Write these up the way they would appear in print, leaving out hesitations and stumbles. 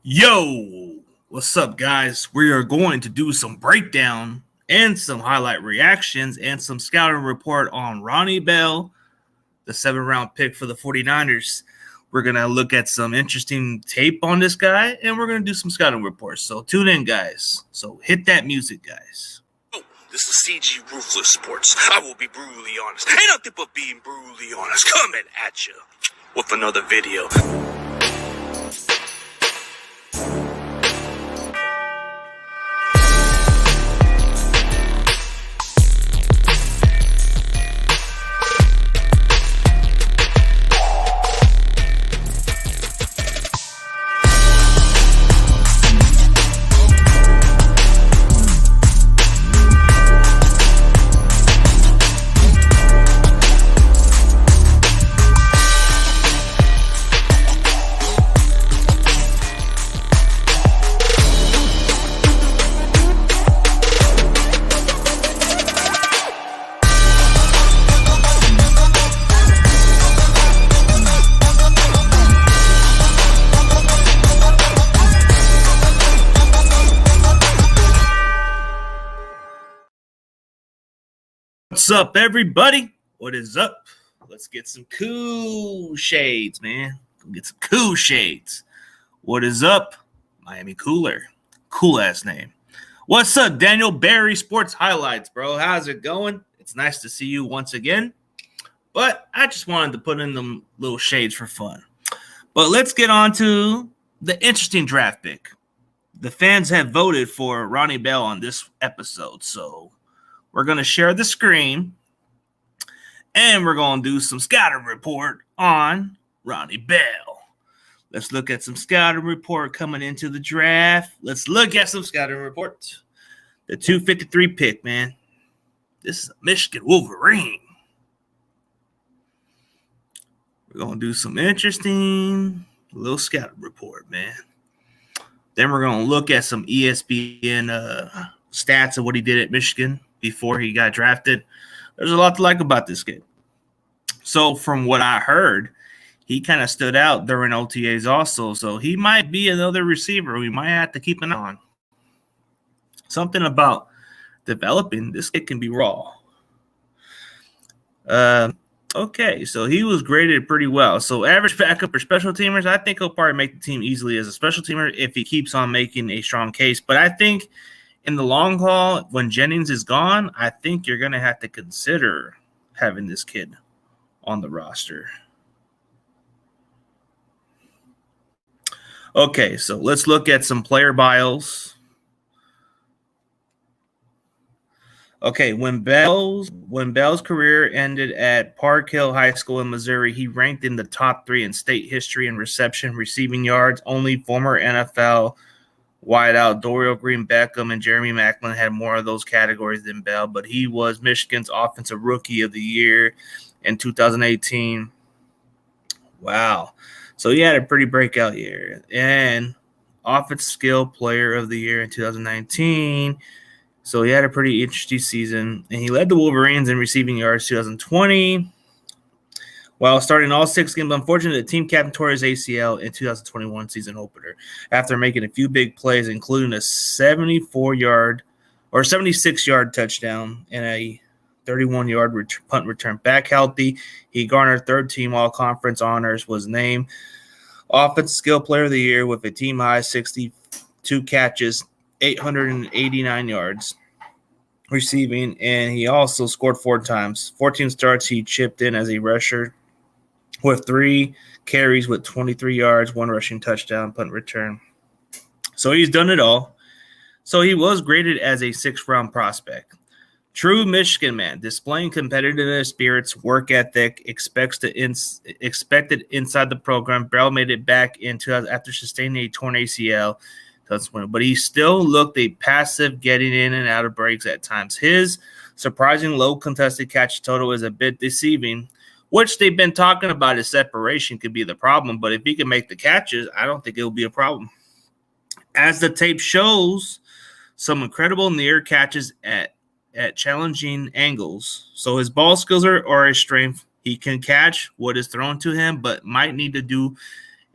Yo, what's up, guys? We are going to do some breakdown and some highlight reactions and some scouting report on Ronnie Bell, the 7th-round pick for the 49ers. We're going to look at some interesting tape on this guy, and we're going to do some scouting reports. So tune in, guys. So hit that music, guys. This is CG Ruthless Sports. I will be brutally honest. Ain't nothing but being brutally honest. Coming at you with another video. What's up, everybody? What is up? Let's get some cool shades, man. Get some cool shades. What is up? Miami Cooler. Cool-ass name. What's up, Daniel Barry Sports Highlights, bro? How's it going? It's nice to see you once again. But I just wanted to put in them little shades for fun. But let's get on to the interesting draft pick. The fans have voted for Ronnie Bell on this episode, so we're going to share the screen, and we're going to do some scouting report on Ronnie Bell. Let's look at some scouting report coming into the draft. Let's look at some scouting reports. The 253 pick, man. This is a Michigan Wolverine. We're going to do some interesting little scouting report, man. Then we're going to look at some ESPN stats of what he did at Michigan before he got drafted. There's a lot to like about this kid. So from what I heard, he kind of stood out during OTAs also. So he might be another receiver we might have to keep an eye on. Something about developing. This kid can be raw. Okay, so he was graded pretty well. So average backup for special teamers, I think he'll probably make the team easily as a special teamer if he keeps on making a strong case. But I think in the long haul, when Jennings is gone, I think you're going to have to consider having this kid on the roster. Okay, so let's look at some player bios. Okay, when Bell's career ended at Park Hill High School in Missouri, he ranked in the top 3 in state history in reception, receiving yards. Only former NFL wideout Dorial Green Beckham and Jeremy Maclin had more of those categories than Bell, but he was Michigan's Offensive Rookie of the Year in 2018. Wow. So he had a pretty breakout year. And Offensive Skill Player of the Year in 2019. So he had a pretty interesting season. And he led the Wolverines in receiving yards 2020. While starting all 6 games, unfortunately, the team captain tore his ACL in 2021 season opener after making a few big plays, including a 76-yard touchdown and a 31-yard punt return. Back healthy, he garnered third-team All-Conference honors, was named Offensive Skill Player of the Year with a team-high 62 catches, 889 yards receiving, and he also scored 4 times. 14 starts, he chipped in as a rusher with 3 carries with 23 yards, 1 rushing touchdown, punt return. So he's done it all. So he was graded as a 6th-round prospect. True Michigan man, displaying competitive spirits, work ethic, expected inside the program. Bell made it back into after sustaining a torn ACL. But he still looked a passive, getting in and out of breaks at times. His surprising low contested catch total is a bit deceiving, which they've been talking about. His separation could be the problem, but if he can make the catches, I don't think it will be a problem. As the tape shows, some incredible near catches at challenging angles. So his ball skills are a strength. He can catch what is thrown to him, but might need to do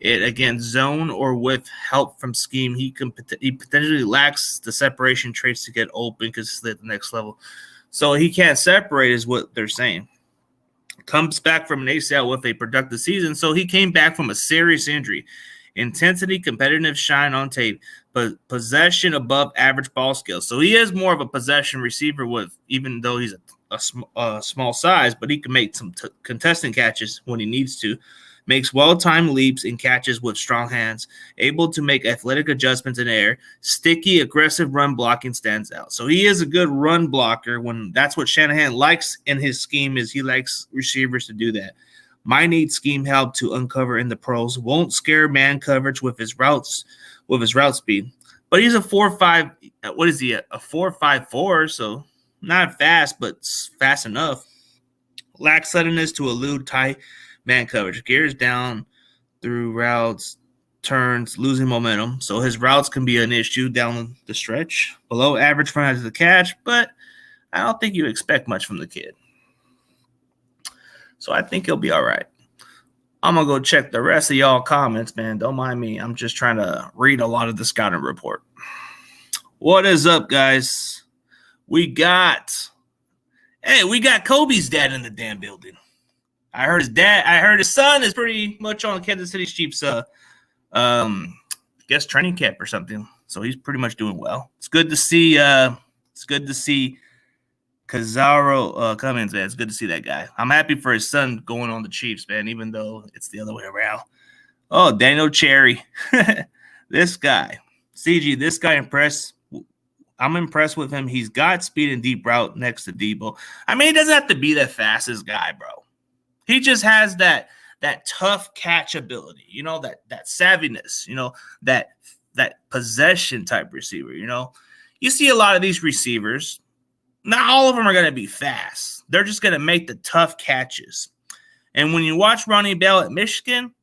it again, zone or with help from scheme, he potentially lacks the separation traits to get open because at the next level. So he can't separate, is what they're saying. Comes back from an ACL with a productive season, so he came back from a serious injury. Intensity, competitive shine on tape, but possession above average ball skills. So he is more of a possession receiver, with even though he's a small size, but he can make some contesting catches when he needs to. Makes well-timed leaps and catches with strong hands, able to make athletic adjustments in air. Sticky, aggressive run blocking stands out. So he is a good run blocker. When that's what Shanahan likes in his scheme, is he likes receivers to do that. Might need scheme help to uncover in the pros. Won't scare man coverage with his route speed. But he's a 4.5. What is he? A 4.54. So not fast, but fast enough. Lacks suddenness to elude tight man coverage. Gears down through routes, turns, losing momentum. So his routes can be an issue down the stretch. Below average front edge of the catch, but I don't think you expect much from the kid. So I think he'll be all right. I'm going to go check the rest of y'all comments, man. Don't mind me. I'm just trying to read a lot of the scouting report. What is up, guys? We got Kobe's dad in the damn building. I heard his son is pretty much on Kansas City Chiefs, training camp or something. So he's pretty much doing well. It's good to see. Kazaro Cummins, man. It's good to see that guy. I'm happy for his son going on the Chiefs, man, even though it's the other way around. Oh, Daniel Cherry. This guy. CG, this guy impressed. I'm impressed with him. He's got speed and deep route next to Debo. I mean, he doesn't have to be the fastest guy, bro. He just has that tough catch ability, that savviness, that possession type receiver, You see a lot of these receivers. Not all of them are going to be fast. They're just going to make the tough catches. And when you watch Ronnie Bell at Michigan,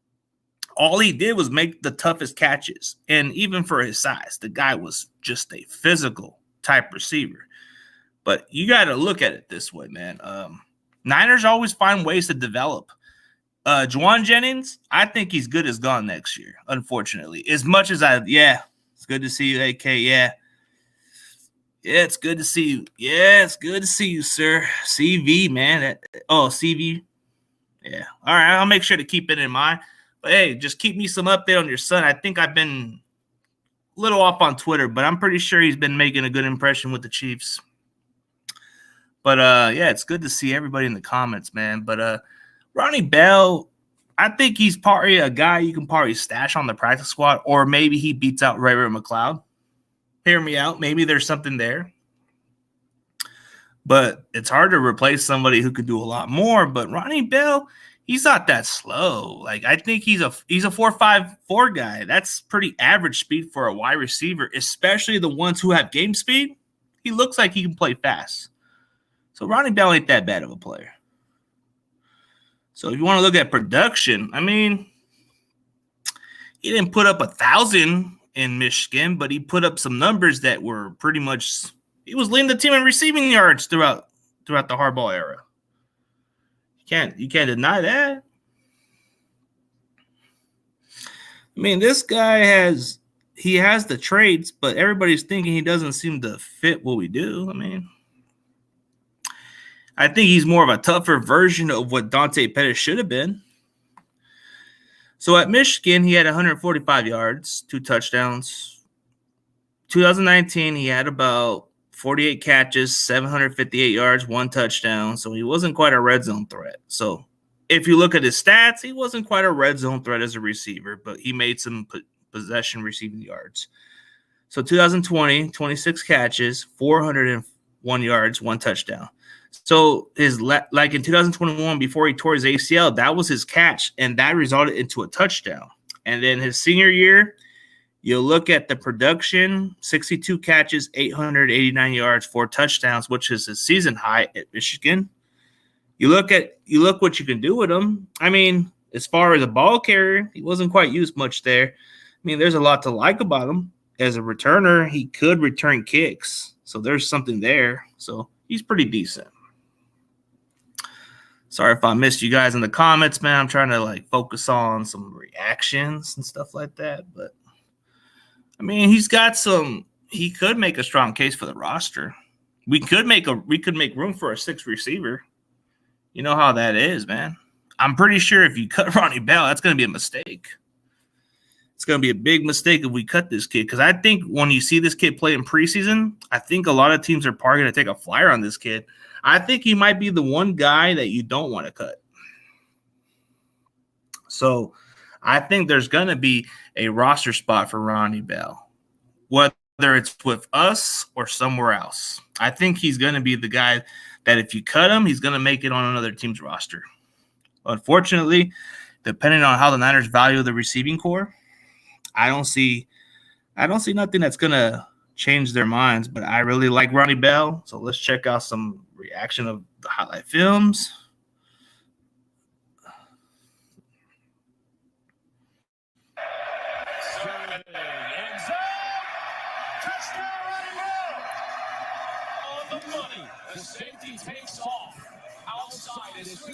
all he did was make the toughest catches. And even for his size, the guy was just a physical type receiver. But you got to look at it this way, man. Niners always find ways to develop. Juwan Jennings, I think he's good as gone next year, unfortunately. As much as it's good to see you, AK, yeah. Yeah, it's good to see you. Yeah, it's good to see you, sir. CV, man. CV. Yeah. All right, I'll make sure to keep it in mind. But, hey, just keep me some update on your son. I think I've been a little off on Twitter, but I'm pretty sure he's been making a good impression with the Chiefs. But, it's good to see everybody in the comments, man. But Ronnie Bell, I think he's probably a guy you can probably stash on the practice squad, or maybe he beats out Ray McLeod. Hear me out. Maybe there's something there. But it's hard to replace somebody who could do a lot more. But Ronnie Bell, he's not that slow. Like, I think he's a 4.54 guy. That's pretty average speed for a wide receiver, especially the ones who have game speed. He looks like he can play fast. So Ronnie Bell ain't that bad of a player. So if you want to look at production, I mean, he didn't put up 1,000 in Michigan, but he put up some numbers that were pretty much – he was leading the team in receiving yards throughout the Harbaugh era. You can't deny that. I mean, this guy has the traits, but everybody's thinking he doesn't seem to fit what we do. I mean, I think he's more of a tougher version of what Dante Pettis should have been. So at Michigan, he had 145 yards, 2 touchdowns. 2019, he had about 48 catches, 758 yards, 1 touchdown. So he wasn't quite a red zone threat. So if you look at his stats, he wasn't quite a red zone threat as a receiver, but he made some possession receiving yards. So 2020, 26 catches, 401 yards, 1 touchdown. So like in 2021, before he tore his ACL, that was his catch, and that resulted into a touchdown. And then his senior year, you look at the production, 62 catches, 889 yards, 4 touchdowns, which is his season high at Michigan. You look what you can do with him. I mean, as far as a ball carrier, he wasn't quite used much there. I mean, there's a lot to like about him. As a returner, he could return kicks. So there's something there. So he's pretty decent. Sorry if I missed you guys in the comments, man. I'm trying to like focus on some reactions and stuff like that. But I mean, he could make a strong case for the roster. We could make room for a sixth receiver. You know how that is, man. I'm pretty sure if you cut Ronnie Bell, that's going to be a mistake. It's going to be a big mistake if we cut this kid, because I think when you see this kid play in preseason, I think a lot of teams are probably going to take a flyer on this kid. I think he might be the one guy that you don't want to cut. So I think there's going to be a roster spot for Ronnie Bell, whether it's with us or somewhere else. I think he's going to be the guy that if you cut him, he's going to make it on another team's roster. Unfortunately, depending on how the Niners value the receiving core, I don't see nothing that's going to change their minds, but I really like Ronnie Bell. So let's check out some reaction of the highlight films.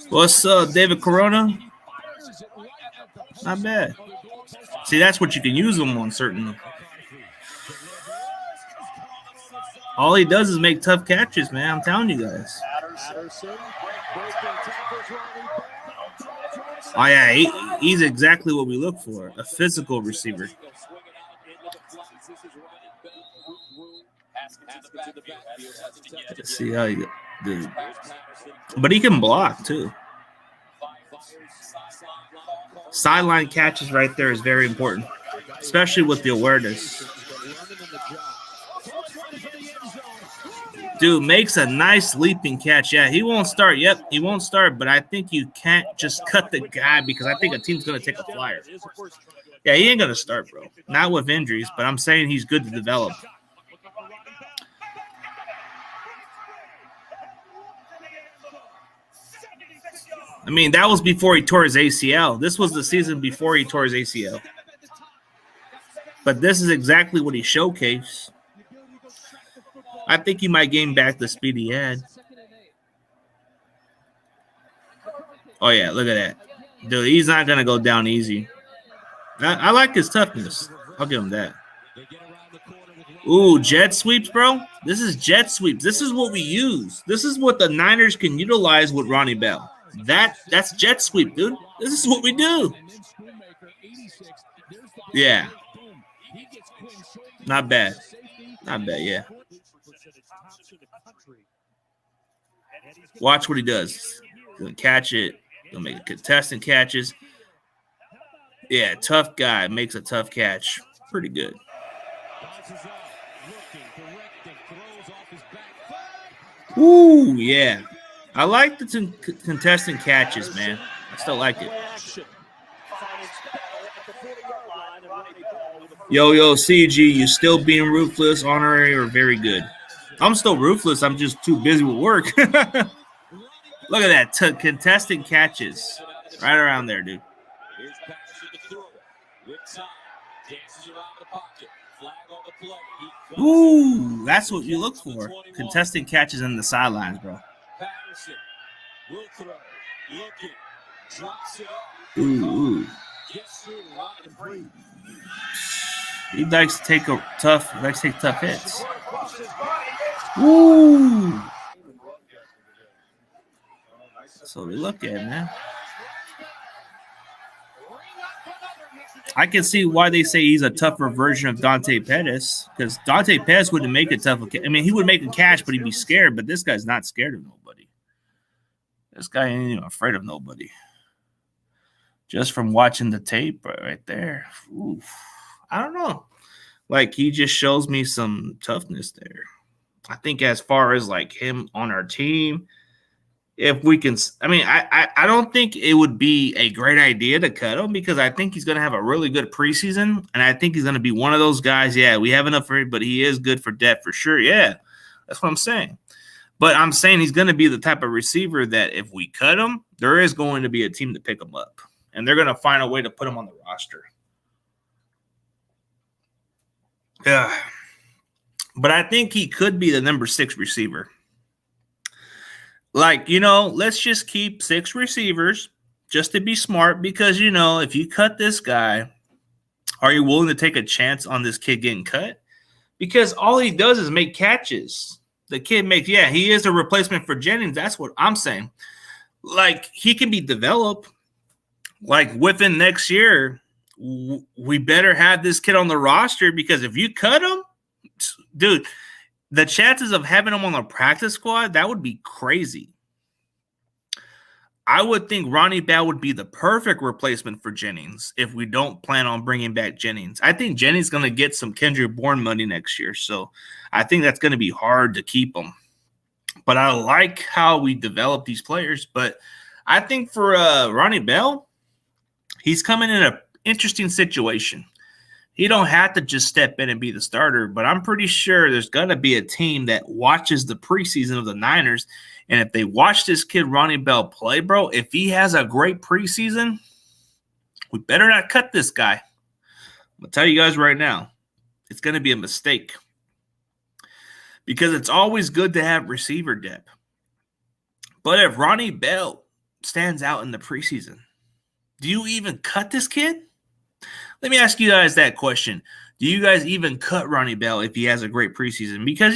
What's up, David Corona? Not bad. See, that's what you can use him on certain. All he does is make tough catches, man. I'm telling you guys. Oh, yeah, he's exactly what we look for, a physical receiver. Let's see how he does. But he can block, too. Sideline catches right there is very important, especially with the awareness. Dude makes a nice leaping catch. Yeah, he won't start. Yep, he won't start, but I think you can't just cut the guy because I think a team's going to take a flyer. Yeah, he ain't going to start, bro. Not with injuries, but I'm saying he's good to develop. I mean, that was before he tore his ACL. This was the season before he tore his ACL. But this is exactly what he showcased. I think he might gain back the speed he had. Oh, yeah, look at that. Dude, he's not going to go down easy. I like his toughness. I'll give him that. Ooh, jet sweeps, bro. This is jet sweeps. This is what we use. This is what the Niners can utilize with Ronnie Bell. That's jet sweep, dude. This is what we do. Yeah. Not bad. Not bad, yeah. Watch what he does. He's going to catch it. He'll make a contestant catches. Yeah, tough guy. Makes a tough catch. Pretty good. Ooh, yeah. I like the contestant catches, man. I still like it. Yo, CG, you still being ruthless, honorary, or very good? I'm still ruthless. I'm just too busy with work. Look at that. Contestant catches. Right around there, dude. Ooh, that's what you look for. Contestant catches in the sidelines, bro. Ooh. He likes to take tough hits. Ooh. So we look at, man. I can see why they say he's a tougher version of Dante Pettis, because Dante Pettis wouldn't make it tough. I mean, he would make a catch, but he'd be scared. But this guy's not scared of nobody. This guy ain't even afraid of nobody. Just from watching the tape right there. Oof. I don't know. Like, he just shows me some toughness there. I think as far as, like, him on our team, if we can – I mean, I don't think it would be a great idea to cut him, because I think he's going to have a really good preseason, and I think he's going to be one of those guys, yeah, we have enough for him, but he is good for depth for sure. Yeah, that's what I'm saying. But I'm saying he's going to be the type of receiver that if we cut him, there is going to be a team to pick him up, and they're going to find a way to put him on the roster. Yeah. But I think he could be the number 6 receiver. Like, let's just keep 6 receivers just to be smart because, if you cut this guy, are you willing to take a chance on this kid getting cut? Because all he does is make catches. The kid makes, he is a replacement for Jennings. That's what I'm saying. Like, he can be developed. Like, within next year, we better have this kid on the roster because if you cut him, dude, the chances of having him on the practice squad, that would be crazy. I would think Ronnie Bell would be the perfect replacement for Jennings if we don't plan on bringing back Jennings. I think Jennings is going to get some Kendrick Bourne money next year, so I think that's going to be hard to keep him. But I like how we develop these players. But I think for Ronnie Bell, he's coming in an interesting situation. He don't have to just step in and be the starter, but I'm pretty sure there's going to be a team that watches the preseason of the Niners, and if they watch this kid Ronnie Bell play, bro, if he has a great preseason, we better not cut this guy. I'm going to tell you guys right now, it's going to be a mistake because it's always good to have receiver depth. But if Ronnie Bell stands out in the preseason, do you even cut this kid? Let me ask you guys that question. Do you guys even cut Ronnie Bell if he has a great preseason? Because,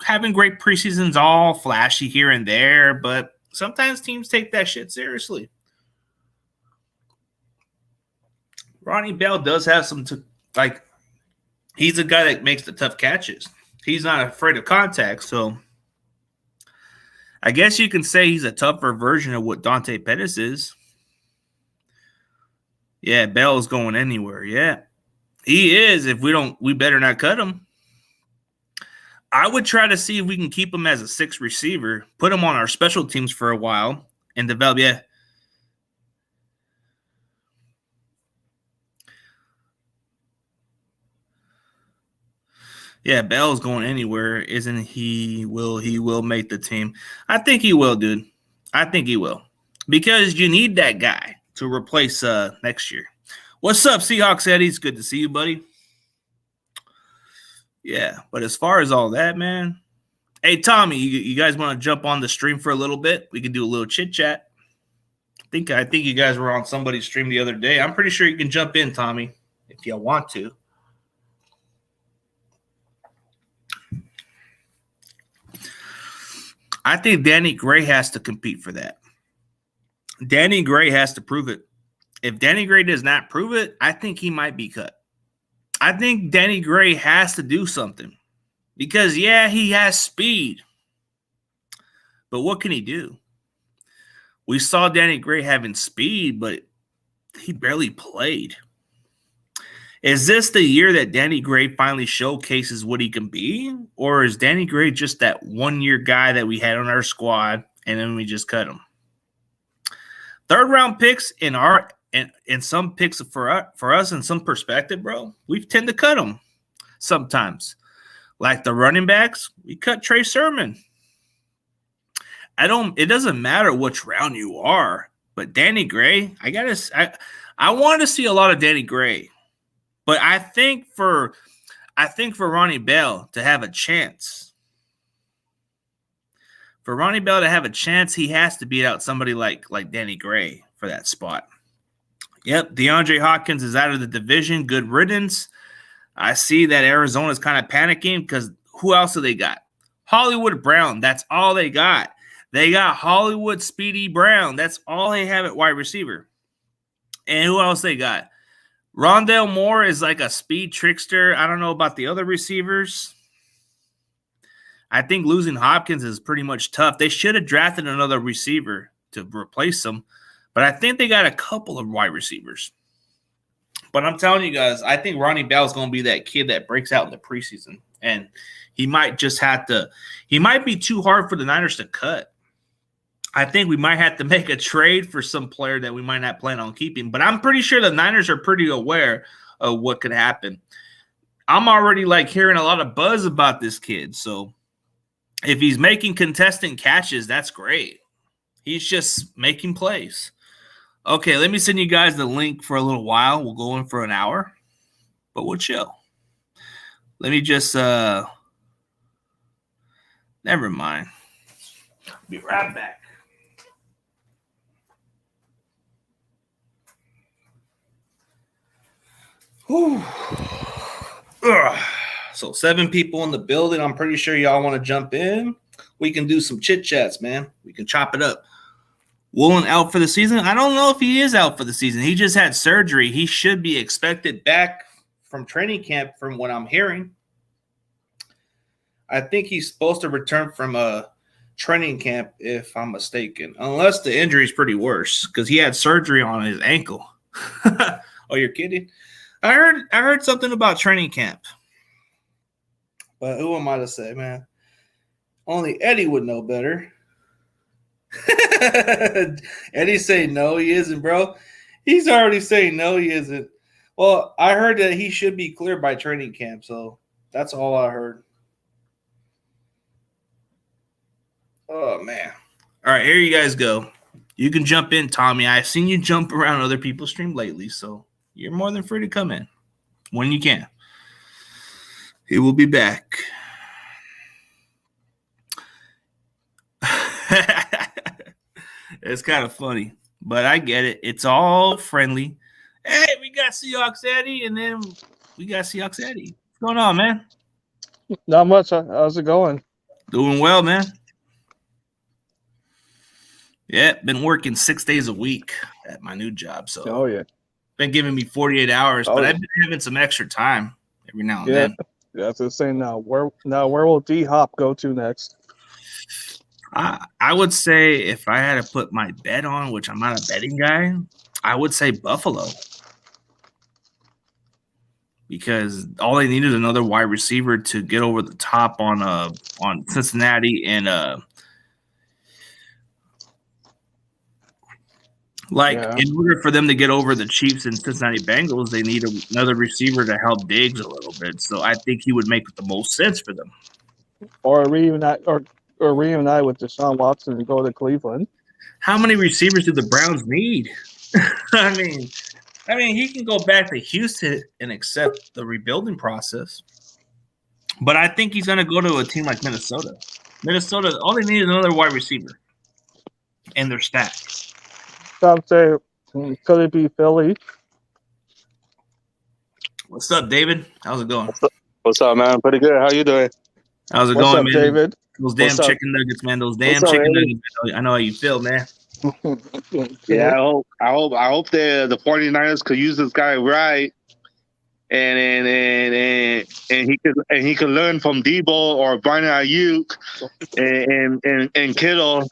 having great preseason's all flashy here and there, but sometimes teams take that shit seriously. Ronnie Bell does have some, he's a guy that makes the tough catches. He's not afraid of contact, so I guess you can say he's a tougher version of what Dante Pettis is. Yeah, Bell's going anywhere. Yeah, he is. If we better not cut him. I would try to see if we can keep him as a 6th receiver, put him on our special teams for a while, and develop. Yeah, Bell's going anywhere, isn't he? He will make the team. I think he will, dude. I think he will. Because you need that guy to replace next year. What's up, Seahawks Eddie? It's good to see you, buddy. Yeah, but as far as all that, man. Hey, Tommy, you guys want to jump on the stream for a little bit? We can do a little chit-chat. I think you guys were on somebody's stream the other day. I'm pretty sure you can jump in, Tommy, if you want to. I think Danny Gray has to compete for that. Danny Gray has to prove it. If Danny Gray does not prove it, I think he might be cut. I think Danny Gray has to do something because, he has speed. But what can he do? We saw Danny Gray having speed, but he barely played. Is this the year that Danny Gray finally showcases what he can be? Or is Danny Gray just that one-year guy that we had on our squad and then we just cut him? 3rd-round picks in some picks for us in some perspective, bro, we tend to cut them sometimes. Like the running backs, we cut Trey Sermon. It doesn't matter which round you are, but Danny Gray, I want to see a lot of Danny Gray. But I think for Ronnie Bell to have a chance, he has to beat out somebody like Danny Gray for that spot. Yep, DeAndre Hopkins is out of the division. Good riddance. I see that Arizona's kind of panicking because who else do they got? Hollywood Brown. That's all they got. They got Hollywood Speedy Brown. That's all they have at wide receiver. And who else they got? Rondale Moore is like a speed trickster. I don't know about the other receivers. I think losing Hopkins is pretty much tough. They should have drafted another receiver to replace him, but I think they got a couple of wide receivers. But I'm telling you guys, I think Ronnie Bell is going to be that kid that breaks out in the preseason, and he might just have to – he might be too hard for the Niners to cut. I think we might have to make a trade for some player that we might not plan on keeping. But I'm pretty sure the Niners are pretty aware of what could happen. I'm already hearing a lot of buzz about this kid. So if he's making contestant catches, that's great. He's just making plays. Okay, let me send you guys the link for a little while. We'll go in for an hour, but we'll chill. Let me just never mind. Be right back. Whew. Ugh. So 7 people in the building. I'm pretty sure y'all want to jump in. We can do some chit chats, man. We can chop it up. Woolen out for the season? I don't know if he is out for the season. He just had surgery. He should be expected back from training camp from what I'm hearing. I think he's supposed to return from a training camp if I'm mistaken, unless the injury is pretty worse because he had surgery on his ankle. Oh, you're kidding? I heard something about training camp. But who am I to say, man? Only Eddie would know better. Eddie saying no, he isn't, bro. He's already saying no, he isn't. Well, I heard that he should be cleared by training camp, so that's all I heard. Oh, man. All right, here you guys go. You can jump in, Tommy. I've seen you jump around other people's stream lately, so you're more than free to come in when you can. He will be back. It's kind of funny, but I get it. It's all friendly. Hey, we got Seahawks Eddie, and then we got Seahawks Eddie. What's going on, man? Not much. How's it going? Doing well, man. Yeah, been working 6 days a week at my new job. So, Oh yeah, been giving me 48 hours, but yeah. I've been having some extra time every now and then. Yeah. That's the same now. Where will D Hop go to next? I would say if I had to put my bet on, which I'm not a betting guy, I would say Buffalo. Because all they need is another wide receiver to get over the top on Cincinnati and in order for them to get over the Chiefs and Cincinnati Bengals, they need another receiver to help Diggs a little bit. So I think he would make the most sense for them. Or reunite with Deshaun Watson and go to Cleveland. How many receivers do the Browns need? I mean, he can go back to Houston and accept the rebuilding process. But I think he's going to go to a team like Minnesota. Minnesota, all they need is another wide receiver. And they're stacked. Some say, could it be Philly? What's up, David? How's it going? What's up, man? Pretty good. How you doing? How's it What's going, up, man? David? Those damn chicken nuggets, man. Those damn chicken nuggets. I know how you feel, man. Yeah, I hope the 49ers could use this guy right, and he could learn from Debo or Brandon Ayuk and Kittle.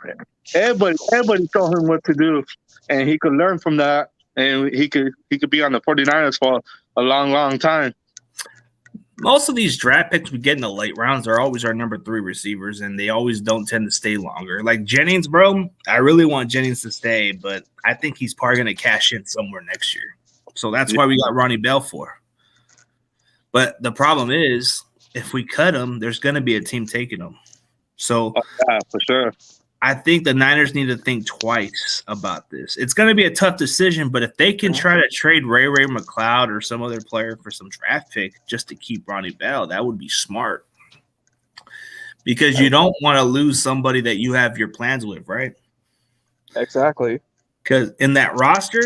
Everybody told him what to do, and he could learn from that, and he could be on the 49ers for a long time. Most of these draft picks we get in the late rounds are always our number 3 receivers, and they always don't tend to stay longer. Like Jennings, bro, I really want Jennings to stay, but I think he's probably going to cash in somewhere next year. So that's why we got Ronnie Bell for. But the problem is, if we cut him, there's going to be a team taking him. So yeah, for sure. I think the Niners need to think twice about this. It's going to be a tough decision, but if they can try to trade Ray McLeod or some other player for some draft pick just to keep Ronnie Bell, that would be smart. Because you don't want to lose somebody that you have your plans with, right? Exactly. Because in that roster,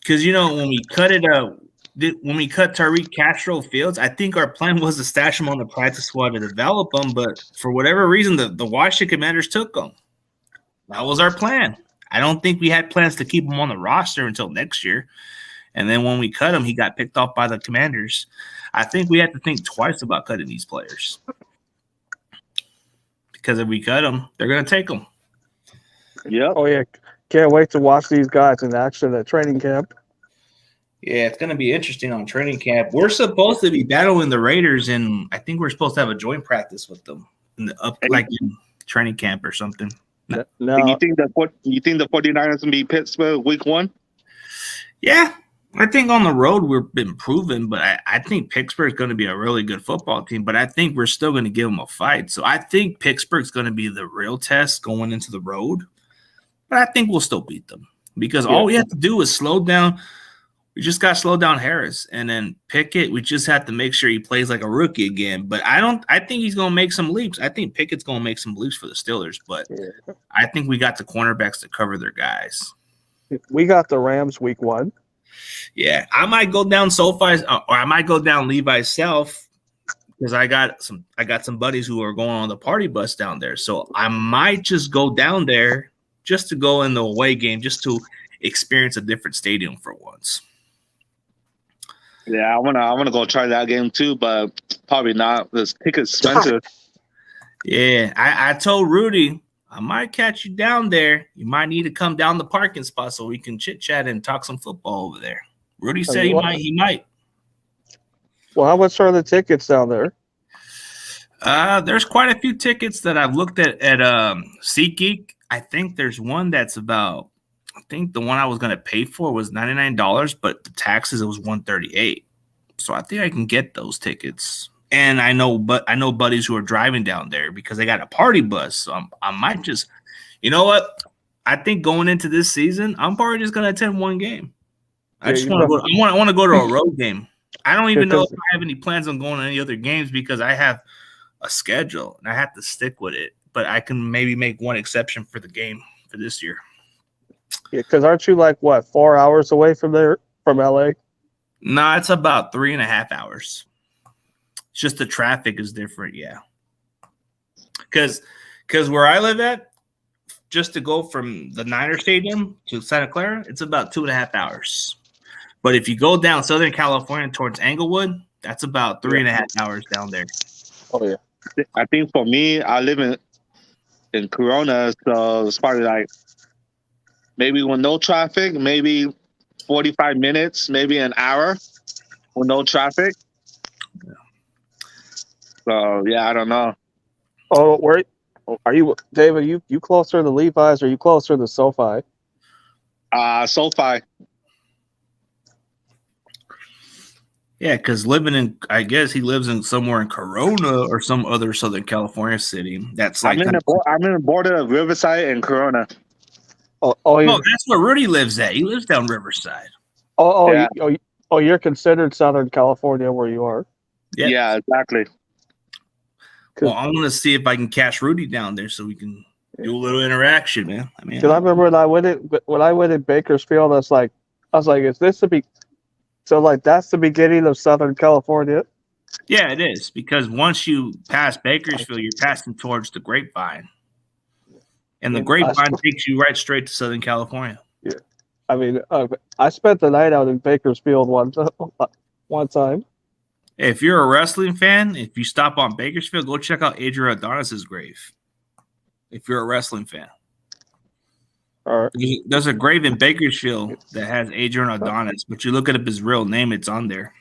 because, when we cut Tariq Castro Fields, I think our plan was to stash him on the practice squad to develop him, but for whatever reason, the Washington Commanders took him. That was our plan. I don't think we had plans to keep him on the roster until next year. And then when we cut him, he got picked off by the Commanders. I think we have to think twice about cutting these players. Because if we cut them, they're going to take them. Yep. Oh, yeah. Can't wait to watch these guys in action at training camp. Yeah, it's going to be interesting on training camp. We're supposed to be battling the Raiders, and I think we're supposed to have a joint practice with them in training camp or something. No. You think the 49ers can beat Pittsburgh week 1? Yeah, I think on the road we've been proven, but I think Pittsburgh's going to be a really good football team, but I think we're still going to give them a fight. So I think Pittsburgh's going to be the real test going into the road, but I think we'll still beat them because all we have to do is slow down We just got to slow down Harris, and then Pickett. We just have to make sure he plays like a rookie again. But I think he's going to make some leaps. I think Pickett's going to make some leaps for the Steelers. But I think we got the cornerbacks to cover their guys. We got the Rams week 1. Yeah, I might go down SoFi's, or I might go down Levi's Self because I got some buddies who are going on the party bus down there. So I might just go down there just to go in the away game, just to experience a different stadium for once. Yeah, I wanna go try that game too, but probably not. This ticket's expensive. Yeah, I told Rudy I might catch you down there. You might need to come down the parking spot so we can chit chat and talk some football over there. Rudy said he might. Well, how much are the tickets down there? There's quite a few tickets that I've looked at SeatGeek. I think there's one that's about. I think the one I was going to pay for was $99, but the taxes it was $138. So I think I can get those tickets. And I know buddies who are driving down there because they got a party bus. So I might just, you know what? I think going into this season, I'm probably just going to attend one game. I just want to go. I want to go to a road game. I don't even know if I have any plans on going to any other games because I have a schedule and I have to stick with it. But I can maybe make one exception for the game for this year. Yeah, because aren't you 4 hours away from LA? No, it's about 3.5 hours. It's just the traffic is different, yeah. Because where I live at, just to go from the Niner Stadium to Santa Clara, it's about 2.5 hours. But if you go down Southern California towards Englewood, that's about 3.5 hours down there. Oh yeah. I think for me, I live in Corona, so it's probably maybe with no traffic, maybe 45 minutes, maybe an hour with no traffic. Yeah. So, yeah, I don't know. Oh, where are you, David? You closer to Levi's or you closer to SoFi? SoFi. Yeah, because I guess he lives in somewhere in Corona or some other Southern California city. That's I'm in the border of Riverside and Corona. Oh, that's where Rudy lives at. He lives down Riverside. Yeah. You're considered Southern California where you are. Yep. Yeah, exactly. Well, I'm gonna see if I can catch Rudy down there so we can do a little interaction, man. Because I remember when I went in Bakersfield, I was like, is this that's the beginning of Southern California? Yeah, it is because once you pass Bakersfield, you're passing towards the Grapevine. And the Grapevine takes you right straight to Southern California. Yeah. I mean, I spent the night out in Bakersfield one time. If you're a wrestling fan, if you stop on Bakersfield, go check out Adrian Adonis' grave. If you're a wrestling fan. All right. There's a grave in Bakersfield that has Adrian Adonis, but you look at his real name, it's on there.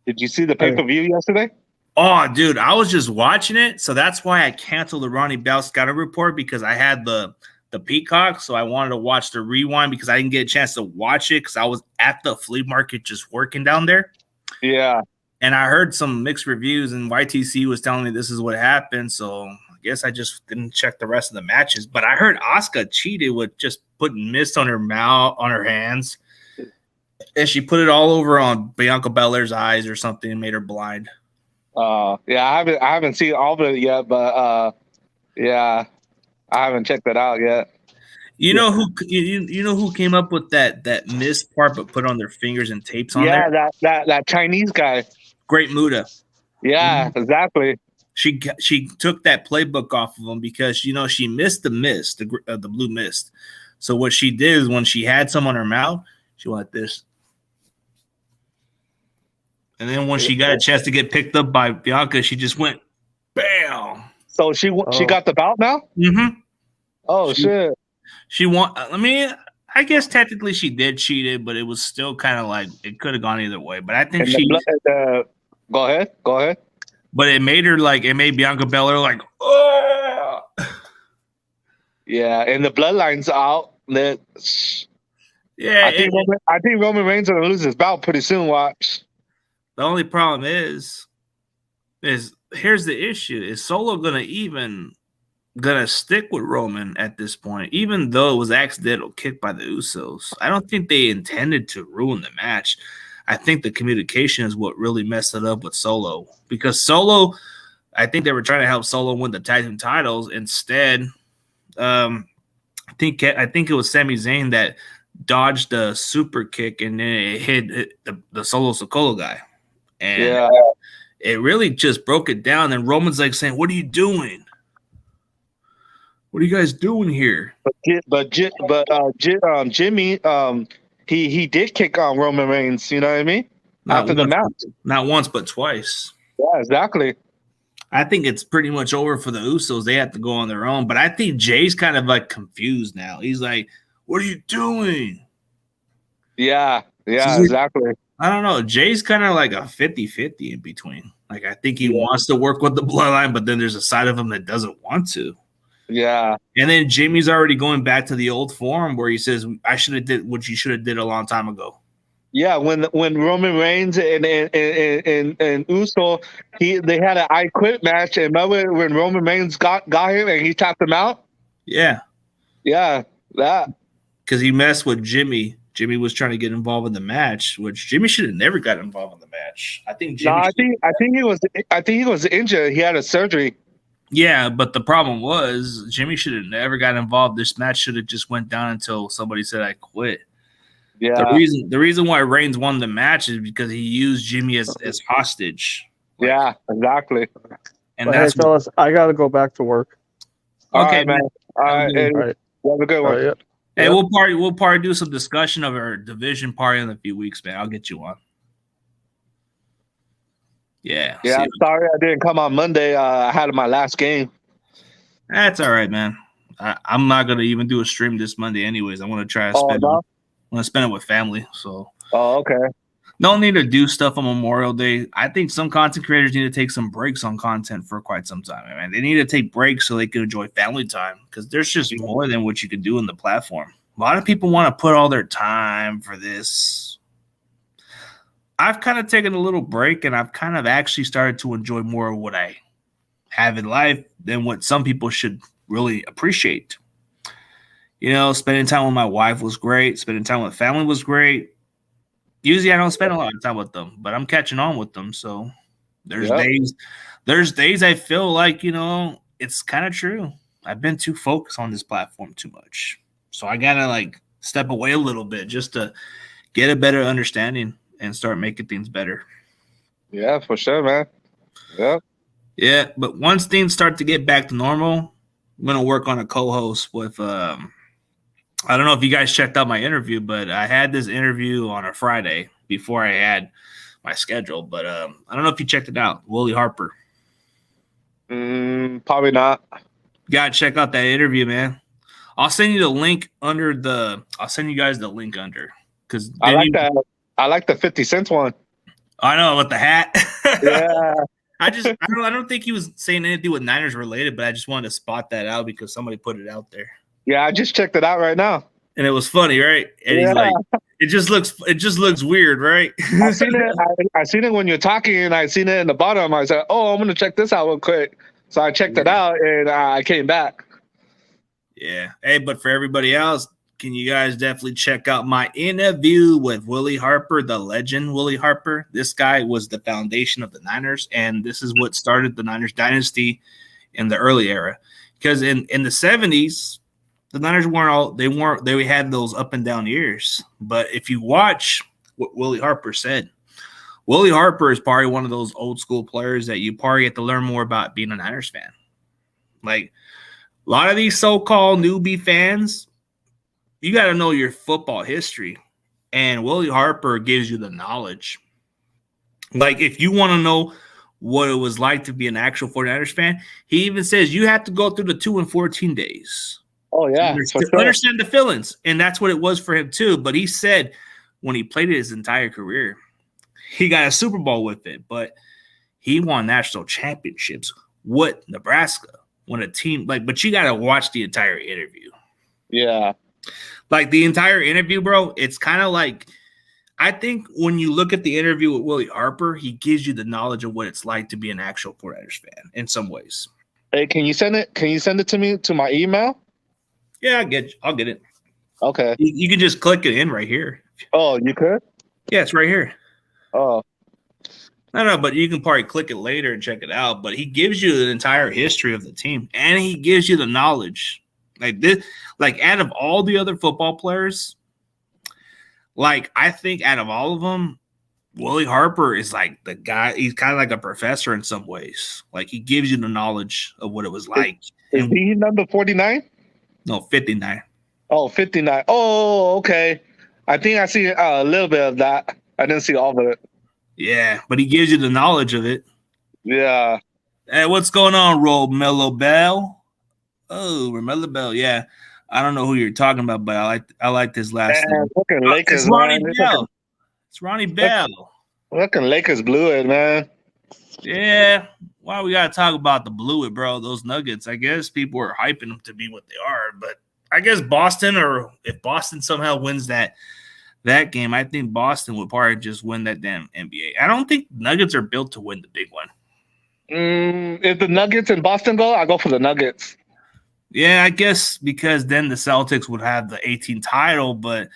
Did you see the pay-per-view yesterday? Oh, dude, I was just watching it. So that's why I canceled the Ronnie Bell scouting report because I had the Peacock. So I wanted to watch the rewind because I didn't get a chance to watch it because I was at the flea market just working down there. Yeah. And I heard some mixed reviews and YTC was telling me this is what happened. So I guess I just didn't check the rest of the matches. But I heard Asuka cheated with just putting mist on her mouth, on her hands. And she put it all over on Bianca Belair's eyes or something and made her blind. Yeah, I haven't seen all of it yet, but yeah, I haven't checked it out yet. You know who came up with that mist part but put on their fingers and tapes on there? Yeah, that Chinese guy. Great Muda. Yeah, exactly. She took that playbook off of him because she missed the mist, the blue mist. So what she did is when she had some on her mouth, she went like this. And then when she got a chance to get picked up by Bianca, she just went, bam. So she got the belt now? Mm-hmm. Oh, shit. She won. I mean, I guess technically she did cheat it, but it was still kind of like it could have gone either way. But I think Go ahead. But it made Bianca Belair like, oh. Yeah, and the bloodline's out. Yeah. I think Roman Reigns is going to lose his belt pretty soon, watch. The only problem is here's the issue. Is Solo going to even gonna stick with Roman at this point, even though it was accidental kick by the Usos. I don't think they intended to ruin the match. I think the communication is what really messed it up with Solo, because Solo, I think they were trying to help Solo win the tag team titles. Instead, I think it was Sami Zayn that dodged the super kick and then it hit the Solo Sikoa guy, and it really just broke it down. And Roman's like saying, "What are you doing? What are you guys doing here?" Jimmy, he did kick on Roman Reigns. You know what I mean? After the match, not once but twice. Yeah, exactly. I think it's pretty much over for the Usos. They have to go on their own. But I think Jay's kind of like confused now. He's like, "What are you doing?" Yeah, exactly. I don't know. Jay's kind of like a 50-50 in between. Like, I think he wants to work with the bloodline, but then there's a side of him that doesn't want to. Yeah. And then Jimmy's already going back to the old form where he says, "I should have did what you should have did a long time ago." Yeah, when Roman Reigns and Uso, they had an I Quit match, and remember when Roman Reigns got him and he tapped him out? Yeah, that because he messed with Jimmy. Jimmy was trying to get involved in the match, which Jimmy should have never got involved in the match. I think Jimmy. No, I think he was injured. He had a surgery. Yeah, but the problem was Jimmy should have never got involved. This match should have just went down until somebody said, "I quit." Yeah. The reason why Reigns won the match is because he used Jimmy as hostage. Yeah, exactly. And hey, fellas, I gotta go back to work. Okay, right, man. All right. Have a good one. Right, Hey, we'll probably do some discussion of our division party in a few weeks, man. I'll get you on. Yeah. Yeah. Sorry I didn't come on Monday. I had my last game. That's all right, man. I'm not gonna even do a stream this Monday, anyways. I want to try to spend. I want to spend it with family. So. Oh, okay. No need to do stuff on Memorial Day. I think some content creators need to take some breaks on content for quite some time, man. They need to take breaks so they can enjoy family time, because there's just more than what you can do in the platform. A lot of people want to put all their time for this. I've kind of taken a little break, and I've kind of actually started to enjoy more of what I have in life than what some people should really appreciate. You know, spending time with my wife was great. Spending time with family was great. Usually I don't spend a lot of time with them, but I'm catching on with them. So there's days I feel like, you know, it's kind of true. I've been too focused on this platform too much. So I got to like step away a little bit just to get a better understanding and start making things better. Yeah, for sure, man. Yeah. Yeah, but once things start to get back to normal, I'm going to work on a co-host with I don't know if you guys checked out my interview, but I had this interview on a Friday before I had my schedule. But I don't know if you checked it out. Willie Harper. Probably not. You gotta check out that interview, man. I'll send you the link under the. I'll send you guys the link under, because I like that. I like the 50 cents one. I know, with the hat. Yeah. I don't think he was saying anything with Niners related, but I just wanted to spot that out because somebody put it out there. Yeah, I just checked it out right now. And it was funny, right? And he's like, it just looks weird, right? I seen it when you're talking, and I seen it in the bottom. I said, "Oh, I'm gonna check this out real quick." So I checked it out, and I came back. Yeah. Hey, but for everybody else, can you guys definitely check out my interview with Willie Harper, the legend Willie Harper. This guy was the foundation of the Niners, and this is what started the Niners dynasty in the early era. Because in the 70s, the Niners they had those up and down years. But if you watch what Willie Harper said, Willie Harper is probably one of those old school players that you probably get to learn more about being a Niners fan. Like a lot of these so-called newbie fans, you got to know your football history. And Willie Harper gives you the knowledge. Like if you want to know what it was like to be an actual 49ers fan, he even says you have to go through the 2 and 14 days. Oh, yeah. Understand the feelings. And that's what it was for him, too. But he said when he played it his entire career, he got a Super Bowl with it. But he won national championships with Nebraska. When a team, but you got to watch the entire interview. Yeah. Like the entire interview, bro, it's kind of like, I think when you look at the interview with Willie Harper, he gives you the knowledge of what it's like to be an actual 49ers fan in some ways. Hey, can you send it? Can you send it to me to my email? Yeah, I'll get it. Okay. You can just click it in right here. Oh, you could. Yeah, it's right here. Oh, No, but you can probably click it later and check it out. But he gives you the entire history of the team, and he gives you the knowledge. Like this, like out of all the other football players, like I think out of all of them, Willie Harper is like the guy. He's kind of like a professor in some ways. Like he gives you the knowledge of what it was like. is And he number 49? no, 59. Oh, 59. Oh, okay. I think I see a little bit of that. I didn't see all of it. Yeah, but he gives you the knowledge of it. Yeah. Hey, what's going on, Romello Bell? Oh, Romello Bell. Yeah, I don't know who you're talking about, but I like his last Man, name. fucking Lakers, It's Ronnie man. Bell. It's Ronnie Bell. Fucking Lakers blew it, man. Yeah. Why we gotta talk about the Blue It, bro? Those Nuggets. I guess people are hyping them to be what they are, but I guess Boston, or if Boston somehow wins that game, I think Boston would probably just win that damn NBA. I don't think Nuggets are built to win the big one. If the Nuggets and Boston go, I go for the Nuggets. Yeah, I guess because then the Celtics would have the 18 title, but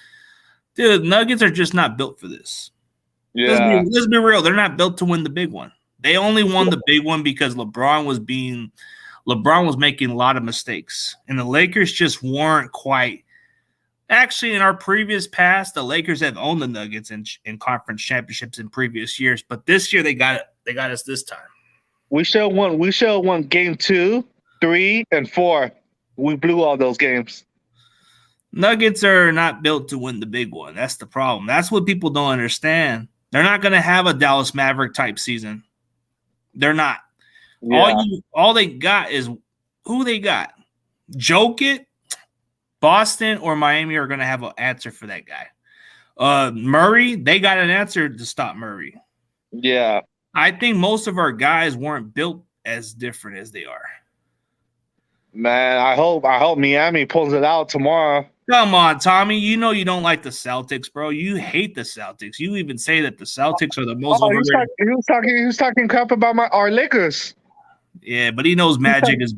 dude, Nuggets are just not built for this. Yeah. Let's be real. They're not built to win the big one. They only won the big one because LeBron was making a lot of mistakes. And the Lakers just weren't quite. Actually, in our previous past, the Lakers have owned the Nuggets in conference championships in previous years, but this year they got us this time. We should have won game 2, 3, and 4. We blew all those games. Nuggets are not built to win the big one. That's the problem. That's what people don't understand. They're not going to have a Dallas Maverick type season. They're not. Yeah. All they got is who they got. Jokic, Boston, or Miami are going to have an answer for that guy. Murray, they got an answer to stop Murray. Yeah. I think most of our guys weren't built as different as they are. Man, I hope Miami pulls it out tomorrow. Come on, Tommy. You know you don't like the Celtics, bro. You hate the Celtics. You even say that the Celtics are the most overrated. He was talking crap about our Lakers. Yeah, but he knows Magic is.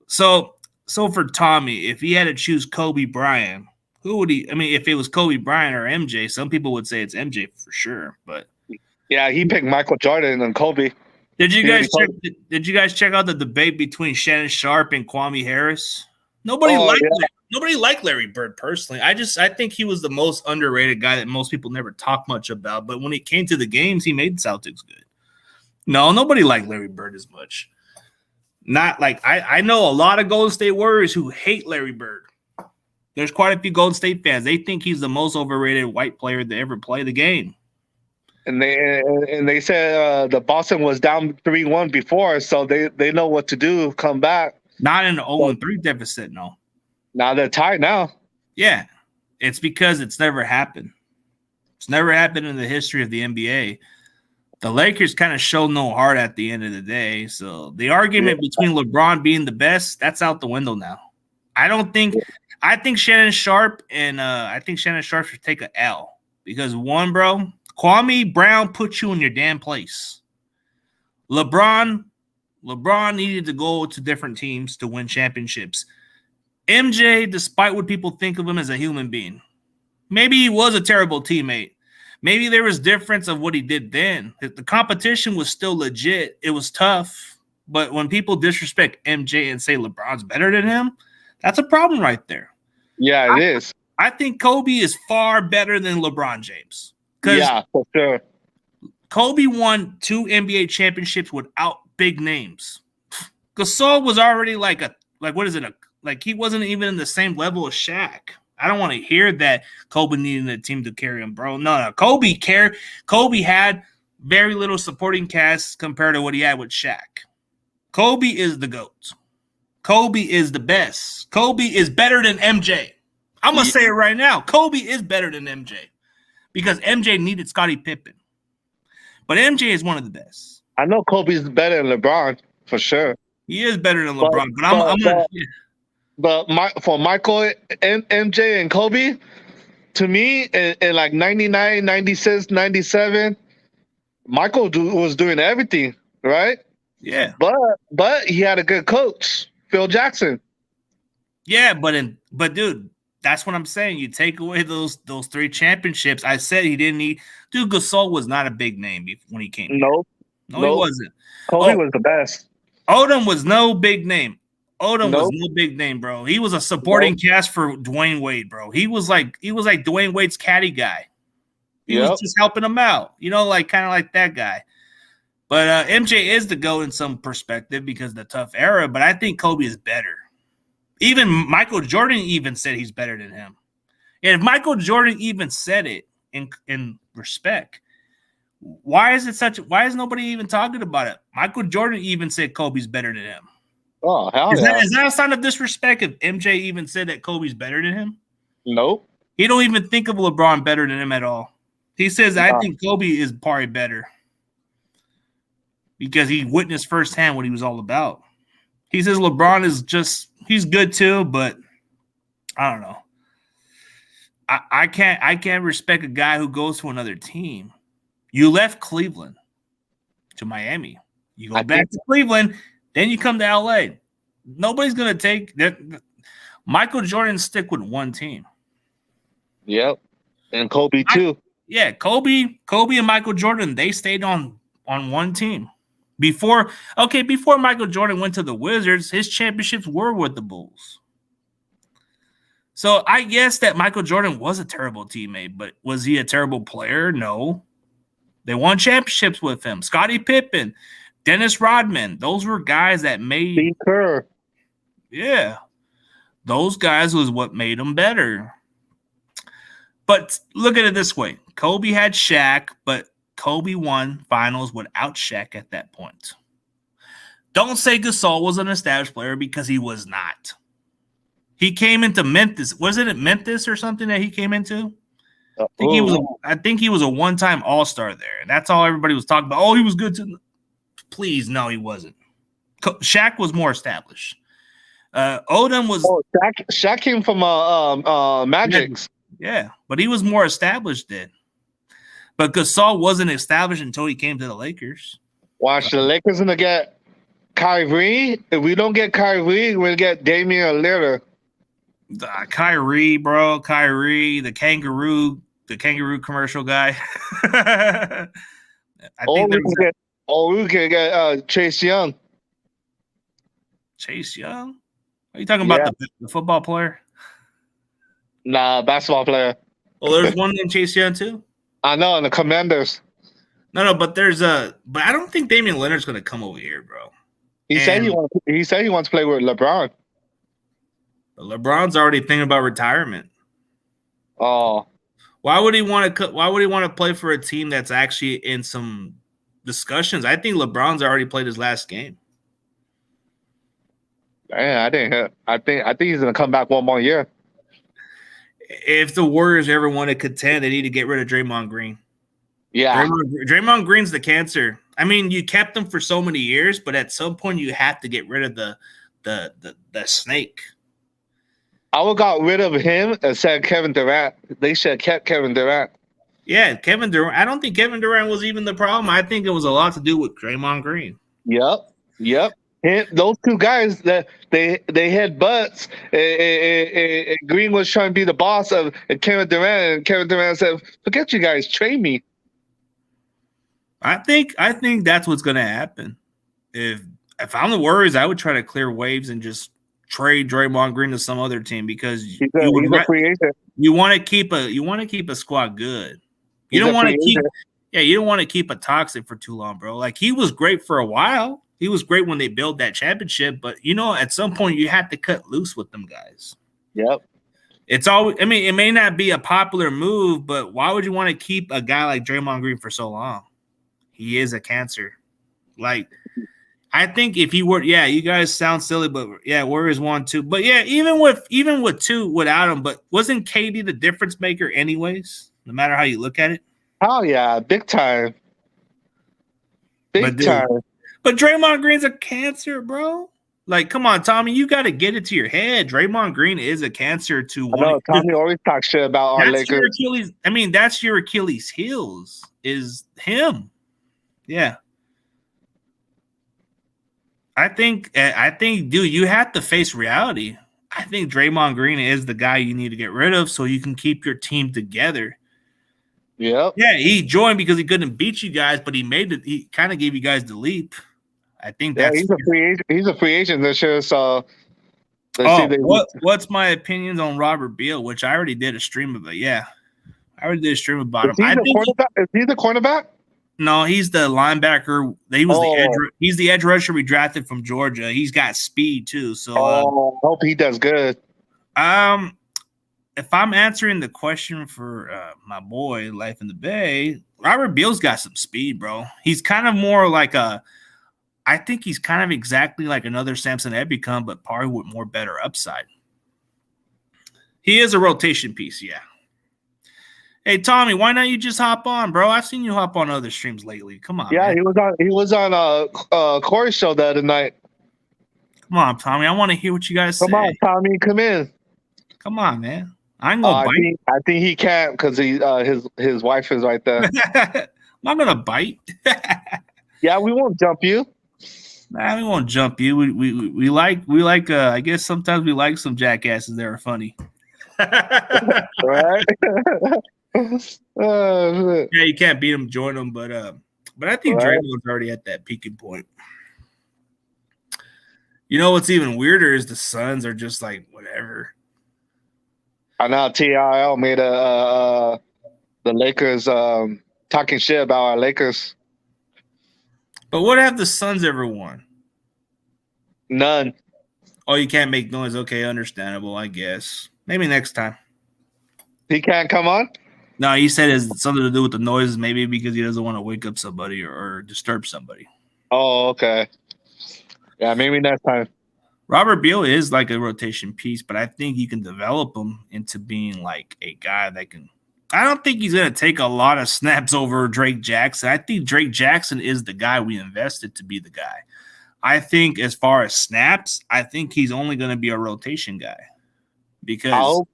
So for Tommy, if he had to choose Kobe Bryant, who would he? I mean, if it was Kobe Bryant or MJ, some people would say it's MJ for sure. But yeah, he picked Michael Jordan and Kobe. Did you guys check out the debate between Shannon Sharp and Kwame Harris? Nobody liked Larry Bird personally. I think he was the most underrated guy that most people never talk much about. But when it came to the games, he made Celtics good. No, nobody liked Larry Bird as much. Not like I know a lot of Golden State Warriors who hate Larry Bird. There's quite a few Golden State fans. They think he's the most overrated white player to ever play the game. And they said the Boston was down 3-1 before, so they know what to do. Come back. Not in an 0-3 deficit, no. Now they're tied now. Yeah, it's because it's never happened. It's never happened in the history of the NBA. The Lakers kind of show no heart at the end of the day. So the argument between LeBron being the best, that's out the window now. I think Shannon Sharp should take an L because one, bro, Kwame Brown put you in your damn place. LeBron needed to go to different teams to win championships. MJ, despite what people think of him as a human being, maybe he was a terrible teammate. Maybe there was difference of what he did then. The competition was still legit. It was tough. But when people disrespect MJ and say LeBron's better than him, that's a problem right there. Yeah, it is. I think Kobe is far better than LeBron James. Yeah, for sure. Kobe won 2 NBA championships without big names. Gasol was already he wasn't even in the same level as Shaq. I don't want to hear that Kobe needed a team to carry him, bro. No. Kobe cared. Kobe had very little supporting cast compared to what he had with Shaq. Kobe is the GOAT. Kobe is the best. Kobe is better than MJ. I'm going to say it right now. Kobe is better than MJ because MJ needed Scottie Pippen. But MJ is one of the best. I know Kobe's better than LeBron, for sure. He is better than LeBron. For Michael and MJ and Kobe, to me, in like 99, 96, 97, Michael was doing everything, right? Yeah. But he had a good coach, Phil Jackson. Yeah, but dude, that's what I'm saying. You take away those 3 championships. I said he didn't need. Dude, Gasol was not a big name when he came here. Nope. No, he wasn't. Kobe was the best. Odom was no big name. Odom was Nope. no big name, bro. He was a supporting cast for Dwayne Wade, bro. He was like Dwayne Wade's caddy guy. He was just helping him out, like kind of like that guy. But MJ is the GOAT in some perspective because of the tough era. But I think Kobe is better. Even Michael Jordan even said he's better than him. And if Michael Jordan even said it in respect, why is nobody even talking about it? Michael Jordan even said Kobe's better than him. Oh, hell is yeah. Is that a sign of disrespect if MJ even said that Kobe's better than him? Nope. He don't even think of LeBron better than him at all. He says, I think Kobe is probably better because he witnessed firsthand what he was all about. He says LeBron is he's good too, but I don't know. I can't respect a guy who goes to another team. You left Cleveland to Miami. You go back to Cleveland, then you come to LA. Nobody's gonna take that. Michael Jordan stick with one team. Yep. And Kobe too. Kobe and Michael Jordan, they stayed on one team. Before Michael Jordan went to the Wizards, his championships were with the Bulls. So I guess that Michael Jordan was a terrible teammate, but was he a terrible player? No. They won championships with him. Scottie Pippen, Dennis Rodman, those were guys that made Steve Kerr. Yeah. Those guys was what made them better. But look at it this way. Kobe had Shaq, but Kobe won finals without Shaq at that point. Don't say Gasol was an established player because he was not. He came into Memphis. Wasn't it Memphis or something that he came into? I think he was a one-time All-Star there. And that's all everybody was talking about. Oh, he was good too. Please, no, he wasn't. Shaq was more established. Odom was. Oh, Shaq came from Magic. Yeah, but he was more established then. But Gasol wasn't established until he came to the Lakers. Watch, the Lakers gonna get Kyrie. If we don't get Kyrie, we'll get Damian Lillard. Kyrie, bro. Kyrie, the kangaroo commercial guy. We can get Chase Young. Chase Young? Are you talking about the football player? Nah, basketball player. Well, there's one named Chase Young too. I know, and the Commanders. No, but but I don't think Damian Leonard's going to come over here, bro. He said he wants to play with LeBron. But LeBron's already thinking about retirement. Oh, why would he want to play for a team that's actually in some discussions? I think LeBron's already played his last game. Man, I think he's going to come back one more year. If the Warriors ever want to contend, they need to get rid of Draymond Green. Yeah. Draymond Green's the cancer. I mean, you kept him for so many years, but at some point you have to get rid of the snake. I would got rid of him and said Kevin Durant. They should have kept Kevin Durant. Yeah, Kevin Durant. I don't think Kevin Durant was even the problem. I think it was a lot to do with Draymond Green. Yep. And those two guys that they had butts, and Green was trying to be the boss of Kevin Durant, and Kevin Durant said, "Forget you guys, trade me." I think that's what's going to happen. If I'm the Warriors, I would try to clear waves and just trade Draymond Green to some other team because he's a free agent. You want to keep a squad good. You don't want to keep a toxic for too long, bro. Like he was great for a while. He was great when they built that championship, but at some point you have to cut loose with them guys. Yep. It's always. I mean, it may not be a popular move, but why would you want to keep a guy like Draymond Green for so long? He is a cancer. Like, I think if he were, you guys sound silly, but Warriors won too. But even with two without him, but wasn't KD the difference maker anyways? No matter how you look at it. Oh yeah, big time. Big time. But Draymond Green's a cancer, bro. Like, come on, Tommy, you got to get it to your head. Draymond Green is a cancer to one. No, Tommy always talks shit about our Lakers. That's your Achilles heels is him. Yeah. I think, dude, you have to face reality. I think Draymond Green is the guy you need to get rid of so you can keep your team together. Yep. Yeah, he joined because he couldn't beat you guys, but he made it. He kind of gave you guys the leap. I think Yeah, that's. he's a free agent. He's a free agent this year. So let's see. Oh, what's my opinions on Robert Beal, which I already did a stream about. Yeah, I already did a stream about him. I think Is he the cornerback? no, he's the linebacker. He was the Oh. edge. He's the edge rusher we drafted from Georgia. He's got speed too. So, I hope he does good. If I'm answering the question for my boy Life in the Bay, Robert Beal's got some speed, bro. He's kind of more like I think he's kind of exactly like another Samson Ebicom, but probably with more better upside. He is a rotation piece, yeah. Hey Tommy, why not you just hop on, bro? I've seen you hop on other streams lately. Come on, Yeah, man. he was on Corey's show the other night. Come on, Tommy. I want to hear what you guys say. Come on, Tommy, come in. Come on, man. I ain't gonna bite. I think he can't because his wife is right there. I'm not gonna bite. Yeah, we won't jump you. Nah, we won't jump you. We like I guess sometimes we like some jackasses that are funny. Right? Yeah, you can't beat them, join them, but I think Right. Draymond's already at that peaking point. You know what's even weirder is the Suns are just like whatever. I know TRL made the Lakers talking shit about our Lakers. But what have the Suns ever won? None. Oh, you can't make noise. Okay, understandable, I guess. Maybe next time. He can't come on? No, he said it's something to do with the noises, maybe because he doesn't want to wake up somebody or disturb somebody. Oh, okay. Yeah, maybe next time. Robert Beal is like a rotation piece, but I think you can develop him into being like a guy that can. I don't think he's going to take a lot of snaps over Drake Jackson. I think Drake Jackson is the guy we invested to be the guy. I think as far as snaps, I think he's only going to be a rotation guy because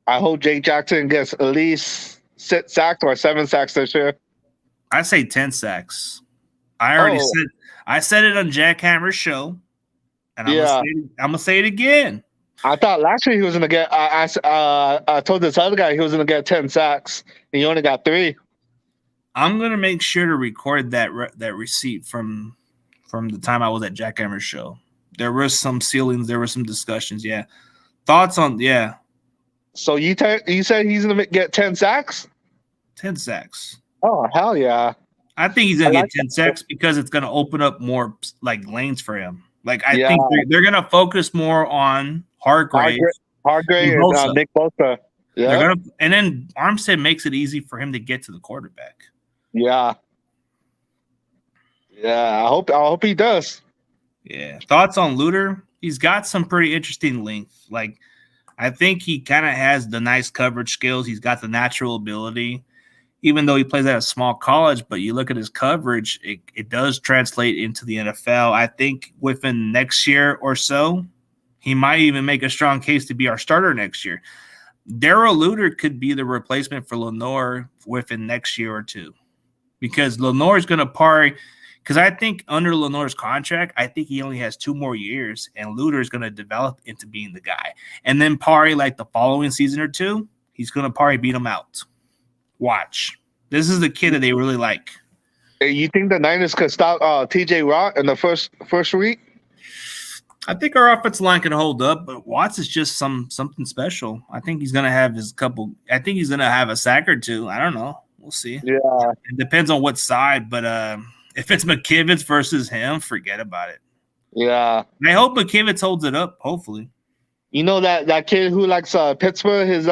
I hope Jake Jackson gets at least 6 sacks or 7 sacks this year. I say 10 sacks. I said it on Jack Hammer's show, and I'm gonna say it again. I thought last year he was gonna get. I told this other guy he was gonna get 10 sacks, and he only got 3. I'm gonna make sure to record that receipt from the time I was at Jack Hammer's show. There were some ceilings, there were some discussions. Yeah, thoughts on So you said he's gonna get 10 sacks? 10 sacks. Oh hell yeah! I think he's gonna get 10 sacks because it's gonna open up more like lanes for him. Like I think they're gonna focus more on Hargrave and Nick Bosa. Yeah, and then Armstead makes it easy for him to get to the quarterback. Yeah. I hope he does. Yeah. Thoughts on Luter? He's got some pretty interesting length. Like I think he kind of has the nice coverage skills. He's got the natural ability. Even though he plays at a small college, but you look at his coverage, it does translate into the NFL. I think within next year or so, he might even make a strong case to be our starter next year. Darrell Luter could be the replacement for Lenore within next year or two because Lenore is going to parry. Because I think under Lenore's contract, I think he only has 2 more years, and Luter is going to develop into being the guy. And then Pari, like the following season or two, he's going to Pari beat him out. Watch. This is the kid that they really like. Hey, you think the Niners could stop TJ Watt in the first week? I think our offensive line can hold up, but Watts is just something special. I think he's gonna have I think he's gonna have a sack or 2. I don't know. We'll see. Yeah. It depends on what side, but if it's McKivitz versus him, forget about it. Yeah. I hope McKivitz holds it up, hopefully. You know that kid who likes Pittsburgh, his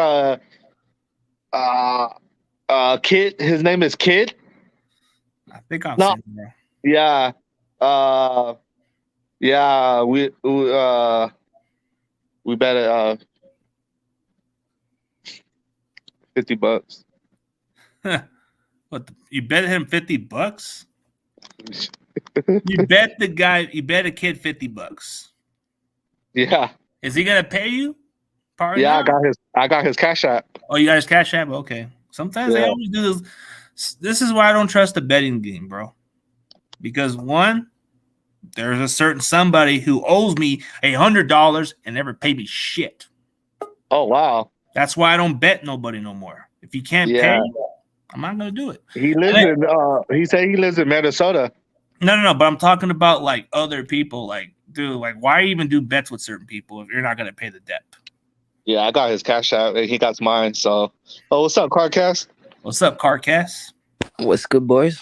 Kid. His name is Kid. I think I've seen him. Yeah. Yeah. We bet $50. What? You bet him $50? You bet the guy. You bet a kid $50. Yeah. Is he gonna pay you? Yeah, I got his Cash App. Oh, you got his Cash App? Okay. Sometimes they always do this. This is why I don't trust the betting game, bro. Because one, There's a certain somebody who owes me $100 and never paid me shit. Oh wow. That's why I don't bet nobody no more. If you can't pay, I'm not gonna do it. He lives in. He said he lives in Minnesota. No. But I'm talking about like other people. Like, dude, like why even do bets with certain people if you're not gonna pay the debt? Yeah, I got his cash out and he got mine. So, what's up, Cardcast? What's up, Carcass? What's good, boys?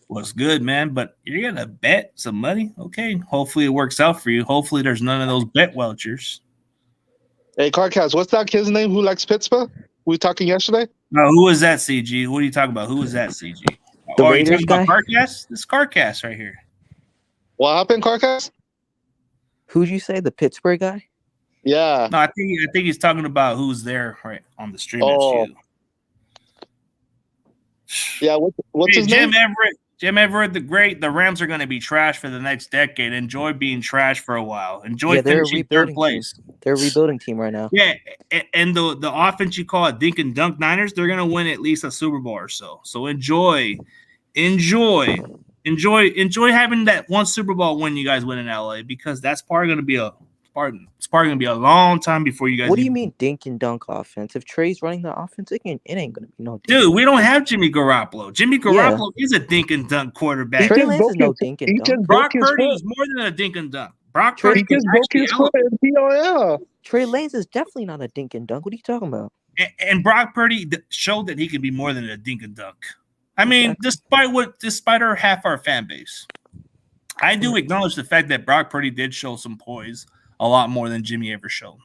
What's good, man? But you're gonna bet some money, okay? Hopefully it works out for you. Hopefully there's none of those bet welchers. Hey, Cardcast, what's that kid's name who likes Pittsburgh? We were talking yesterday. No, who was that, CG? What are you talking about? Who was that, CG? The are you Raiders talking about guy? Carcass? This is Carcass right here. What happened, Cardcast? Who'd you say? The Pittsburgh guy? Yeah. No, I think he's talking about who's there right on the stream. Oh. That's you. Yeah. What's his Jim name? Jim Everett the Great. The Rams are going to be trash for the next decade. Enjoy being trash for a while. Enjoy they're a finishing third rebuilding place. team. They're a rebuilding team right now. Yeah, and the offense you call it Dink and Dunk Niners, they're going to win at least a Super Bowl or so. So enjoy having that one Super Bowl win you guys win in LA, because that's probably going to be a long time before you guys. What do you mean dink and dunk offense? If Trey's running the offense, it ain't going to be no dink. Dude, we don't have Jimmy Garoppolo. Jimmy Garoppolo is a dink and dunk quarterback. Trey Lance is no dink and dunk. Brock Purdy is more than a dink and dunk. Brock Purdy just broke his foot in POL. Trey Lance is definitely not a dink and dunk. What are you talking about? And Brock Purdy showed that he can be more than a dink and dunk. I mean, despite half our fan base, I do acknowledge the fact that Brock Purdy did show some poise a lot more than Jimmy ever showed.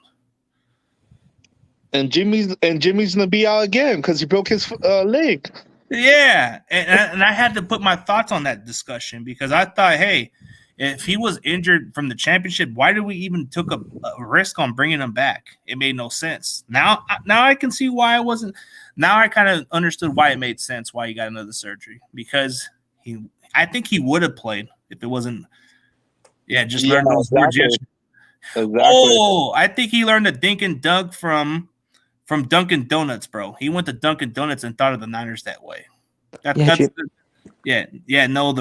And Jimmy's gonna be out again because he broke his leg. Yeah, and I had to put my thoughts on that discussion, because I thought, hey, if he was injured from the championship, why did we even took a risk on bringing him back? It made no sense. Now I can see why it wasn't. Now I kind of understood why it made sense why he got another surgery, because I think he would have played if it wasn't. Yeah, just learn those words. Exactly. Oh, I think he learned to dink and dunk from Dunkin' Donuts, bro. He went to Dunkin' Donuts and thought of the Niners that way. The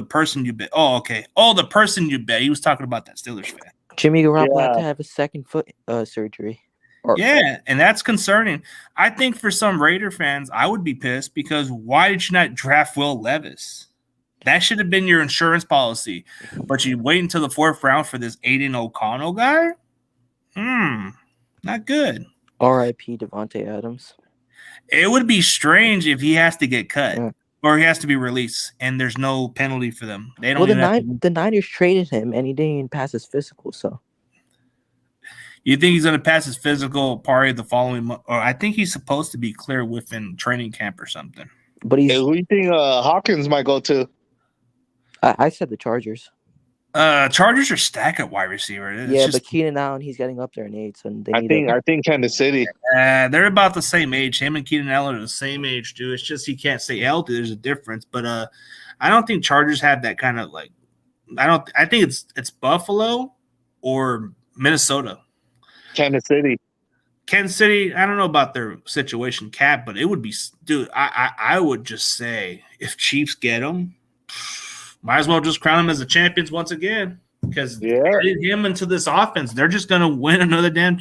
person you bet. Oh, okay. Oh, the person you bet. He was talking about that Steelers fan. Jimmy Garoppolo had to have a second foot surgery. And that's concerning. I think for some Raider fans, I would be pissed, because why did you not draft Will Levis? That should have been your insurance policy. But you wait until the fourth round for this Aiden O'Connell guy? Not good. R.I.P. Devontae Adams. It would be strange if he has to get cut or he has to be released and there's no penalty for them. They don't. The Niners traded him and he didn't even pass his physical. So you think he's going to pass his physical probably the following month? Or I think he's supposed to be clear within training camp or something. But who do you think Hawkins might go to? I said the Chargers. Chargers are stacked at wide receiver. But Keenan Allen, he's getting up there in age, so I think Kansas City. They're about the same age. Him and Keenan Allen are the same age, dude. It's just he can't stay healthy. There's a difference, but I don't think Chargers have that kind of like. I think it's Buffalo or Minnesota. Kansas City. I don't know about their situation cap, but it would be, dude. I would just say if Chiefs get them. Might as well just crown him as the champions once again, because adding him into this offense, they're just going to win another damn.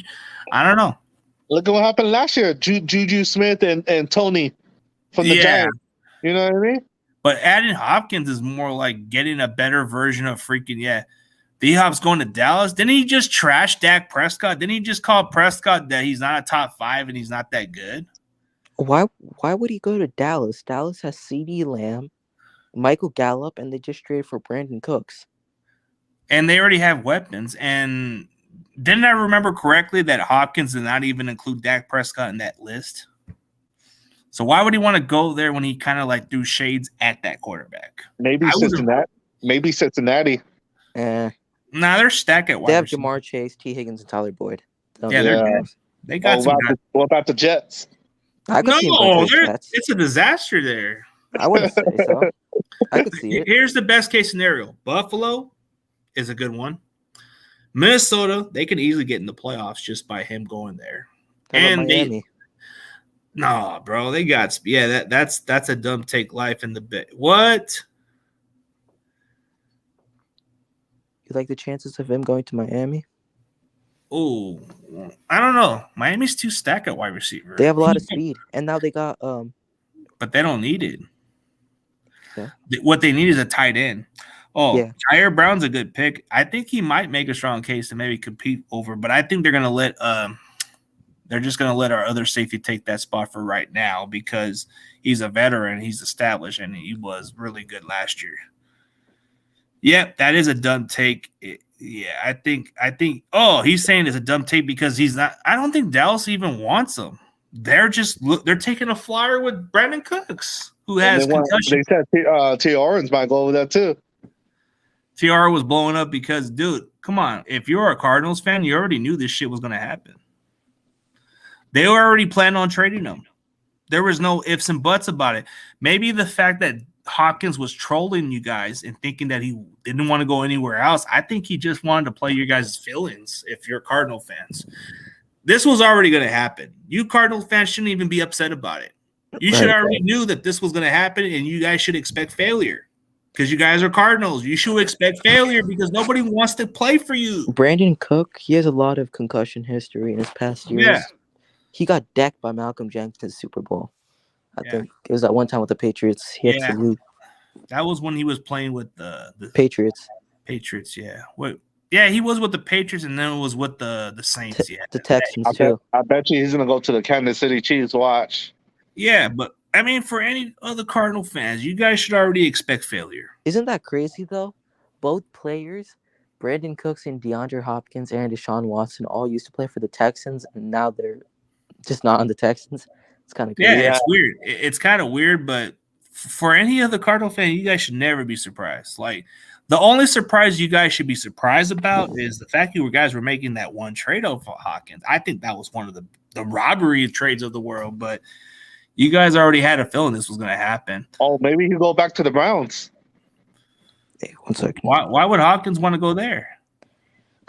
I don't know. Look at what happened last year. Juju Smith and Tony from the Giants. You know what I mean? But adding Hopkins is more like getting a better version of freaking, D-Hop's going to Dallas. Didn't he just trash Dak Prescott? Didn't he just call Prescott that he's not a top 5 and he's not that good? Why would he go to Dallas? Dallas has CeeDee Lamb, Michael Gallup, and they just traded for Brandon Cooks. And they already have weapons. And didn't I remember correctly that Hopkins did not even include Dak Prescott in that list? So why would he want to go there when he kind of like threw shades at that quarterback? Maybe Cincinnati. Nah, they're stacked at wide They have receiver. Jamar Chase, T. Higgins, and Tyler Boyd. They're good. They got some guys. What about the Jets? It's a disaster there. I wouldn't say so. I could see it. Here's the best case scenario. Buffalo is a good one. Minnesota, they can easily get in the playoffs just by him going there. And Miami. No, bro, they got that's a dumb take life in the bit. What? You like the chances of him going to Miami? Oh, I don't know. Miami's too stacked at wide receiver. They have a lot of speed, and now they got But they don't need it. Yeah. What they need is a tight end. Oh, Yeah. Jair Brown's a good pick. I think he might make a strong case to maybe compete over, but I think they're gonna let they're just gonna let our other safety take that spot for right now because he's a veteran, he's established, and he was really good last year. Yep, that is a dumb take. Yeah, I think. Oh, he's saying it's a dumb take because he's not. I don't think Dallas even wants him. They're taking a flyer with Brandon Cooks, who has concussion. They said T. Orange might go over there too. TR was blowing up because, dude, come on. If you're a Cardinals fan, you already knew this shit was going to happen. They were already planning on trading him. There was no ifs and buts about it. Maybe the fact that Hopkins was trolling you guys and thinking that he didn't want to go anywhere else. I think he just wanted to play your guys' feelings if you're Cardinal fans. This was already going to happen. You Cardinal fans shouldn't even be upset about it. You should already knew that this was going to happen, and you guys should expect failure because you guys are Cardinals. You should expect failure because nobody wants to play for you. Brandon Cook, he has a lot of concussion history in his past years. Yeah. He got decked by Malcolm Jenkins in the Super Bowl. I think it was that one time with the Patriots. He had to lose. That was when he was playing with the Patriots. Patriots, yeah. Yeah, he was with the Patriots, and then it was with the Saints. Yeah, the Texans too. I bet you he's gonna go to the Kansas City Chiefs. Watch. Yeah, but I mean, for any other Cardinal fans, you guys should already expect failure. Isn't that crazy though? Both players, Brandon Cooks and DeAndre Hopkins and Deshaun Watson, all used to play for the Texans, and now they're just not on the Texans. It's kind of crazy. Yeah, it's weird. It's kind of weird, but for any other Cardinal fan, you guys should never be surprised. Like, the only surprise you guys should be surprised about is the fact you guys were making that one trade over Hopkins. I think that was one of the robbery trades of the world, but you guys already had a feeling this was going to happen. Oh, maybe he'll go back to the Browns. Hey, 1 second. Why would Hopkins want to go there?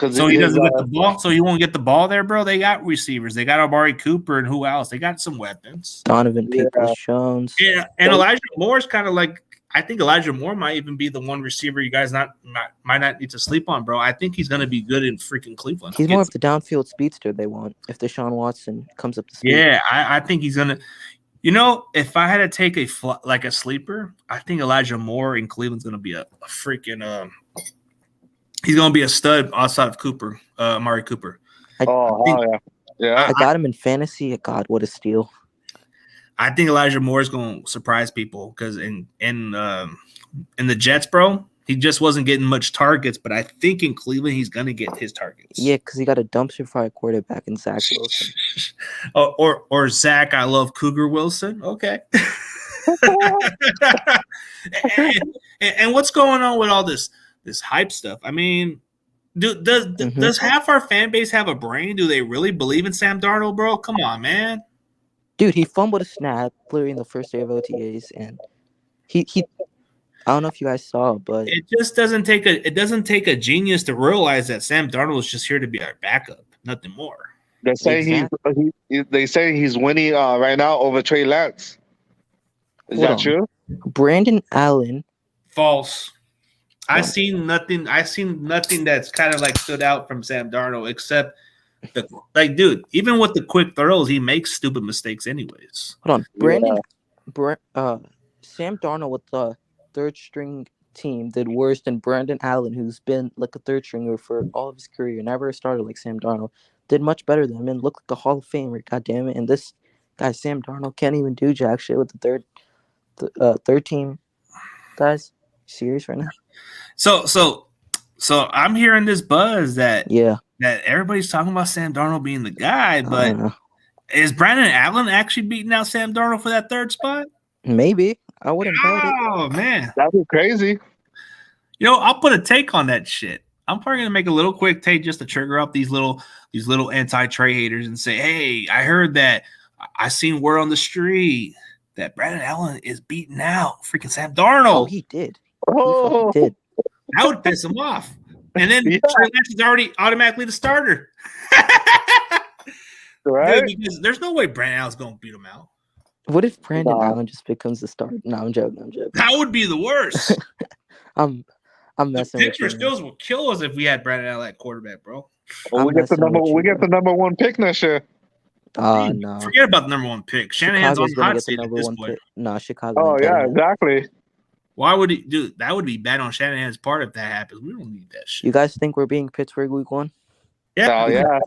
So he doesn't get the ball. So he won't get the ball there, bro. They got receivers. They got Amari Cooper and who else? They got some weapons. Donovan Peoples-Jones. Yeah, and Elijah Moore's kind of like. I think Elijah Moore might even be the one receiver you guys might not need to sleep on, bro. I think he's going to be good in freaking Cleveland. He's more of the downfield speedster they want if Deshaun Watson comes up to speed. Yeah, I think he's going to. You know, if I had to take a sleeper, I think Elijah Moore in Cleveland's going to be a freaking he's going to be a stud outside of Cooper, Amari Cooper. I yeah. I got him in fantasy. God, what a steal! I think Elijah Moore is going to surprise people because in the Jets, bro, he just wasn't getting much targets. But I think in Cleveland, he's going to get his targets. Yeah, because he got a dumpster fire quarterback in Zach Wilson. or Zach, I love Cougar Wilson. Okay. and what's going on with all this hype stuff? I mean, does half our fan base have a brain? Do they really believe in Sam Darnold, bro? Come on, man. Dude, he fumbled a snap literally in the first day of OTAs, and he I don't know if you guys saw, but it just doesn't take a genius to realize that Sam Darnold is just here to be our backup, nothing more. They're saying he's winning right now over Trey Lance. Is that true? Brandon Allen. False. I've seen nothing that's kind of like stood out from Sam Darnold except dude, even with the quick throws, he makes stupid mistakes anyways. Hold on. Sam Darnold with the third string team did worse than Brandon Allen, who's been like a third stringer for all of his career, never started like Sam Darnold. Did much better than him and looked like a Hall of Famer, god damn it. And this guy, Sam Darnold, can't even do jack shit with the third team guys. Serious right now? So I'm hearing this buzz that that everybody's talking about Sam Darnold being the guy, but is Brandon Allen actually beating out Sam Darnold for that third spot? Maybe. I wouldn't doubt it. Oh man, that'd be crazy. You know, I'll put a take on that shit. I'm probably gonna make a little quick take just to trigger up these little anti-Trey haters and say, hey, I heard that I seen word on the street that Brandon Allen is beating out freaking Sam Darnold. Oh, he did. He did. That would piss him off. And then Trey Lance is already automatically the starter. Right? Dude, because there's no way Brandon Allen's going to beat him out. What if Brandon Allen just becomes the starter? No, I'm joking. That would be the worst. I'm The messing with Pittsburgh you. Man. Steelers will kill us if we had Brandon Allen at quarterback, bro. Well, I'm we get the messing number. with you, We get the bro. number 1 pick next year. No. Forget about the number 1 pick. Shanahan's on Chicago's the gonna hot get the seat at number this 1 point. pick. No, Chicago Oh ain't yeah, getting it. exactly. Why would he do that? Would be bad on Shanahan's part if that happens. We don't need that shit. You guys think we're being Pittsburgh week 1? Oh yeah,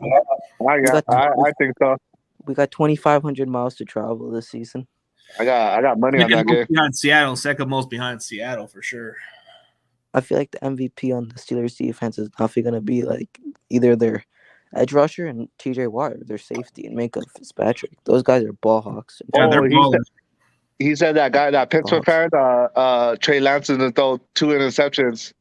I think so. We got 2,500 miles to travel this season. I got money on that game. Behind Seattle, second most behind Seattle for sure. I feel like the MVP on the Steelers defense is definitely going to be like either their edge rusher and TJ Watt, or their safety and Micah Fitzpatrick. Those guys are ball hawks. Yeah, they're ballers. He said that guy, that Pittsburgh fan, Trey Lance, is going to throw 2 interceptions.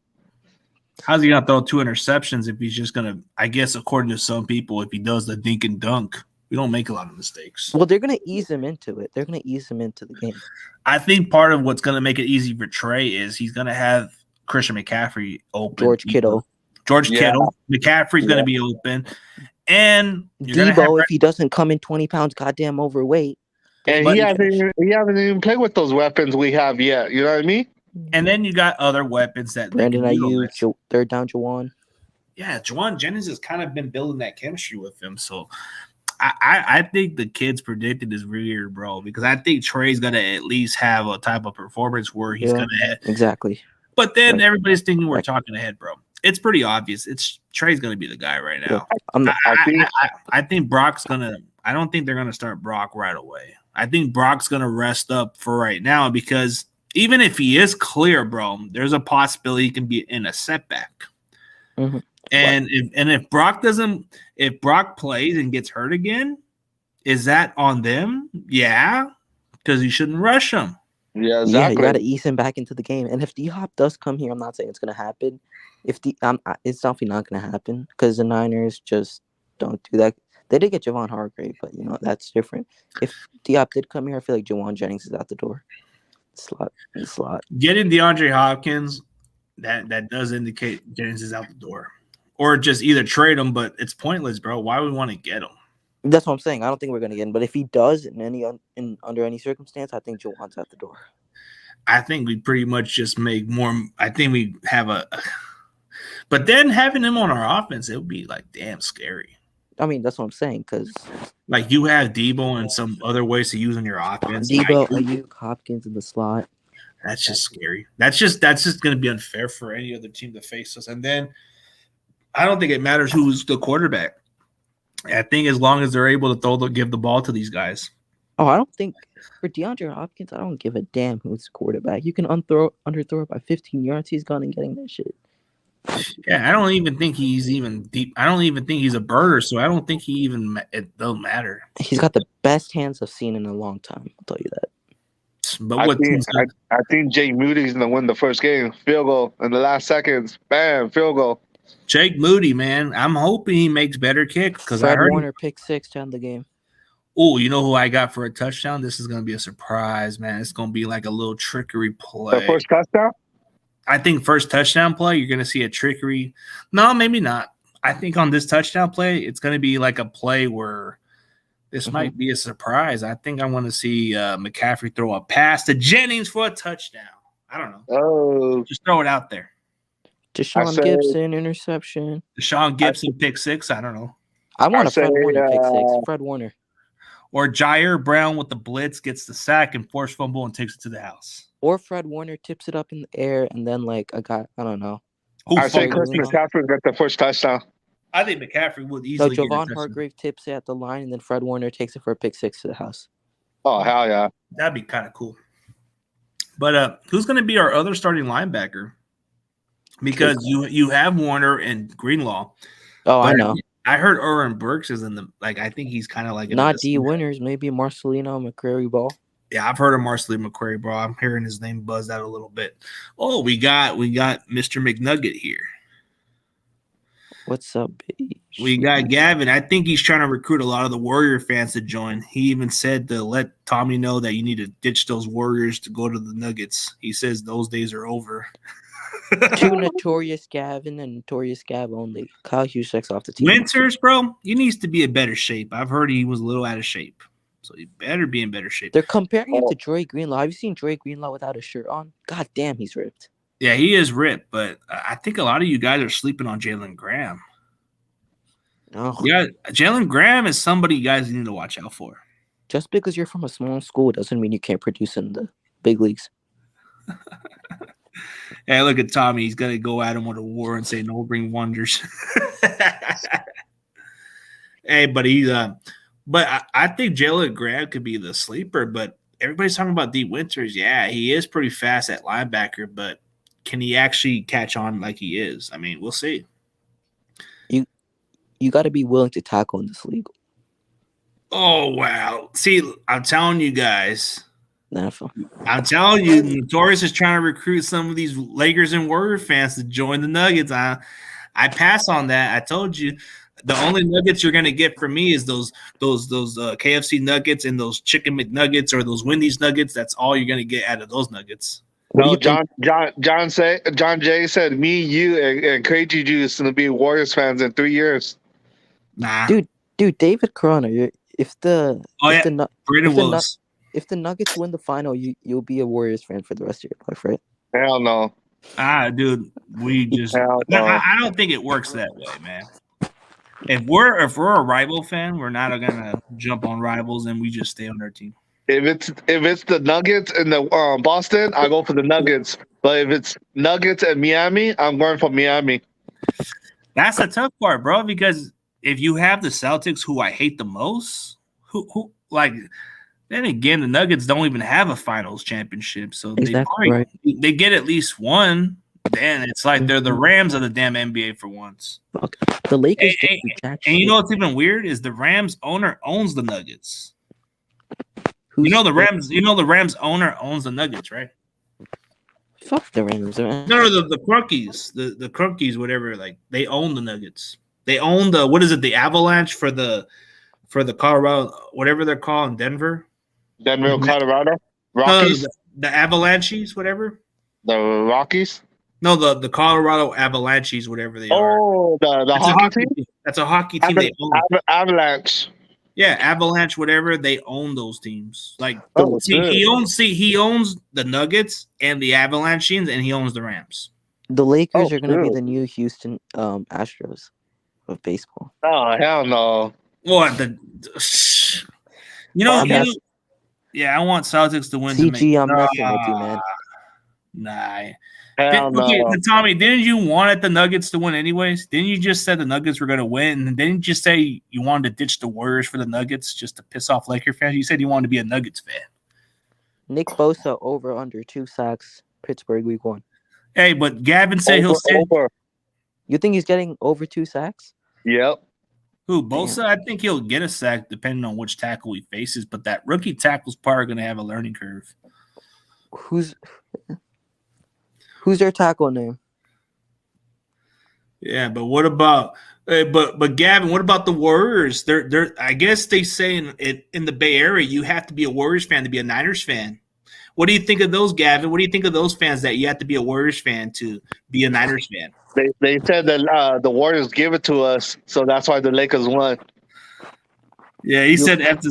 How's he gonna throw 2 interceptions if he's just gonna? I guess according to some people, if he does the dink and dunk, we don't make a lot of mistakes. Well, they're going to ease him into it. They're going to ease him into the game. I think part of what's gonna make it easy for Trey is he's gonna have Christian McCaffrey open. George Kittle. McCaffrey's gonna be open, and Debo, if he doesn't come in 20 pounds, goddamn overweight. And he hasn't even played with those weapons we have yet. You know what I mean? And then you got other weapons that Brandon Ayuk, third down Juwan. Yeah, Juwan Jennings has kind of been building that chemistry with him. So I think the kids predicted is weird, bro, because I think Trey's gonna at least have a type of performance where he's gonna have exactly. But then everybody's thinking we're talking ahead, bro. It's pretty obvious. It's Trey's gonna be the guy right now. I think Brock's gonna. I don't think they're gonna start Brock right away. I think Brock's gonna rest up for right now because even if he is clear, bro, there's a possibility he can be in a setback. Mm-hmm. And if Brock plays and gets hurt again, is that on them? Yeah, because you shouldn't rush him. Yeah, exactly. Yeah, you got to ease him back into the game. And if D-Hop does come here, I'm not saying it's going to happen. It's definitely not going to happen because the Niners just don't do that. They did get Javon Hargrave, but that's different. If D-Hop did come here, I feel like Juwan Jennings is out the door. Slot. Getting DeAndre Hopkins, that does indicate Jennings is out the door. Or just either trade him, but it's pointless, bro. Why would we want to get him? That's what I'm saying. I don't think we're going to get him. But if he does under any circumstance, I think Juwan's out the door. I think we pretty much just make more. I think we have but then having him on our offense, it would be like damn scary. I mean, that's what I'm saying because like you have Debo and some other ways to use on your offense. Debo, Ayuk, Hopkins in the slot. That's just scary. That's just going to be unfair for any other team to face us. And then I don't think it matters who's the quarterback. I think as long as they're able to give the ball to these guys. Oh, I don't think for DeAndre Hopkins, I don't give a damn who's the quarterback. You can underthrow it by 15 yards. He's gone and getting that shit. Yeah, I don't even think he's even deep. I don't even think he's a birder, so I don't think it don't matter. He's got the best hands I've seen in a long time. I'll tell you that. But I think Jake Moody's going to win the first game. Field goal in the last seconds. Bam, field goal. Jake Moody, man, I'm hoping he makes better kicks because Fred Warner pick 6 to end the game. Oh, you know who I got for a touchdown? This is going to be a surprise, man. It's going to be like a little trickery play. The first touchdown? I think first touchdown play, you're going to see a trickery. No, maybe not. I think on this touchdown play, it's going to be like a play where this might be a surprise. I think I want to see McCaffrey throw a pass to Jennings for a touchdown. I don't know. Oh. Just throw it out there. Deshaun Gibson interception. Deshaun Gibson pick 6. I don't know. I want a Fred Warner pick 6. Fred Warner. Or Jair Brown with the blitz gets the sack and force fumble and takes it to the house. Or Fred Warner tips it up in the air and then I don't know. I say Christian McCaffrey got the first touchdown. I think McCaffrey would easily get Javon Hargrave tips it at the line and then Fred Warner takes it for a pick 6 to the house. Oh, hell yeah. That'd be kind of cool. But who's going to be our other starting linebacker? Because you have Warner and Greenlaw. Oh, I know. I heard Oren Burks is in the I think he's kind of like not D winners, maybe Marcelino McCrary Ball. Yeah, I've heard of Marcelino McCrary Ball. I'm hearing his name buzz out a little bit. Oh, we got Mr. McNugget here. What's up, baby? We got Gavin. I think he's trying to recruit a lot of the Warrior fans to join. He even said to let Tommy know that you need to ditch those Warriors to go to the Nuggets. He says those days are over. 2 Notorious Gavin and Notorious Gav only. Kyle Husek's off the team. Winters, bro, he needs to be in better shape. I've heard he was a little out of shape. So he better be in better shape. They're comparing him to Joy Greenlaw. Have you seen Joy Greenlaw without a shirt on? God damn, he's ripped. Yeah, he is ripped, but I think a lot of you guys are sleeping on Jalen Graham. Oh, Yeah, Jalen Graham is somebody you guys need to watch out for. just because you're from a small school doesn't mean you can't produce in the big leagues. Hey, look at Tommy. He's going to go at him with a war and say, no, bring wonders. Hey, but I think Jalen Graham could be the sleeper, but everybody's talking about D Winters. Yeah, he is pretty fast at linebacker, but can he actually catch on like he is? I mean, we'll see. You got to be willing to tackle in this league. Oh, wow. See, I'm telling you guys. NFL. I'm telling you, Notorious is trying to recruit some of these Lakers and Warrior fans to join the Nuggets. I pass on that. I told you, the only Nuggets you're gonna get from me is those KFC Nuggets and those Chicken McNuggets or those Wendy's Nuggets. That's all you're gonna get out of those Nuggets. What do No, you think? John Jay said me, you, and Crazy Juice gonna be Warriors fans in 3 years. Nah. Dude, David Corona, if the Brandon Willis. if the Nuggets win the final, you'll be a Warriors fan for the rest of your life, right? Hell no. Dude, we just Hell no. I don't think it works that way, man. If we're a rival fan, we're not gonna jump on rivals and we just stay on their team. If it's the Nuggets and the Boston, I go for the Nuggets. But if it's Nuggets and Miami, I'm going for Miami. That's the tough part, bro. Because if you have the Celtics, who I hate the most, who like, then again, the Nuggets don't even have a Finals championship, so they get at least one. Then it's like they're the Rams of the damn NBA for once. Fuck. The Lakers. And you know what's even weird is the Rams owner owns the Nuggets. The Rams owner owns the Nuggets, right? Fuck the Rams. No, the Crunkies, the Crunkies, whatever. Like they own the Nuggets. They own the Avalanche for the Colorado, whatever they're called in Denver. Denver, Colorado, Rockies. No, the Avalanches, whatever. The Rockies. No, the Colorado Avalanches, whatever they are. Oh, the hockey team. That's a hockey team. They own. Avalanche. Yeah, Avalanche, whatever. They own those teams. Like he owns the Nuggets and the Avalanches, and he owns the Rams. The Lakers are going to be the new Houston Astros of baseball. Oh hell no! What yeah, I want Celtics to win. CG, I'm messing with you, man. Nah. Okay, Tommy, didn't you want the Nuggets to win anyways? Didn't you just say the Nuggets were going to win? And didn't you just say you wanted to ditch the Warriors for the Nuggets just to piss off Laker fans? You said you wanted to be a Nuggets fan. Nick Bosa over under 2 sacks, Pittsburgh week 1. Hey, but Gavin said he'll stay. You think he's getting over 2 sacks? Yep. Who, Bosa? I think he'll get a sack depending on which tackle he faces, but that rookie tackle's probably going to have a learning curve. Who's their tackle name? Yeah, but what about but Gavin, what about the Warriors? They're I guess they say in the Bay Area you have to be a Warriors fan to be a Niners fan. What do you think of those, Gavin? What do you think of those fans that you have to be a Warriors fan to be a Niners fan? They said that the Warriors gave it to us, so that's why the Lakers won. Yeah, he said at the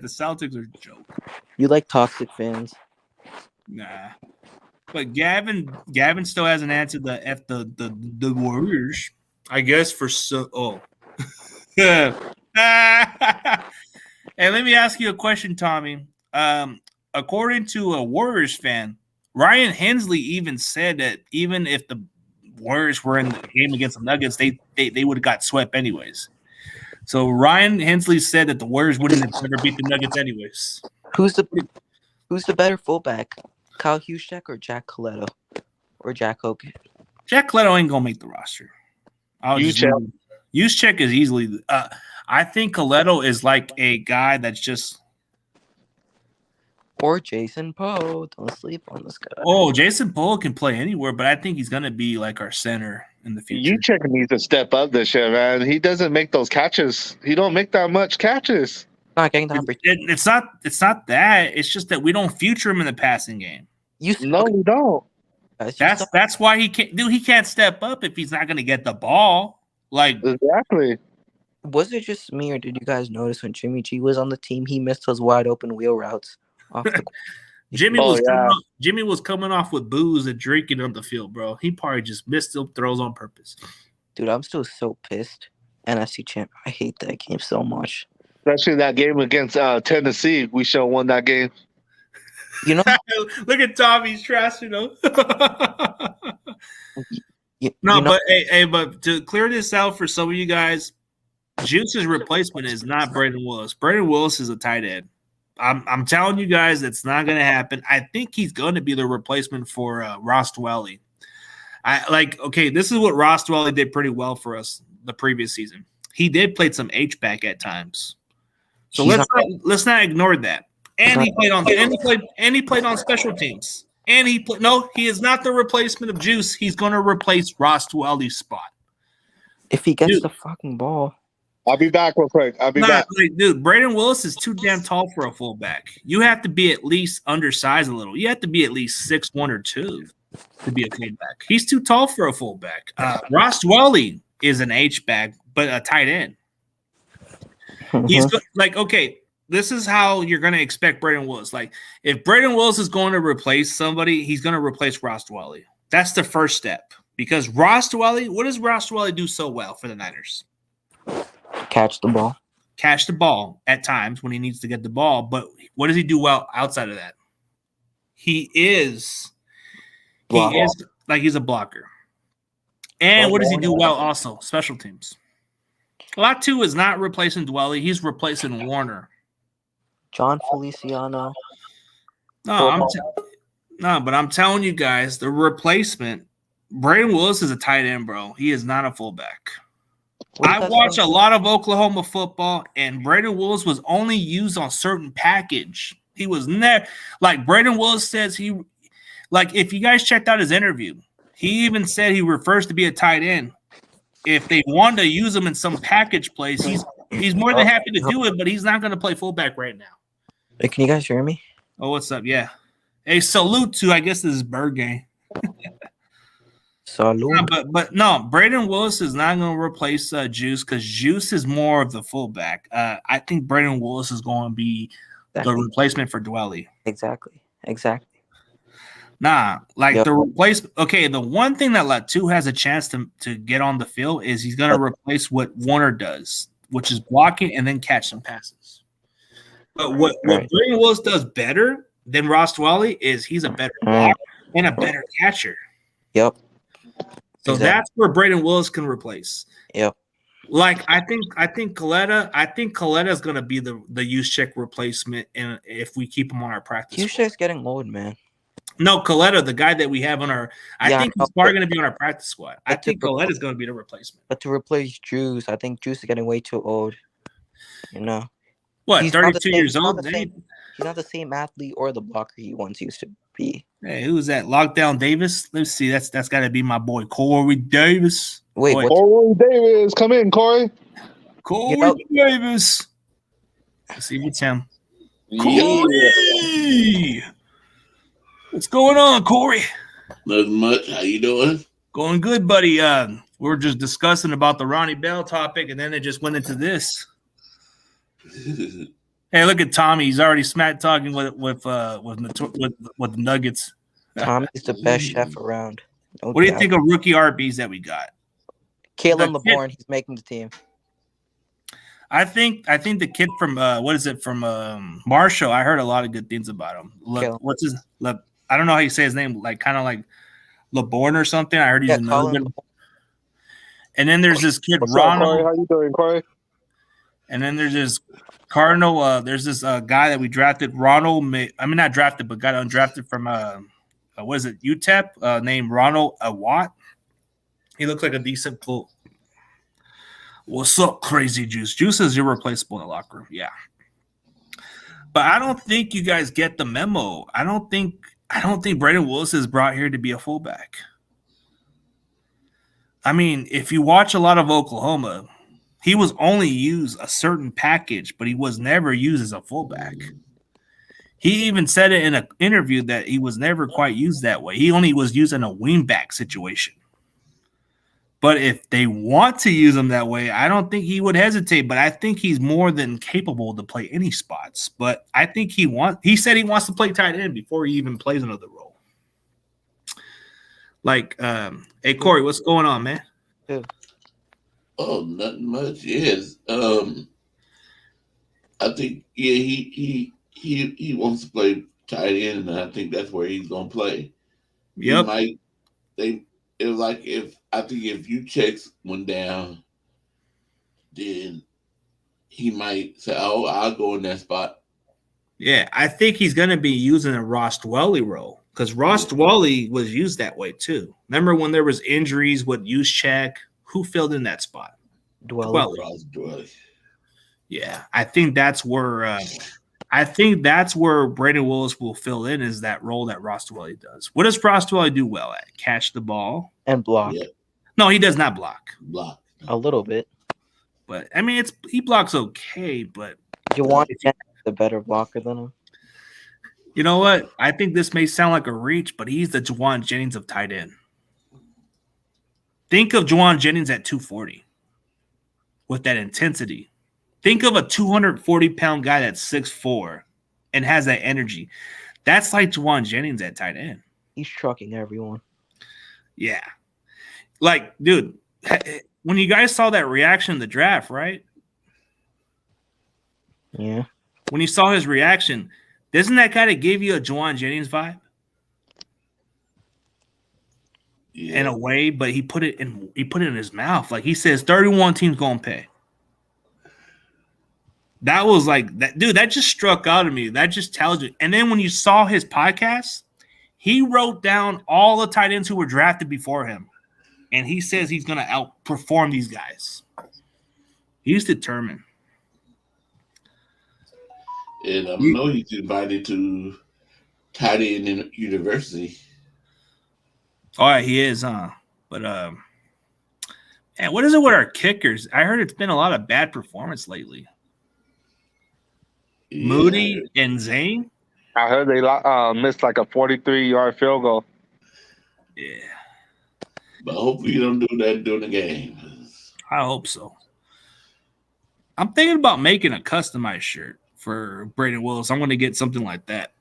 Celtics are a joke. You like toxic fans? Nah. But Gavin still hasn't answered the Warriors. I guess for so. Oh, hey, let me ask you a question, Tommy. According to a Warriors fan, Ryan Hensley even said that even if the Warriors were in the game against the Nuggets, they would have got swept anyways. So Ryan Hensley said that the Warriors wouldn't have ever beat the Nuggets anyways. Who's the better fullback? Kyle Juszczyk or Jack Coletto or Jack Hogan? Jack Coletto ain't gonna make the roster. Juszczyk is easily. I think Coletto is like a guy that's just. Or Jason Poe. Don't sleep on this guy. Oh, Jason Poe can play anywhere, but I think he's gonna be like our center in the future. Juszczyk needs to step up this year, man. He doesn't make those catches. He don't make that much catches. Not getting the opportunity. It's not that. It's just that we don't future him in the passing game. We don't. That's why he can't. Dude, he can't step up if he's not going to get the ball. Like exactly. Was it just me, or did you guys notice when Jimmy G was on the team, he missed those wide open wheel routes off the Jimmy Oh, was yeah. Jimmy was coming off with booze and drinking on the field, bro. He probably just missed them throws on purpose. Dude, I'm still so pissed. NFC champ. I hate that game so much. Especially that game against Tennessee. We should have won that game. You know, Look at Tommy's trashing him. you No, know, but to clear this out for some of you guys, Juice's replacement is not Braden Willis. Braden Willis is a tight end. I'm telling you guys, it's not going to happen. I think he's going to be the replacement for Ross Dwelly. This is what Ross Dwelly did pretty well for us the previous season. He did play some H-back at times. So let's not ignore that. And he played on special teams. And he is not the replacement of Juice. He's going to replace Ross Dwelly's spot. if he gets the fucking ball. I'll be back real quick. Back. Dude, Braden Willis is too damn tall for a fullback. You have to be at least undersized a little. You have to be at least 6'1" or 2 to be a fullback. He's too tall for a fullback. Ross Dwelly is an H-back, but a tight end. He's okay, this is how you're going to expect Braden Willis. Like, if Braden Willis is going to replace somebody, he's going to replace Ross Dwelly. That's the first step. Because Ross Dwelly, what does Ross Dwelly do so well for the Niners? Catch the ball. Catch the ball at times when he needs to get the ball. But what does he do well outside of that? He's a blocker. And what does he do well also? Special teams. Latu is not replacing Dwelly. He's replacing Warner. John Feliciano. But I'm telling you guys, the replacement, Braden Willis is a tight end, bro. He is not a fullback. I watch a lot of Oklahoma football, and Braden Willis was only used on certain package. He was never like Braden Willis says if you guys checked out his interview, he even said he refers to be a tight end. If they want to use him in some package plays, he's more than happy to do it, but he's not going to play fullback right now. Hey, can you guys hear me? Oh, what's up? Yeah. Hey, salute to, I guess this is Bird Game. Salute. But no, Braden Willis is not going to replace Juice because Juice is more of the fullback. I think Braden Willis is going to be the replacement for Dwelly. Exactly. The replacement. Okay, the one thing that Latu has a chance to get on the field is he's going to replace what Warner does, which is blocking and then catch some passes. But what Braden Willis does better than Ross Dwelly is he's a better blocker and a better catcher. Yep. So that's where Braden Willis can replace. Yep. Like I think Coletta is going to be the Juszczyk replacement, and if we keep him on our practice. Juszczyk's getting old, man. No, Coletta, the guy that we have on our, I think he's probably going to be on our practice squad. I think Coletta is going to be the replacement. But to replace Juice, I think Juice is getting way too old. You know. What? 32 years old? He's not the same athlete or the blocker he once used to be. Hey, who's that? Lockdown Davis? Let's see. That's got to be my boy Corey Davis. Wait, Corey Davis, come in, Corey. Corey Davis. Let's see what's him. Corey. What's going on, Corey? Nothing much. How you doing? Going good, buddy. We were just discussing about the Ronnie Bell topic, and then it just went into this. Hey, look at Tommy. He's already smack talking with the Nuggets. Tommy's the best chef around. What do you think of rookie RBs that we got? Kalen LeBourne, he's making the team. I think the kid from Marshall. I heard a lot of good things about him. What's his? I don't know how you say his name. Like kind of like LeBourne or something. I heard he's another good. And then there's this kid Ronald. How you doing, Corey? And then there's this Cardinal. There's this guy that we drafted, Ronald. Not drafted, but got undrafted from what is it, UTEP? Named Ronald Watt. He looks like a decent pull. What's up, Crazy Juice? Juice is irreplaceable in the locker room. Yeah. But I don't think you guys get the memo. I don't think Braden Willis is brought here to be a fullback. I mean, if you watch a lot of Oklahoma, he was only used a certain package, but he was never used as a fullback. He even said it in an interview that he was never quite used that way. He only was used in a wingback situation. But if they want to use him that way, I don't think he would hesitate. But I think he's more than capable to play any spots. But I think he said he wants to play tight end before he even plays another role. Like, hey Corey, what's going on, man? Who? Oh, nothing much. Yes. I think he wants to play tight end, and I think that's where he's gonna play. He Yep. might it was like if you checks went down, then he might say, "Oh, I'll go in that spot." Yeah, I think he's going to be using a Ross Dwelly role because Ross Dwelly was used that way too. Remember when there was injuries with use check? Who filled in that spot? Dwelly. Ross Dwelly. Yeah, I think that's where Brandon Willis will fill in is that role that Ross Dwelly does. What does Ross Dwelly do well at? Catch the ball And block. Yeah, No, he does not block. block. A little bit. But I mean, he blocks okay. But Juwan Jennings is a better blocker than him. you know what? I think this may sound like a reach, but he's the Juwan Jennings of tight end. Think of Juwan Jennings at 240 with that intensity. Think of a 240-pound guy that's 6'4" and has that energy. That's like Juwan Jennings at tight end. He's trucking everyone. Yeah. Like, dude, when you guys saw that reaction in the draft, right? Yeah. When you saw his reaction, doesn't that kind of give you a Juwan Jennings vibe? Yeah. In a way, but he put it in his mouth. Like he says, 31 teams gonna pay. That was like that, dude. That just struck out at me. That just tells you. And then when you saw his podcast, he wrote down all the tight ends who were drafted before him, and he says he's gonna outperform these guys. He's determined. And I know he's invited to tight end in university. Oh, yeah, he is, huh? But man, what is it with our kickers? I heard it's been a lot of bad performance lately. Yeah. Moody and Zane. I heard they missed like a 43-yard field goal. Yeah, But hopefully you don't do that during the game. I hope so. I'm thinking about making a customized shirt for Brandon Willis. I'm going to get something like that.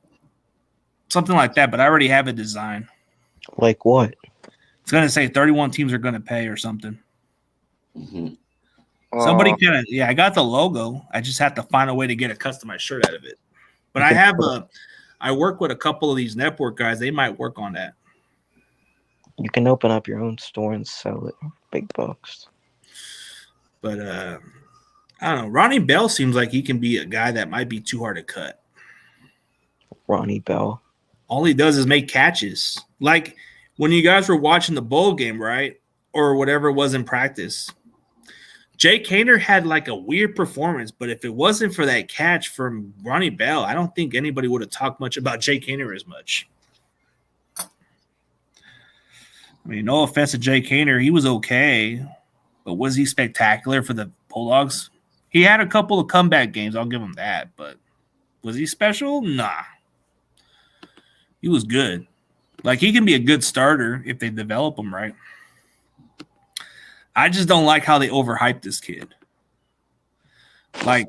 But I already have a design. Like what? It's going to say 31 teams are going to pay or something. Mm-hmm. Somebody I got the logo. I just have to find a way to get a customized shirt out of it. But I work with a couple of these network guys. They might work on that. You can open up your own store and sell it. Big bucks. But I don't know. Ronnie Bell seems like he can be a guy that might be too hard to cut. Ronnie Bell. All he does is make catches. Like when you guys were watching the bowl game, right? Or whatever it was in practice. Jake Haener had like a weird performance, but if it wasn't for that catch from Ronnie Bell, I don't think anybody would have talked much about Jake Haener as much. I mean, no offense to Jake Haener, he was okay, but was he spectacular for the Bulldogs? He had a couple of comeback games, I'll give him that, but was he special? Nah. He was good. Like, he can be a good starter if they develop him right. I just don't like how they overhyped this kid. Like,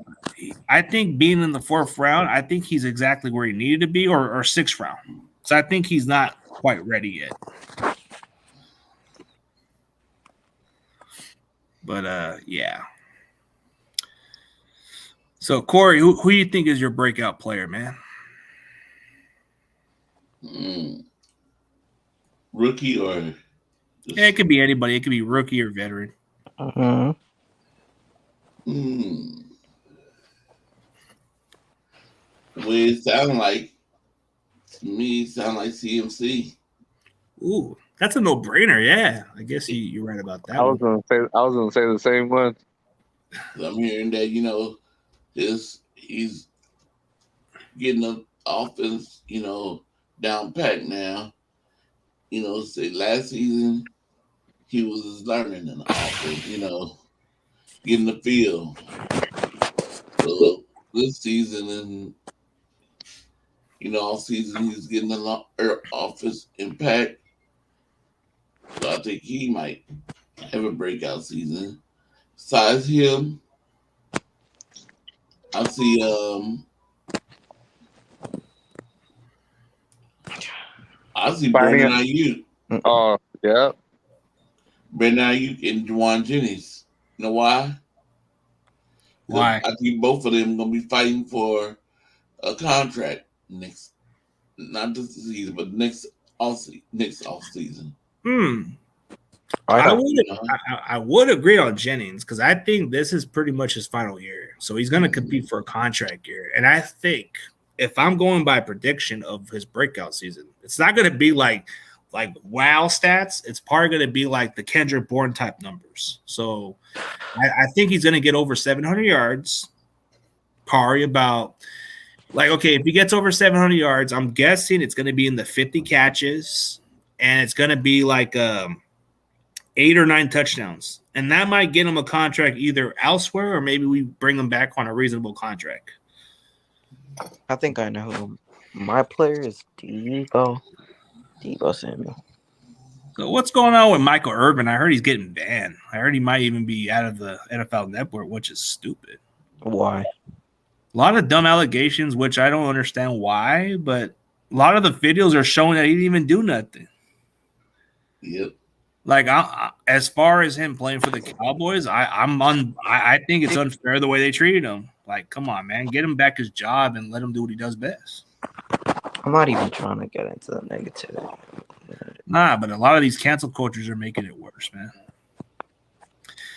I think being in the 4th round, I think he's exactly where he needed to be, or 6th round. So I think he's not quite ready yet. But, yeah. So, Corey, who do you think is your breakout player, man? Rookie or... Yeah, it could be anybody. It could be rookie or veteran. Uh-huh. Well, it sound like CMC. Ooh, that's a no-brainer. Yeah, I guess you're right about that. I was gonna say the same one. I'm hearing that he's getting the offense down pat now. Say last season he was learning in the offense, getting the feel. So this season and all season he's getting a lot offense impact. So I think he might have a breakout season. Besides him, I see Brandon Finding Ayuk. Oh, yeah. Brandon Ayuk and Juwan Jennings. You know why? 'Cause Why? I think both of them gonna be fighting for a contract next, not this season, but next off season. I don't. would I would agree on Jennings because I think this is pretty much his final year. So he's going to compete for a contract year. And I think if I'm going by prediction of his breakout season, it's not going to be like wow stats. It's probably going to be like the Kendrick Bourne type numbers. So I think he's going to get over 700 yards, probably about okay, if he gets over 700 yards, I'm guessing it's going to be in the 50 catches and it's going to be like 8 or 9 touchdowns. And that might get him a contract either elsewhere or maybe we bring him back on a reasonable contract. I think I know. My player is Deebo Samuel. So what's going on with Michael Irvin? I heard he's getting banned. I heard he might even be out of the NFL Network, which is stupid. Why? A lot of dumb allegations, which I don't understand why, but a lot of the videos are showing that he didn't even do nothing. Yep. Like, as far as him playing for the Cowboys, I think it's unfair the way they treated him. Like, come on, man, get him back his job and let him do what he does best. I'm not even trying to get into the negativity. Nah, but a lot of these cancel cultures are making it worse, man.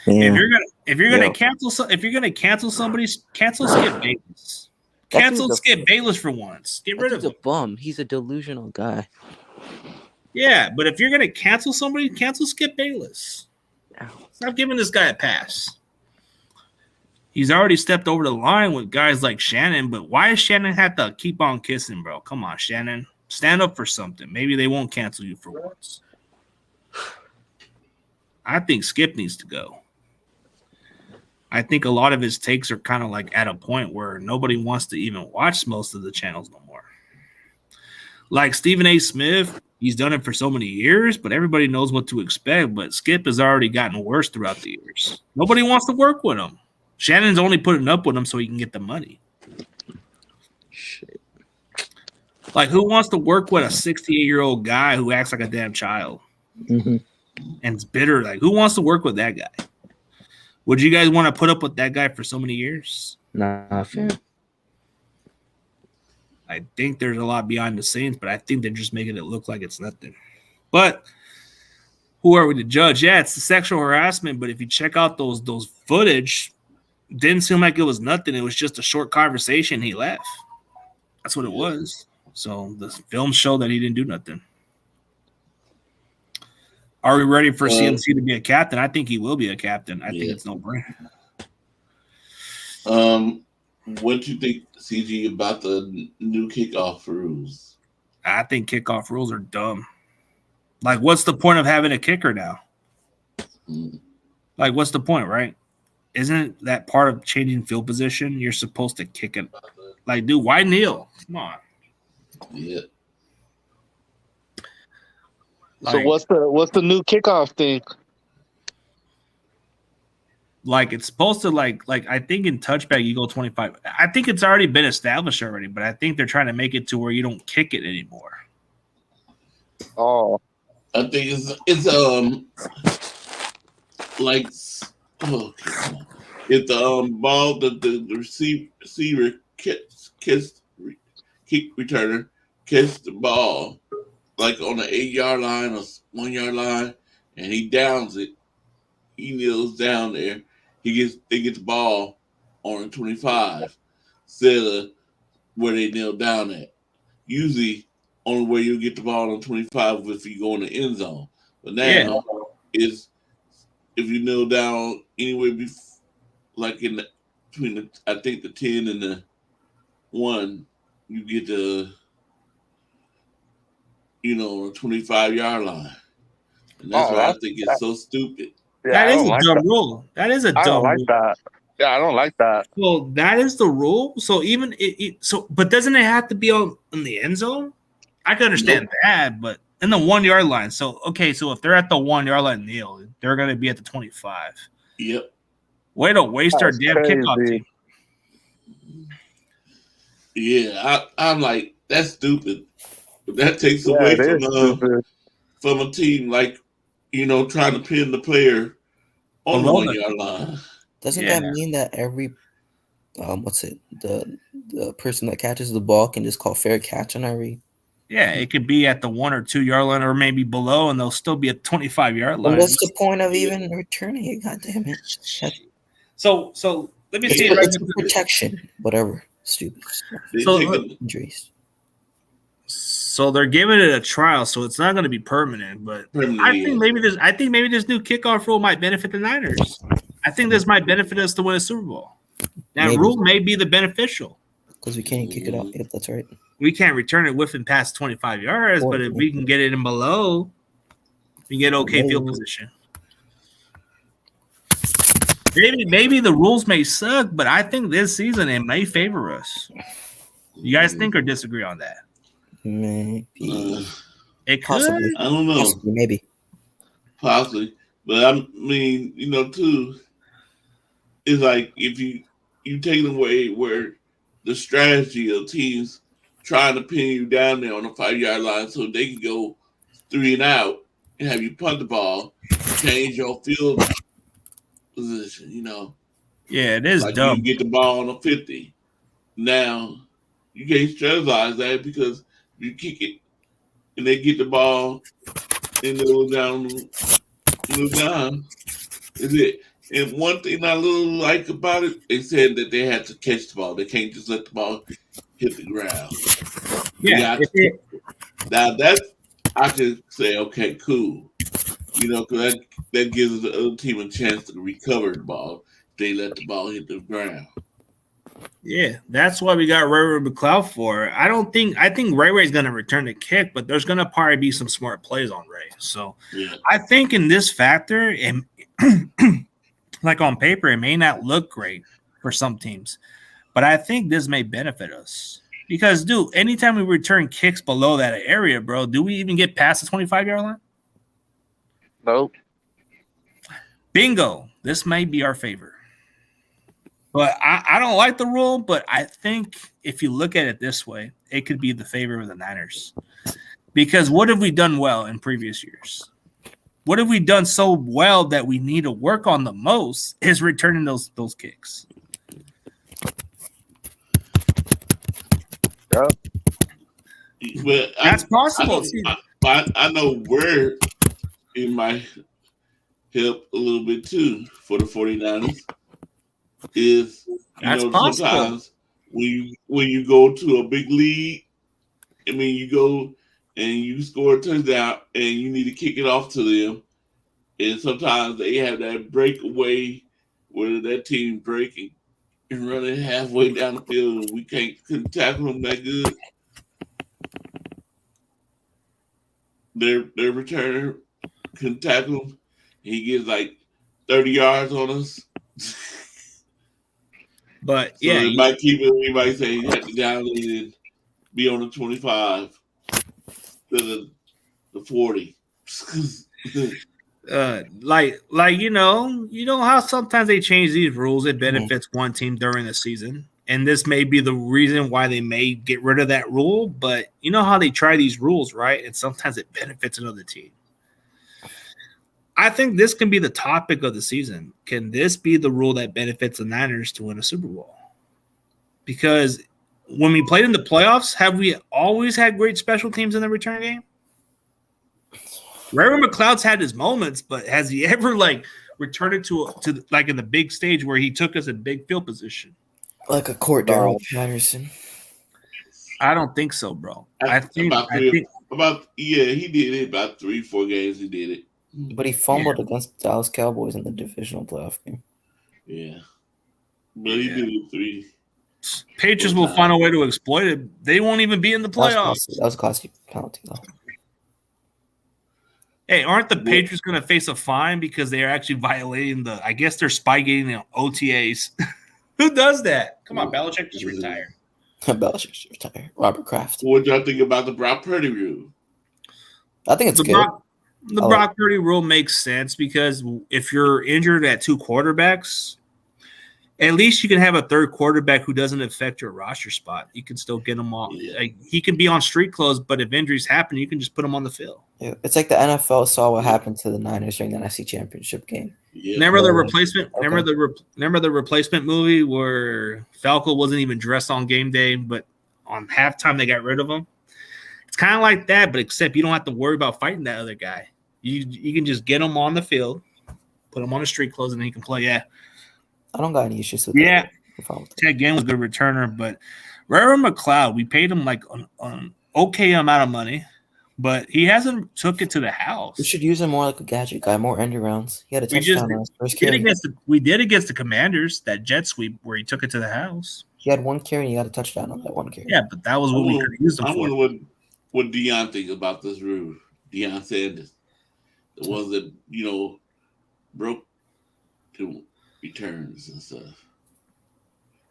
Yeah. If you're gonna cancel somebody, cancel Skip Bayless. Cancel Skip Bayless for once. Get rid of him. He's a bum. He's a delusional guy. Yeah, but if you're gonna cancel somebody, cancel Skip Bayless. Stop giving this guy a pass. He's already stepped over the line with guys like Shannon, but why does Shannon have to keep on kissing, bro? Come on, Shannon. Stand up for something. Maybe they won't cancel you for once. I think Skip needs to go. I think a lot of his takes are kind of like at a point where nobody wants to even watch most of the channels no more. Like Stephen A. Smith, he's done it for so many years, but everybody knows what to expect. But Skip has already gotten worse throughout the years. Nobody wants to work with him. Shannon's only putting up with him so he can get the money. Shit. Like, who wants to work with a 68-year-old guy who acts like a damn child and is bitter? Like, who wants to work with that guy? Would you guys want to put up with that guy for so many years? Nah, fair. I think there's a lot behind the scenes, but I think they're just making it look like it's nothing. But who are we to judge? Yeah, it's the sexual harassment, but if you check out those footage, it didn't seem like it was nothing. It was just a short conversation. He left. That's what it was. So the film showed that he didn't do nothing. Are we ready for CMC to be a captain? I think he will be a captain. I think it's no brainer. What do you think, CG, about the new kickoff rules? I think kickoff rules are dumb. Like, what's the point of having a kicker now? Like, what's the point, right? Isn't that part of changing field position? You're supposed to kick it. Like, dude, why kneel? Come on. Yeah. So what's the new kickoff thing? Like, it's supposed to like I think in touchback you go 25. I think it's already been established already, but I think they're trying to make it to where you don't kick it anymore. Oh, I think it's like if the ball that the receiver kick returner kissed the ball like on the 8-yard line or 1-yard line, and he downs it. He kneels down there. They get the ball on the 25 instead of where they kneel down at. Usually, only way you get the ball on 25 if you go in the end zone. But now is if you kneel down anywhere like in between I think the 10 and the 1, you get the 25-yard line. And that's why I think it's so stupid. yeah, That is a dumb rule. That is a dumb I don't like rule. that. Yeah, I don't like that. Well, that is the rule. So even but doesn't it have to be in the end zone? I can understand that, but in the 1-yard line. So if they're at the 1-yard line, kneel. they're going to be at the 25. Yep. Way to waste our That's damn kickoff crazy. team. Yeah, I'm like, that's stupid. But that takes Yeah, away it is stupid. from a team like, trying to pin the player on the Below 1 the- yard line. Doesn't Yeah. that mean that every the person that catches the ball can just call fair catch on every? Yeah, it could be at the 1 or 2 yard line or maybe below, and they'll still be at the 25 yard And line. what's the point of even returning it? God damn it! So let me see it. It's a protection, whatever. Stupid stuff. They So- take a- Injuries. So they're giving it a trial, so it's not going to be permanent. But I think maybe this new kickoff rule might benefit the Niners. I think this might benefit us to win a Super Bowl. That Maybe. rule may be the beneficial. Because we can't kick it out. Yep, that's right. We can't return it with and past 25 yards, but if we can get it in below, we get okay field position. Maybe the rules may suck, but I think this season it may favor us. You guys think or disagree on that? Maybe. It could. Possibly. I don't know. Possibly, maybe. Possibly. But I mean, too, it's like if you take it away where the strategy of teams trying to pin you down there on the 5 yard line so they can go 3 and out and have you punt the ball, change your field position, Yeah, it is like dumb. you get the ball on the 50. Now, you can't strategize that because you kick it and they get the ball and they go down. Is it? And one thing I really like about it, they said that they had to catch the ball. They can't just let the ball hit the ground. Yeah. Now that I could say, okay, cool. Because that gives the other team a chance to recover the ball. They let the ball hit the ground. Yeah, that's why we got Ray McLeod for. I think Ray Ray's going to return the kick, but there's going to probably be some smart plays on Ray. So Yeah. I think in this factor, and like on paper, it may not look great for some teams, but I think this may benefit us because, dude, anytime we return kicks below that area, bro, do we even get past the 25 yard line? Nope. Bingo. This may be our favor. But I don't like the rule, but I think if you look at it this way, it could be the favor of the Niners. Because what have we done well in previous years? What have we done so well that we need to work on the most is returning those kicks. Yep. But That's possible. I know where it might help a little bit too for the 49ers. Is That's possible. Sometimes when you go to a big lead, I mean you go and you score a touchdown and you need to kick it off to them, and sometimes they have that breakaway where that team breaking and running halfway down the field and we couldn't tackle them that good. Their returner couldn't tackle him. He gets like 30 yards on us. But So yeah, it might keep it. We might say you have to down it and be on the 25 to the 40. you know how sometimes they change these rules. It benefits one team during the season, and this may be the reason why they may get rid of that rule. But you know how they try these rules, right? And sometimes it benefits another team. I think this can be the topic of the season. Can this be the rule that benefits the Niners to win a Super Bowl? Because when we played in the playoffs, have we always had great special teams in the return game? Ray McLeod's had his moments, but has he ever returned it to in the big stage where he took us in big field position? Like a Cordero Patterson. I don't think so, bro. He did it about 3-4 games. He did it. But he fumbled against the Dallas Cowboys in the divisional playoff game. Yeah. But he did it 3. Patriots will find a way to exploit it. They won't even be in the playoffs. That was a classy penalty, though. Hey, aren't the Patriots going to face a fine because they are actually violating I guess they're spy-gating the OTAs. Who does that? Come on, Belichick just retired. Belichick just retired. Robert Kraft. What do y'all think about the Brock Purdy rule? I think it's good. The Brock Purdy rule makes sense because if you're injured at 2 quarterbacks, at least you can have a third quarterback who doesn't affect your roster spot. You can still get him on. Yeah. Like, he can be on street clothes, but if injuries happen, you can just put him on the field. Yeah, it's like the NFL saw what happened to the Niners during the NFC Championship game. Yeah. Remember the replacement? Okay. Remember the replacement movie where Falco wasn't even dressed on game day, but on halftime they got rid of him. It's kind of like that, but except you don't have to worry about fighting that other guy. You can just get him on the field, put him on the street clothes, and he can play. Yeah, I don't got any issues with yeah. that. Ted Ginn was a good returner, but Rara McLeod, we paid him like an okay amount of money, but he hasn't took it to the house. We should use him more like a gadget guy, more end rounds. He had a touchdown on his first carry. We did against the Commanders, that jet sweep where he took it to the house. He had 1 carry and he got a touchdown on that 1 carry. Yeah, but that was what we could have used him I for. wonder what Deion think about this rule. Deion Sanders, the ones that broke to returns and stuff.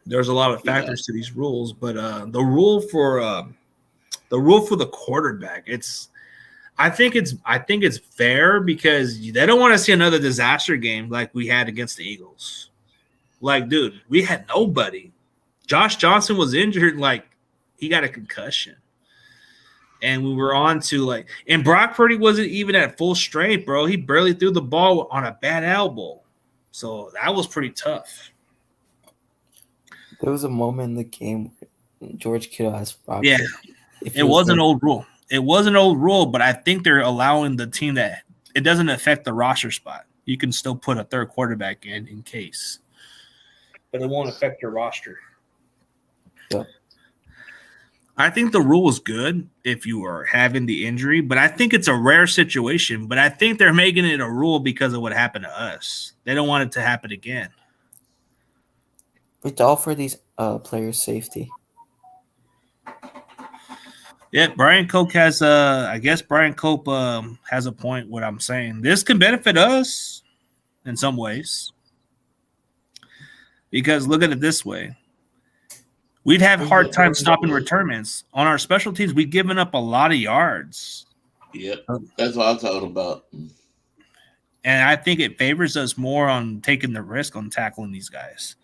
There's a lot of factors to these rules, but the rule for the quarterback, I think it's fair because they don't want to see another disaster game like we had against the Eagles. Like, dude, we had nobody. Josh Johnson was injured, like he got a concussion. And we were on to and Brock Purdy wasn't even at full strength, bro. He barely threw the ball on a bad elbow. So that was pretty tough. There was a moment in the game where George Kittle asked Brock. Yeah, it was an old rule. It was an old rule, but I think they're allowing the team that it doesn't affect the roster spot. You can still put a third quarterback in case. But it won't affect your roster. Yeah. I think the rule is good if you are having the injury, but I think it's a rare situation. But I think they're making it a rule because of what happened to us. They don't want it to happen again. It's all for these players' safety. Yeah, Brian Cope has I guess Brian Cope has a point what I'm saying. This can benefit us in some ways. Because look at it this way. We'd have hard time stopping returns. On our special teams, we've given up a lot of yards. Yep, that's what I'm talking about. And I think it favors us more on taking the risk on tackling these guys.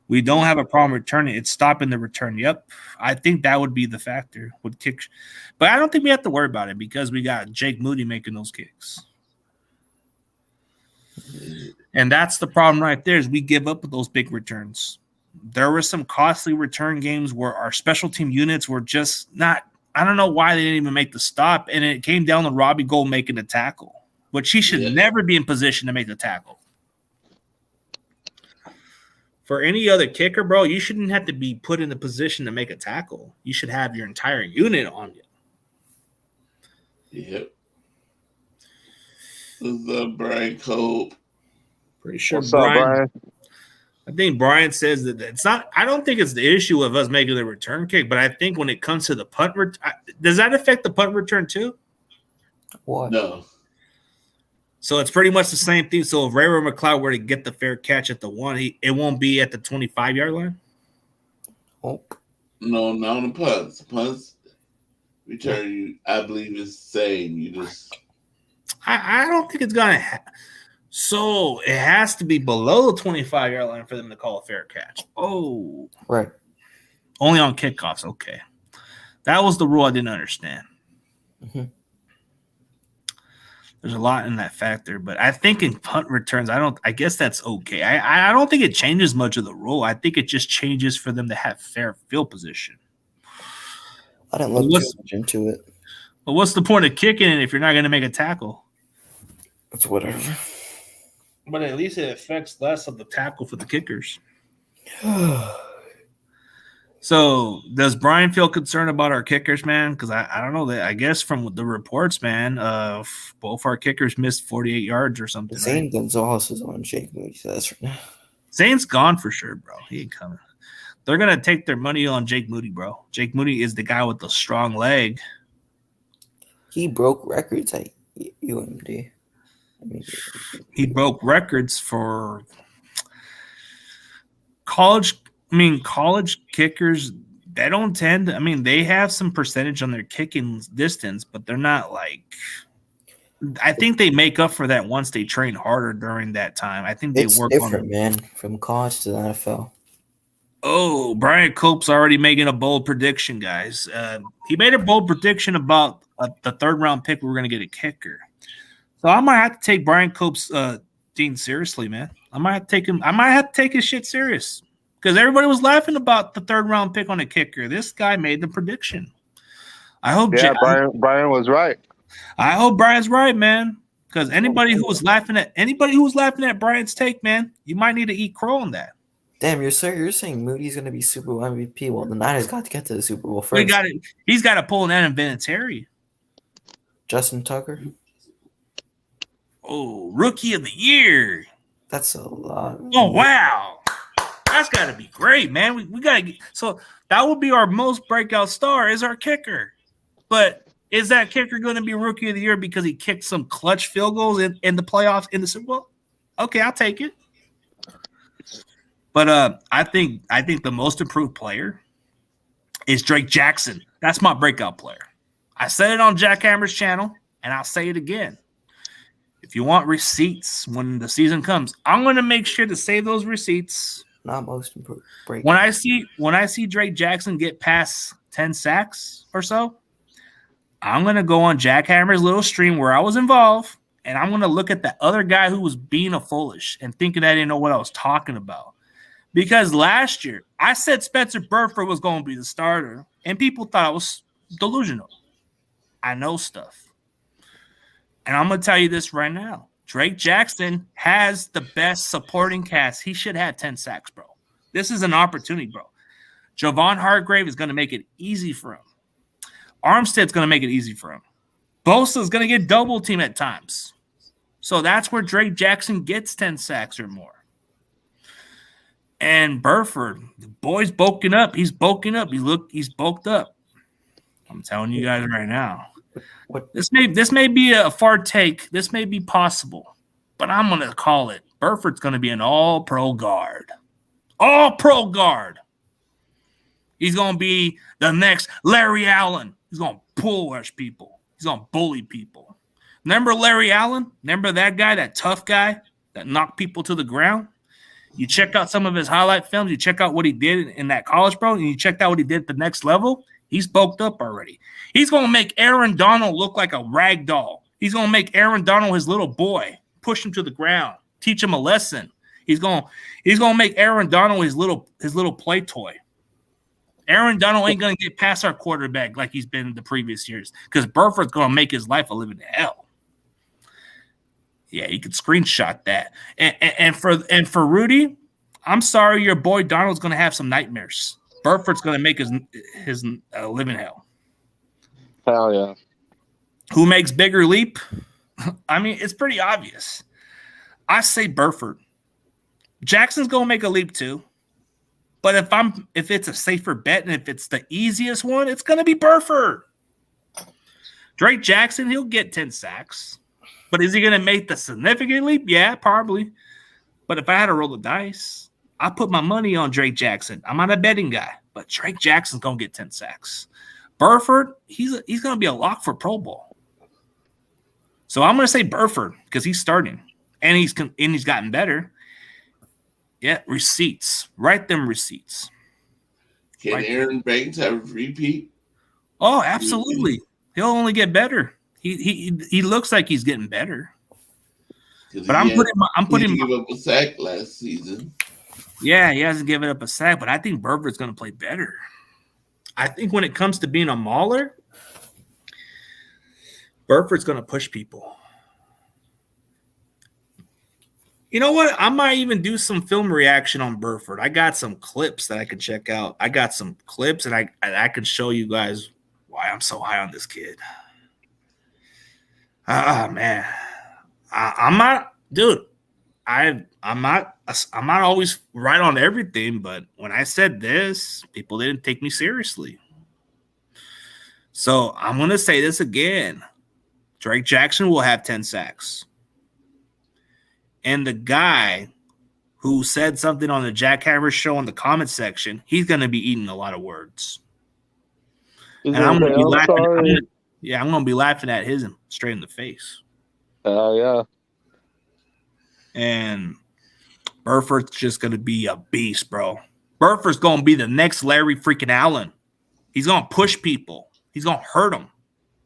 We don't have a problem returning. It's stopping the return. Yep. I think that would be the factor. Would kick. But I don't think we have to worry about it because we got Jake Moody making those kicks. And that's the problem right there is we give up with those big returns. There were some costly return games where our special team units were just not – I don't know why they didn't even make the stop, and it came down to Robbie Gould making the tackle, which he should never be in position to make the tackle. For any other kicker, bro, you shouldn't have to be put in the position to make a tackle. You should have your entire unit on you. Yep. This is Brian Cope. Pretty sure What's up, Brian? I think Brian says that it's not – I don't think it's the issue of us making the return kick, but I think when it comes to the punt – does that affect the punt return too? What? No. So it's pretty much the same thing. So if Ray McLeod were to get the fair catch at the 1, it won't be at the 25-yard line? Oh. No, not on the punts. Punts return, you, I believe, is the same. You just – I don't think it's going to So it has to be below the 25-yard line for them to call a fair catch. Oh. Right. Only on kickoffs. Okay. That was the rule I didn't understand. Mm-hmm. There's a lot in that factor, but I think in punt returns, I guess that's okay. I don't think it changes much of the rule. I think it just changes for them to have fair field position. I didn't look too much into it. But what's the point of kicking it if you're not going to make a tackle? It's whatever. But at least it affects less of the tackle for the kickers. So does Brian feel concerned about our kickers, man? Because I don't know. That I guess from the reports, man, both our kickers missed 48 yards or something. Zane Gonzalez is on Jake Moody. So that's right now. Zane's gone for sure, bro. He ain't coming. They're going to take their money on Jake Moody, bro. Jake Moody is the guy with the strong leg. He broke records at UMD. He broke records for college. I mean, college kickers, they don't tend to – I mean, they have some percentage on their kicking distance, but they're not like I think they make up for that once they train harder during that time. I think they It's work different, on. man, from college to the NFL. Oh, Brian Cope's already making a bold prediction, guys. He made a bold prediction about the third round pick. We were going to get a kicker. So I might have to take Brian Cope's Dean seriously, man. I might have to take him. I might have to take his shit serious because everybody was laughing about the third round pick on a kicker. This guy made the prediction. I hope. Yeah, Brian was right. I hope Brian's right, man. Because anybody who was laughing at Brian's take, man, you might need to eat crow on that. Damn, you're saying Moody's going to be Super Bowl MVP. Well, the Niners got to get to the Super Bowl first. He's got to pull an Adam Vinatieri. Justin Tucker. Oh, Rookie of the Year. That's a lot. Oh, wow. That's got to be great, man. We got to get – so that would be our most breakout star is our kicker. But is that kicker going to be Rookie of the Year because he kicked some clutch field goals in the playoffs in the Super Bowl? Okay, I'll take it. But I think the most improved player is Drake Jackson. That's my breakout player. I said it on Jack Hammer's channel, and I'll say it again. If you want receipts when the season comes, I'm going to make sure to save those receipts. Not most improved. When I see Drake Jackson get past 10 sacks or so, I'm going to go on Jack Hammer's little stream where I was involved, and I'm going to look at that other guy who was being a foolish and thinking I didn't know what I was talking about. Because last year, I said Spencer Burford was going to be the starter, and people thought I was delusional. I know stuff. And I'm going to tell you this right now. Drake Jackson has the best supporting cast. He should have 10 sacks, bro. This is an opportunity, bro. Javon Hargrave is going to make it easy for him. Armstead's going to make it easy for him. Bosa's going to get double team at times. So that's where Drake Jackson gets 10 sacks or more. And Burford, the boy's bulking up. He's bulking up. He's bulked up. I'm telling you guys right now. This may be a far take. This may be possible. But I'm going to call it. Burford's going to be an all-pro guard. All-pro guard. He's going to be the next Larry Allen. He's going to pull rush people. He's going to bully people. Remember Larry Allen? Remember that guy, that tough guy that knocked people to the ground? You check out some of his highlight films. You check out what he did in that college, bro, and you checked out what he did at the next level. He's bulked up already. He's going to make Aaron Donald look like a rag doll. He's going to make Aaron Donald his little boy, push him to the ground, teach him a lesson. He's going to make Aaron Donald his little play toy. Aaron Donald ain't going to get past our quarterback like he's been in the previous years because Burford's going to make his life a living hell. Yeah, you could screenshot that. And for Rudy, I'm sorry, your boy Donald's going to have some nightmares. Burford's going to make his living hell. Hell yeah. Who makes bigger leap? I mean, it's pretty obvious. I say Burford. Jackson's going to make a leap too. But if it's a safer bet and if it's the easiest one, it's going to be Burford. Drake Jackson, he'll get 10 sacks. But is he going to make the significant leap? Yeah, probably. But if I had to roll the dice, I put my money on Drake Jackson. I'm not a betting guy, but Drake Jackson's going to get 10 sacks. Burford, he's going to be a lock for Pro Bowl. So I'm going to say Burford because he's starting. And he's gotten better. Yeah, receipts. Write them receipts. Can Aaron Banks have a repeat? Oh, absolutely. He'll only get better. He looks like he's getting better. But I'm putting give up a sack last season. Yeah, he hasn't given up a sack, but I think Burford's going to play better. I think when it comes to being a mauler, Burford's going to push people. You know what? I might even do some film reaction on Burford. I got some clips that I can check out. I got some clips, and I can show you guys why I'm so high on this kid. Man, I'm not, dude. I'm not always right on everything, but when I said this, people didn't take me seriously. So I'm gonna say this again: Drake Jackson will have 10 sacks, and the guy who said something on the Jack Hammer show in the comment section, he's gonna be eating a lot of words, and I'm gonna be laughing. I'm gonna be laughing at his straight in the face. Yeah. And Burford's just going to be a beast, bro. Burford's going to be the next Larry freaking Allen. He's going to push people. He's going to hurt them.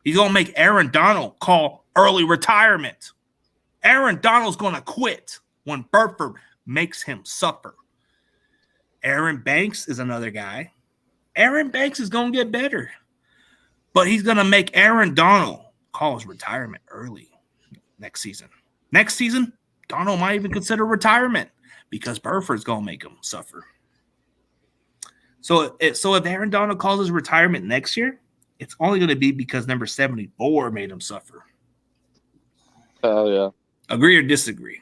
He's going to make Aaron Donald call early retirement. Aaron Donald's going to quit when Burford makes him suffer. Aaron Banks is another guy. Aaron Banks is going to get better. But he's going to make Aaron Donald call his retirement early next season. Next season, Donald might even consider retirement because Burford's going to make him suffer. So if Aaron Donald calls his retirement next year, it's only going to be because number 74 made him suffer. Yeah. Agree or disagree?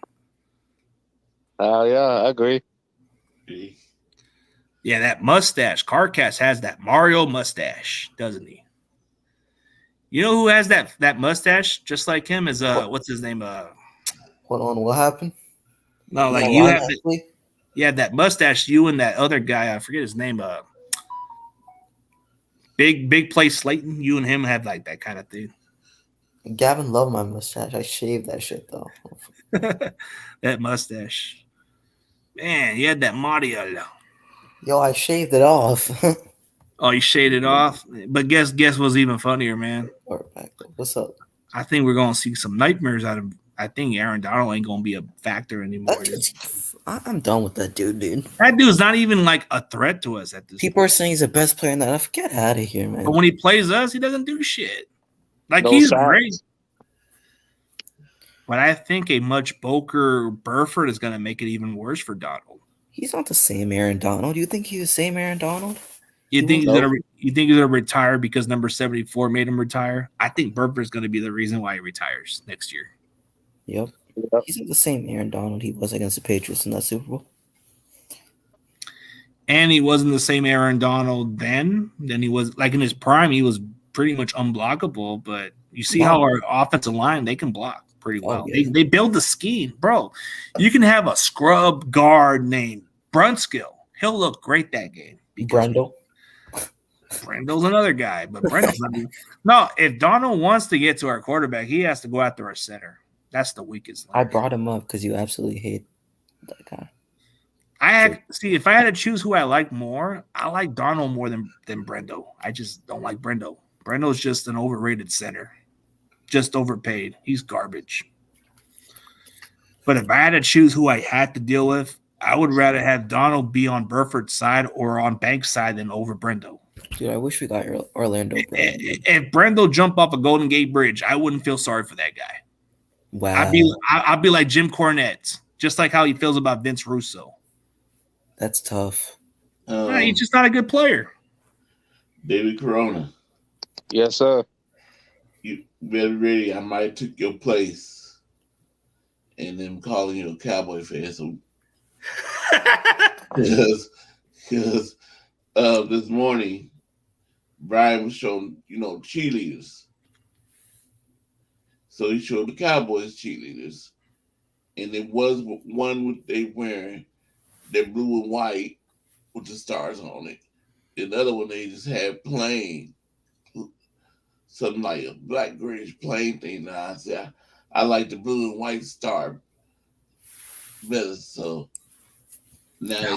Yeah, I agree. Yeah, that mustache. Carcass has that Mario mustache, doesn't he? You know who has that mustache just like him is what's his name? Hold on, what happened? No, like you have that mustache, you and that other guy, I forget his name, Big Play Slayton, you and him have like that kind of thing. Gavin loved my mustache. I shaved that shit though. That mustache. Man, you had that Mario. Yo, I shaved it off. Oh, you shaved it off? But guess what's even funnier, man? What's up? I think we're gonna see some nightmares out of. I think Aaron Donald ain't gonna be a factor anymore. I'm done with that dude. That dude's not even like a threat to us at this. People are saying he's the best player in that. Get out of here, man. But when he plays us, he doesn't do shit. Like No he's facts. great. But I think a much bulkier Burford is gonna make it even worse for Donald. He's not the same Aaron Donald. Do you think he's the same Aaron Donald? You think he's gonna retire because number 74 made him retire? I think Burford's gonna be the reason why he retires next year. Yep. He's not the same Aaron Donald he was against the Patriots in that Super Bowl. And he wasn't the same Aaron Donald then he was like in his prime. He was pretty much unblockable. But you see how our offensive line, they can block pretty well. Yeah. They build the scheme, bro. You can have a scrub guard named Brunskill. He'll look great that game. Brendel. Brendel's another guy, but Brendel's not. No, if Donald wants to get to our quarterback, he has to go after our center. That's the weakest link. I brought him up because you absolutely hate that guy. If I had to choose who I like more, I like Donald more than Brendo. I just don't like Brendo. Brendo's just an overrated center. Just overpaid. He's garbage. But if I had to choose who I had to deal with, I would rather have Donald be on Burford's side or on Banks' side than over Brendo. Dude, I wish we got Orlando. If Brendo jumped off a Golden Gate Bridge, I wouldn't feel sorry for that guy. Wow. I'd be like Jim Cornette, just like how he feels about Vince Russo. That's tough. He's just not a good player. David Corona. Yes, sir. You better ready. I might took your place. And them calling you a Cowboy fan. So because this morning Brian was showing, cheerleaders. So he showed the Cowboys cheerleaders. And there was one they wearing their blue and white with the stars on it. Another one they just had plain, something like a black grayish plain thing. Now I said I like the blue and white star better. So now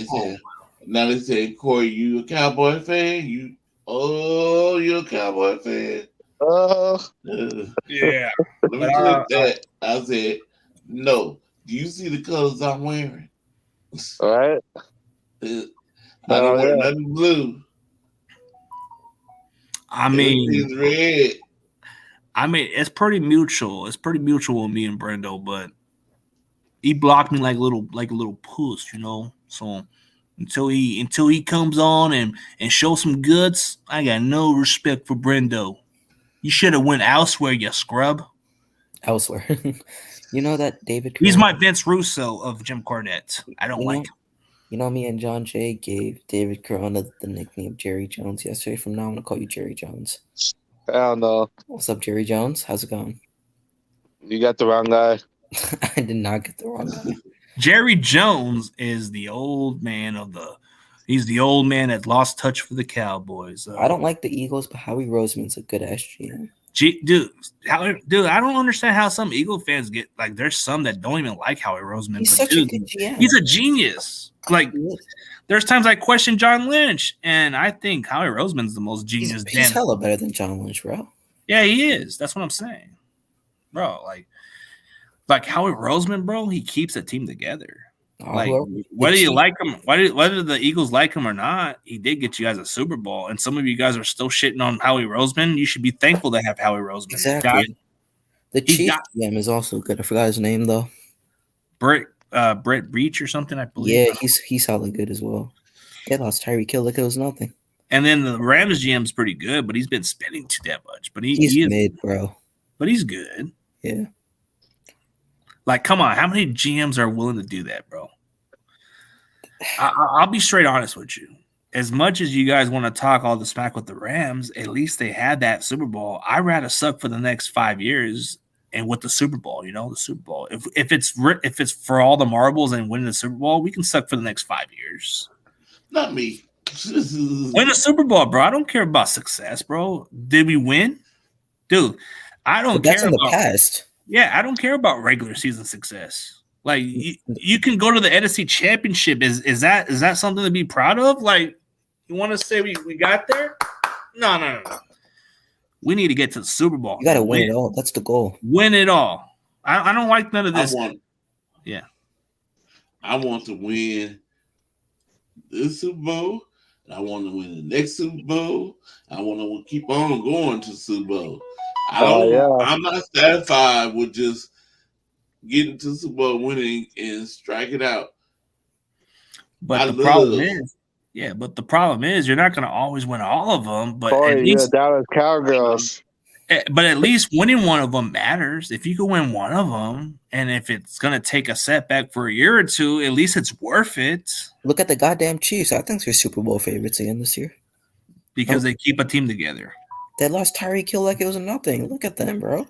they say, Corey, you a Cowboy fan? You're a Cowboy fan. Yeah. Let me click that. I said, no. Do you see the colors I'm wearing? All right. I don't wear nothing blue. I mean, it's red. It's pretty mutual. It's pretty mutual with me and Brendo, but he blocked me like a little puss, So until he comes on and shows some guts, I got no respect for Brendo. You should have went elsewhere, you scrub. Elsewhere. You know that David He's my Vince Russo of Jim Cornette. I don't like him. You know, me and John Jay gave David Corona the nickname Jerry Jones yesterday. From now on, I'm going to call you Jerry Jones. Hell no. What's up, Jerry Jones? How's it going? You got the wrong guy. I did not get the wrong guy. Jerry Jones is the old man he's the old man that lost touch for the Cowboys. I don't like the Eagles, but Howie Roseman's a good SGM. Dude, I don't understand how some Eagle fans get like. There's some that don't even like Howie Roseman. He's but such a good GM. He's a genius. Like, there's times I question John Lynch, and I think Howie Roseman's the most genius. He's hella better than John Lynch, bro. Yeah, he is. That's what I'm saying, bro. Like Howie Roseman, bro. He keeps a team together. Like, whether you like him, whether the Eagles like him or not, he did get you guys a Super Bowl. And some of you guys are still shitting on Howie Roseman. You should be thankful to have Howie Roseman. Exactly. The Chiefs GM is also good. I forgot his name though. Brett Breach or something, I believe. Yeah, he's hella good as well. They lost Tyreek Hill like it was nothing. And then the Rams GM's pretty good, but he's been spending too that much. But he's mid, bro. But he's good. Yeah. Like, come on, how many GMs are willing to do that, bro? I'll be straight honest with you. As much as you guys want to talk all the smack with the Rams, at least they had that Super Bowl. I'd rather suck for the next 5 years and with the Super Bowl, the Super Bowl. If it's for all the marbles and winning the Super Bowl, we can suck for the next 5 years. Not me. Win the Super Bowl, bro. I don't care about success, bro. Did we win? Dude, I don't care about the past. Yeah, I don't care about regular season success. Like, you can go to the NFC Championship. Is that something to be proud of? Like, you want to say we got there? No. We need to get to the Super Bowl. You got to win it all. That's the goal. Win it all. I don't like none of this. I want to win this Super Bowl. I want to win the next Super Bowl. I want to keep on going to Super Bowl. I'm not satisfied with just getting to Super Bowl winning and striking out. But the problem is you're not going to always win all of them. But at least Dallas Cowgirls. But at least winning one of them matters. If you can win one of them, and if it's going to take a setback for a year or two, at least it's worth it. Look at the goddamn Chiefs. I think they're Super Bowl favorites again this year. Because they keep a team together. They lost Tyreek Hill like it was nothing. Look at them, bro.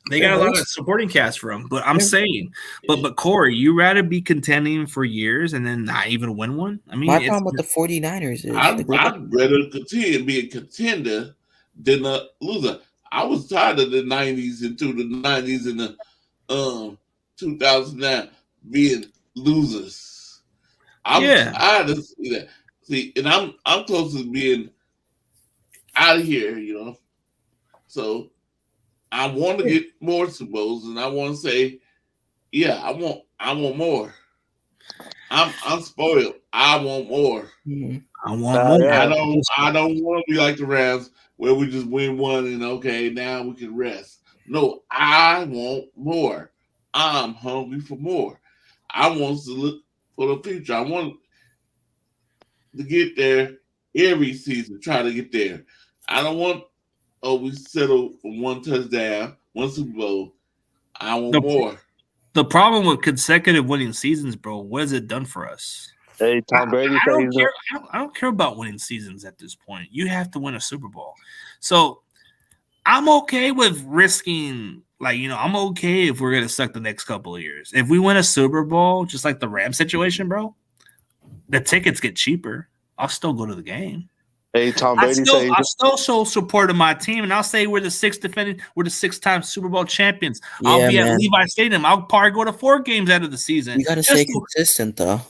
They got a lot of supporting cast for them. But I'm saying, but Corey, you rather be contending for years and then not even win one? I mean, my problem with the 49ers is I'd rather be a contender than a loser. I was tired of the 90s into the 90s and the 2009 being losers. I'm tired of that. See, and I'm close to being out of here, So I want to get more Super Bowls, and I want to say, I want more. I'm spoiled. I want more. Mm-hmm. I want more. I don't want to be like the Rams where we just win one and okay, now we can rest. No, I want more. I'm hungry for more. I want to look for the future. I want to get there every season. Try to get there. I don't want. We settled for one touchdown, one Super Bowl. I want more. The problem with consecutive winning seasons, bro, what has it done for us? Hey, Tom Brady. I don't care about winning seasons at this point. You have to win a Super Bowl. So I'm okay with risking, I'm okay if we're going to suck the next couple of years. If we win a Super Bowl, just like the Rams situation, bro, the tickets get cheaper. I'll still go to the game. Hey, Tom Brady. I still show support of my team, and I'll say we're the 6-time Super Bowl champions. Yeah, I'll be at Levi Stadium. I'll probably go to 4 games out of the season. You got to stay consistent, though.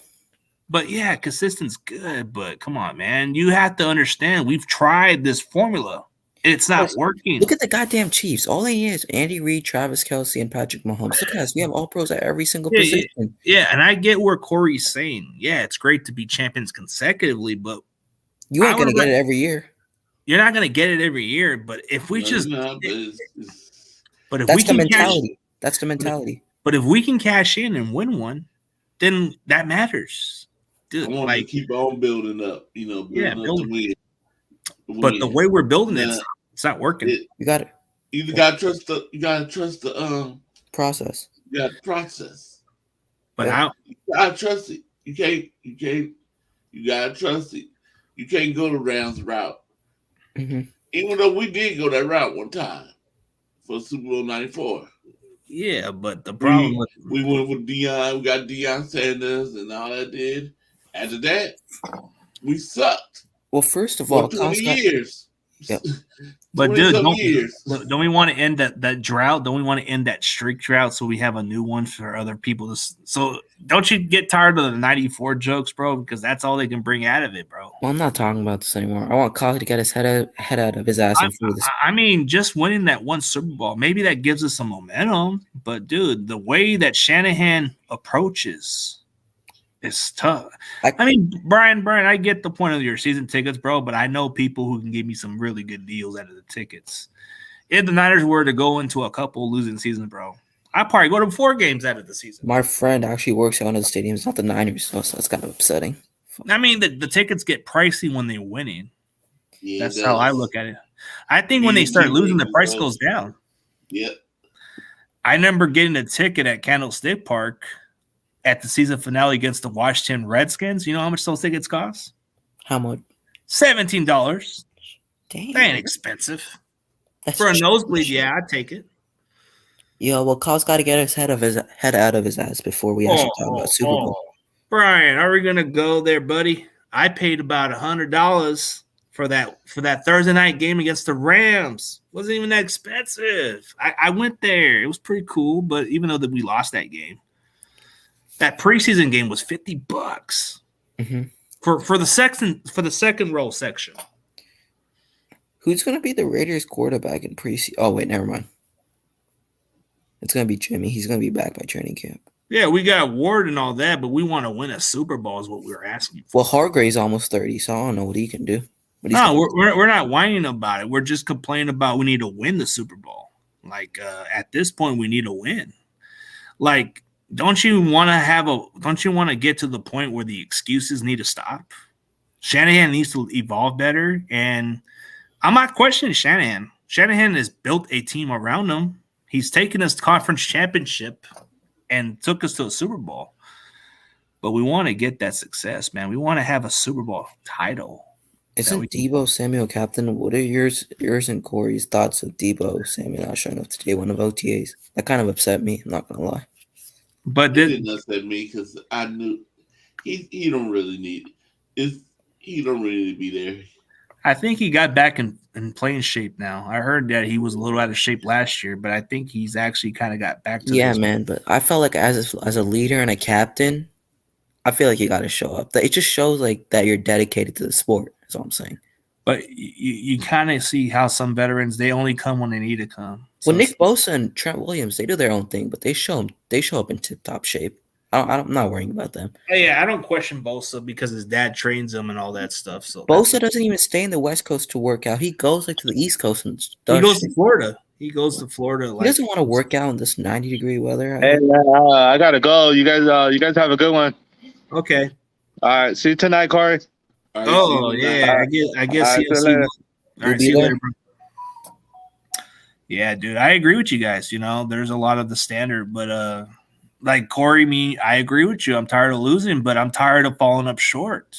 But yeah, consistent's good. But come on, man, you have to understand. We've tried this formula. It's not working. Look at the goddamn Chiefs. All they need is Andy Reid, Travis Kelce, and Patrick Mahomes. Look at us. We have all pros at every single position. Yeah, and I get where Corey's saying. Yeah, it's great to be champions consecutively, but you ain't going to get it every year. You're not going to get it every year, but if we that's the mentality. That's the mentality. But if we can cash in and win one, then that matters. Dude, I want to keep on building up, building up to win. But the way we're building it, it's not working. You got it. You gotta trust the process. You gotta process. But you gotta trust it. You gotta trust it. You can't go the Rams route. Mm-hmm. Even though we did go that route one time for Super Bowl 94. Yeah, but the problem we went with Deion, we got Deion Sanders and all that did. After that, we sucked. Well, first of all, 20 years. Yep. But 20 dude, some years. don't we want to end that drought? Don't we want to end that streak drought so we have a new one for other people to? So don't you get tired of the '94 jokes, bro? Because that's all they can bring out of it, bro. Well, I'm not talking about this anymore. I want Cock to get his head out of his ass and through this. I mean, just winning that one Super Bowl, maybe that gives us some momentum. But dude, the way that Shanahan approaches. It's tough. I mean, Brian, I get the point of your season tickets, bro, but I know people who can give me some really good deals out of the tickets. If the Niners were to go into a couple losing seasons, bro, I'd probably go to 4 games out of the season. My friend actually works out of the stadium. It's not the Niners, so that's kind of upsetting. I mean, the tickets get pricey when they're winning. Yeah, that's how I look at it. I think when they start losing, the price goes down. Yep. I remember getting a ticket at Candlestick Park at the season finale against the Washington Redskins. You know how much those tickets cost? How much? $17. Damn. That ain't expensive. That's for a nosebleed, shit. yeah, I'd take it. Yo, well, Kyle's got to get his head out of his ass before we actually talk about Super Bowl. Brian, are we gonna go there, buddy? I paid about $100 for that Thursday night game against the Rams. Wasn't even that expensive. I went there. It was pretty cool, but even though that we lost that game. That preseason game was $50 for the second row section. Who's going to be the Raiders quarterback in preseason? Oh wait, never mind. It's going to be Jimmy. He's going to be back by training camp. Yeah, we got Ward and all that, but we want to win a Super Bowl is what we're asking for. Well, Hargrave's almost 30, so I don't know what he can do. No, we're not whining about it. We're just complaining about we need to win the Super Bowl. Like at this point, we need to win. Like. Don't you want to get to the point where the excuses need to stop? Shanahan needs to evolve better, and I'm not questioning Shanahan. Shanahan has built a team around him. He's taken us to conference championship and took us to a Super Bowl. But we want to get that success, man. We want to have a Super Bowl title. Isn't Deebo Samuel captain? What are yours and Corey's thoughts of Deebo Samuel not showing up to day one of OTAs? That kind of upset me. I'm not gonna lie. But it didn't upset me because I knew he don't really need it. He don't really need to be there. I think he got back in playing shape now. I heard that he was a little out of shape last year, but I think he's actually kind of got back to this. Man, but I felt like as a leader and a captain, I feel like you got to show up. It just shows like that you're dedicated to the sport. That's all I'm saying. But you kind of see how some veterans, they only come when they need to come. So well, Nick Bosa and Trent Williams, they do their own thing, but they show up in tip-top shape. I'm not worrying about them. Yeah, I don't question Bosa because his dad trains him and all that stuff. So Bosa doesn't even stay in the West Coast to work out. He goes like to the East Coast and he goes to Florida. He goes to Florida. He doesn't want to work out in this 90-degree weather. Hey, I gotta go. You guys have a good one. Okay. All right. See you tonight, Corey. Right, yeah. I guess. See you later. All right. See you later, bro. Yeah, dude. I agree with you guys. You know, there's a lot of the standard, but like Corey, I agree with you. I'm tired of losing, but I'm tired of falling up short.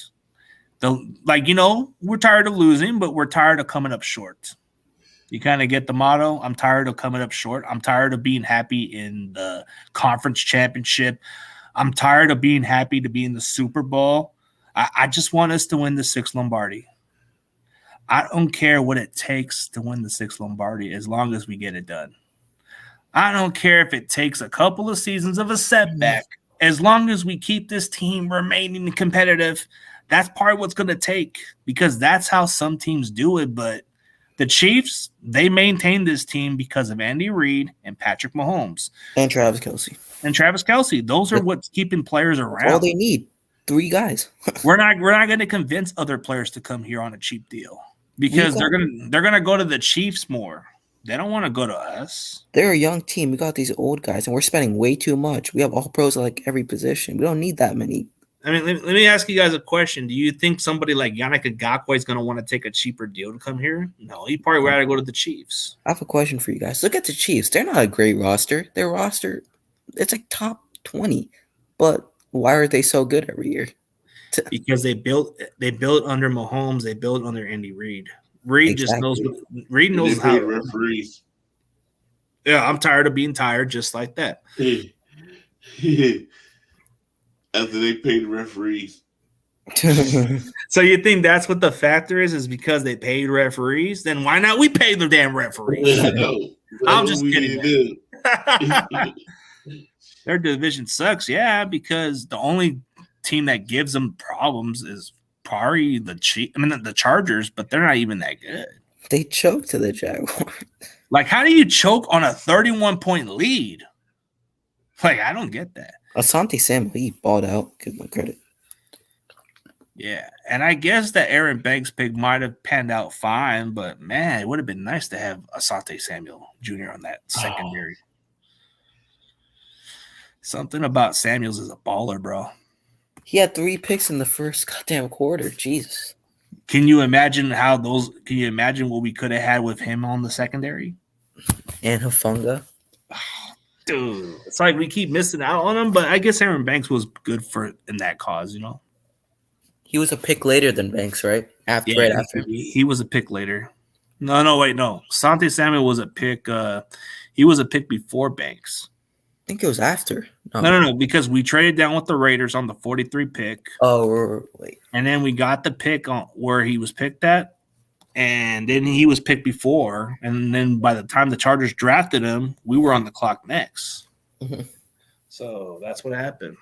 We're tired of losing, but we're tired of coming up short. You kind of get the motto. I'm tired of coming up short. I'm tired of being happy in the conference championship. I'm tired of being happy to be in the Super Bowl. I just want us to win the 6th Lombardi. I don't care what it takes to win the 6th Lombardi as long as we get it done. I don't care if it takes a couple of seasons of a setback. As long as we keep this team remaining competitive, that's part of what's going to take because that's how some teams do it. But the Chiefs, they maintain this team because of Andy Reid and Patrick Mahomes. And Travis Kelce. Those are what's keeping players around. That's all they need. 3 guys. We're not going to convince other players to come here on a cheap deal because they're gonna go to the Chiefs more. They don't want to go to us. They're a young team. We got these old guys, and we're spending way too much. We have all pros at like every position. We don't need that many. I mean, let me ask you guys a question. Do you think somebody like Yannick Ngakoue is going to want to take a cheaper deal to come here? No, he'd probably rather go to the Chiefs. I have a question for you guys. Look at the Chiefs. They're not a great roster. Their roster, it's like top 20. But why are they so good every year? Because they built under Mahomes. They built under Andy Reid. Reid just knows. Reid knows how. Referees. Yeah, I'm tired of being tired, just like that. After they pay the referees. So you think that's what the factor is because they paid referees? Then why not we pay the damn referees? I'm just kidding. Their division sucks, yeah, because the only team that gives them problems is probably the Chargers, but they're not even that good. They choked to the Jaguars. Like, how do you choke on a 31-point lead? Like, I don't get that. Asante Samuel, he balled out. Give him credit. Yeah, and I guess that Aaron Banks pick might have panned out fine, but man, it would have been nice to have Asante Samuel Jr. on that secondary. Something about Samuels is a baller, bro. He had 3 picks in the first goddamn quarter. Jesus. Can you imagine Can you imagine what we could have had with him on the secondary? And Hufanga. Dude, it's like we keep missing out on him, but I guess Aaron Banks was good in that cause, you know. He was a pick later than Banks, right? Right after. He was a pick later. No, wait, no. Asante Samuel was a pick. He was a pick before Banks. I think it was after. No, because we traded down with the Raiders on the 43 pick. Oh, wait. And then we got the pick on where he was picked at. And then he was picked before. And then by the time the Chargers drafted him, we were on the clock next. Mm-hmm. So that's what happened.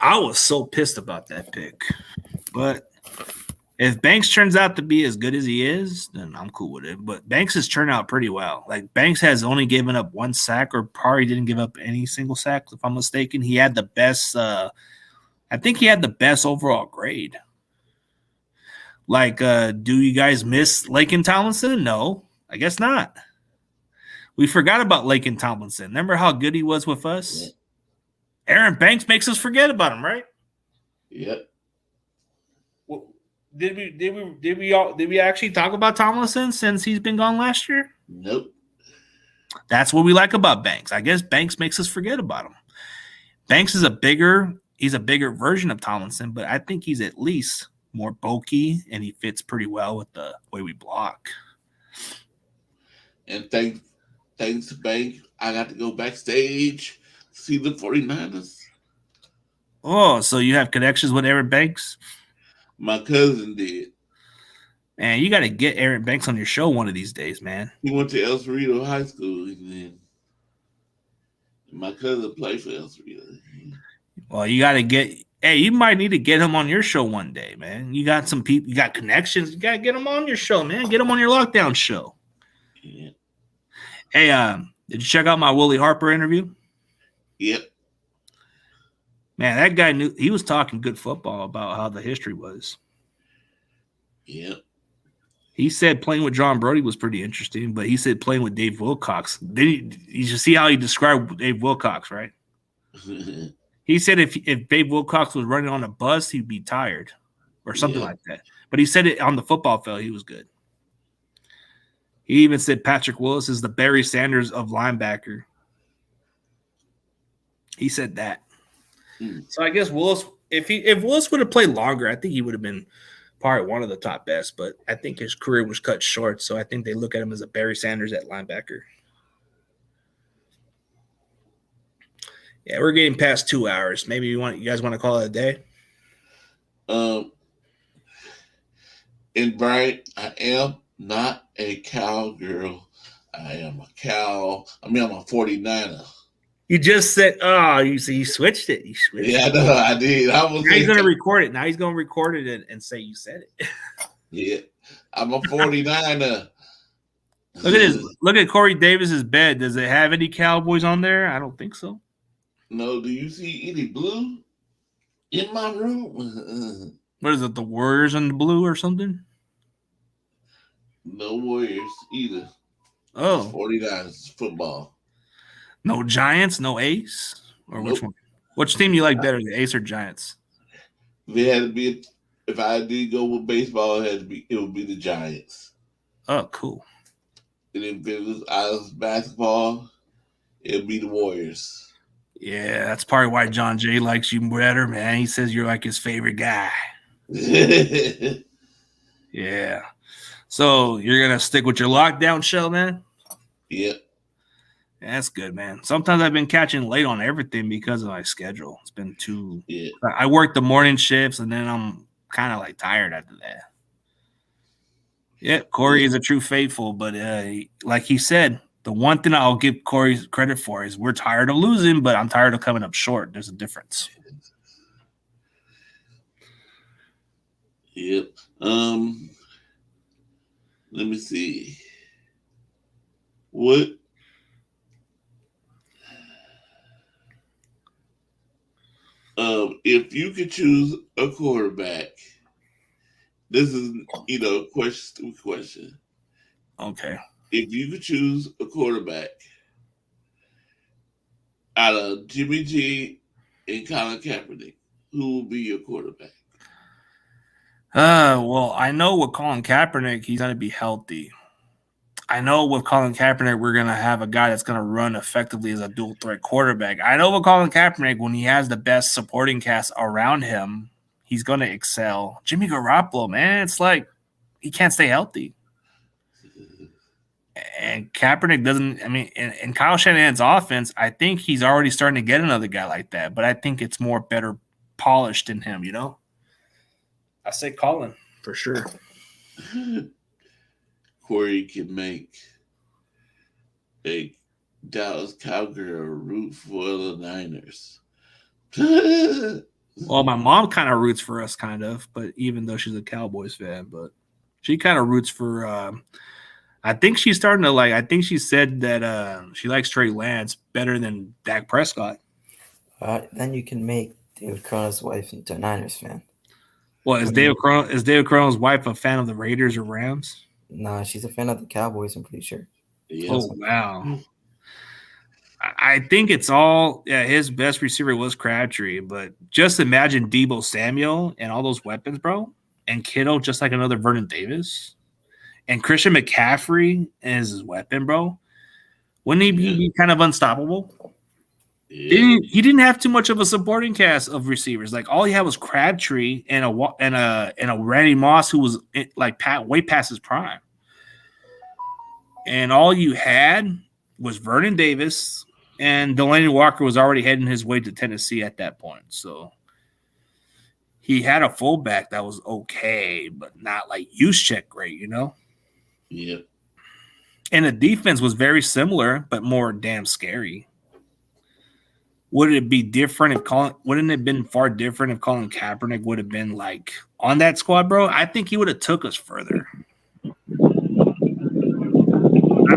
I was so pissed about that pick. But if Banks turns out to be as good as he is, then I'm cool with it. But Banks has turned out pretty well. Like, Banks has only given up 1 sack, or probably didn't give up any single sack, if I'm mistaken. He had the best I think he had the best overall grade. Like, do you guys miss Laken Tomlinson? No, I guess not. We forgot about Laken Tomlinson. Remember how good he was with us? Yeah. Aaron Banks makes us forget about him, right? Yep. Did we actually talk about Tomlinson since he's been gone last year? Nope. That's what we like about Banks. I guess Banks makes us forget about him. Banks is a bigger version of Tomlinson, but I think he's at least more bulky and he fits pretty well with the way we block. And thanks to Banks, I got to go backstage to see the 49ers. Oh, so you have connections with Aaron Banks? My cousin did. Man, you got to get Aaron Banks on your show one of these days, man. He went to El Cerrito High School, and then my cousin played for El Cerrito. Well, you got to get. Hey, you might need to get him on your show one day, man. You got some people, you got connections. You got to get him on your show, man. Get him on your lockdown show. Yeah. Hey, did you check out my Willie Harper interview? Yep. Man, that guy he was talking good football about how the history was. Yep. He said playing with John Brody was pretty interesting, but he said playing with Dave Wilcox. You should see how he described Dave Wilcox, right? He said if Dave Wilcox was running on a bus, he'd be tired or something like that. But he said it on the football field, he was good. He even said Patrick Willis is the Barry Sanders of linebacker. He said that. So I guess Willis, if Willis would have played longer, I think he would have been probably one of the top best. But I think his career was cut short, so I think they look at him as a Barry Sanders at linebacker. Yeah, we're getting past 2 hours. Maybe you guys want to call it a day? And Brian, I am not a cowgirl. I am a cow. I'm a 49er. You just said, you switched it. You switched it. Yeah, I know I did. Now he's going to record it. Now he's going to record it and say you said it. Yeah, I'm a 49er. Look at Corey Davis's bed. Does it have any Cowboys on there? I don't think so. No, do you see any blue in my room? What is it, the Warriors in the blue or something? No Warriors either. Oh. 49ers football. No Giants, no Ace? Or Nope. Which one? Which team you like better, the Ace or Giants? If I did go with baseball, it would be the Giants. Oh, cool. And if it was basketball, it would be the Warriors. Yeah, that's probably why John Jay likes you better, man. He says you're like his favorite guy. Yeah. So you're going to stick with your lockdown show, man? Yep. That's good, man. Sometimes I've been catching late on everything because of my schedule. It's been too. Yeah. I work the morning shifts, and then I'm kind of like tired after that. Yeah, Corey is a true faithful, but like he said, the one thing I'll give Corey credit for is we're tired of losing, but I'm tired of coming up short. There's a difference. Yep. Let me see. What? If you could choose a quarterback, this is question. Okay. If you could choose a quarterback out of Jimmy G and Colin Kaepernick, who will be your quarterback? Well, I know with Colin Kaepernick, he's going to be healthy. I know with Colin Kaepernick, we're going to have a guy that's going to run effectively as a dual threat quarterback. I know with Colin Kaepernick, when he has the best supporting cast around him, he's going to excel. Jimmy Garoppolo, man, it's like he can't stay healthy. And Kaepernick doesn't, I mean, in Kyle Shanahan's offense, I think he's already starting to get another guy like that, but I think it's more better polished in him, you know? I say Colin for sure. Corey can make a Dallas Cowgirl root for the Niners. Well, my mom kind of roots for us, but even though she's a Cowboys fan, but she kind of roots for. I think she's starting to I think she said that she likes Trey Lance better than Dak Prescott. Then you can make David Cronin's wife into a Niners fan. Well, is David Cronin's wife a fan of the Raiders or Rams? Nah, she's a fan of the Cowboys, I'm pretty sure. Yes. Oh, wow. I think it's all his best receiver was Crabtree, but just imagine Deebo Samuel and all those weapons, bro, and Kittle just like another Vernon Davis, and Christian McCaffrey as his weapon, bro. Wouldn't he be kind of unstoppable? Yeah. He didn't have too much of a supporting cast of receivers. Like all he had was Crabtree and a Randy Moss who was like way past his prime, and all you had was Vernon Davis, and Delaney Walker was already heading his way to Tennessee at that point. So he had a fullback that was okay, but not like Juszczyk great, you know? Yep. And the defense was very similar, but more damn scary. Would it be different if wouldn't it have been far different if Colin Kaepernick would have been like on that squad, bro? I think he would have took us further. I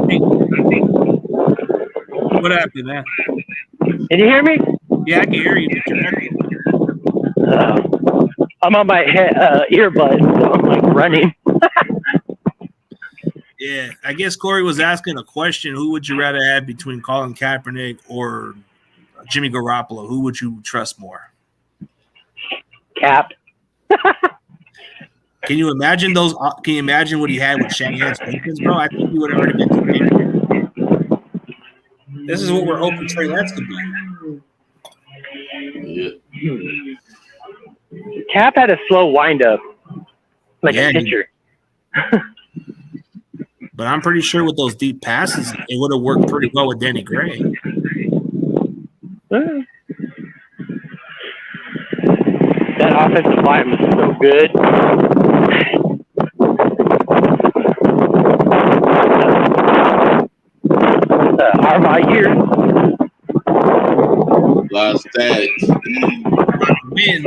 think. What happened, man? Can you hear me? Yeah, I can hear you. I'm on my earbuds, so I'm like running. Yeah, I guess Corey was asking a question. Who would you rather have between Colin Kaepernick or Jimmy Garoppolo? Who would you trust more? Cap. Can you imagine those? Can you imagine what he had with Shanahan's defense, bro? I think he would have already been too. This is what we're hoping Trey Lance could be. Yeah. Cap had a slow windup, like a pitcher. But I'm pretty sure with those deep passes, it would have worked pretty well with Danny Gray. That offensive line was so good. Harbaugh year. A lot of static. Man.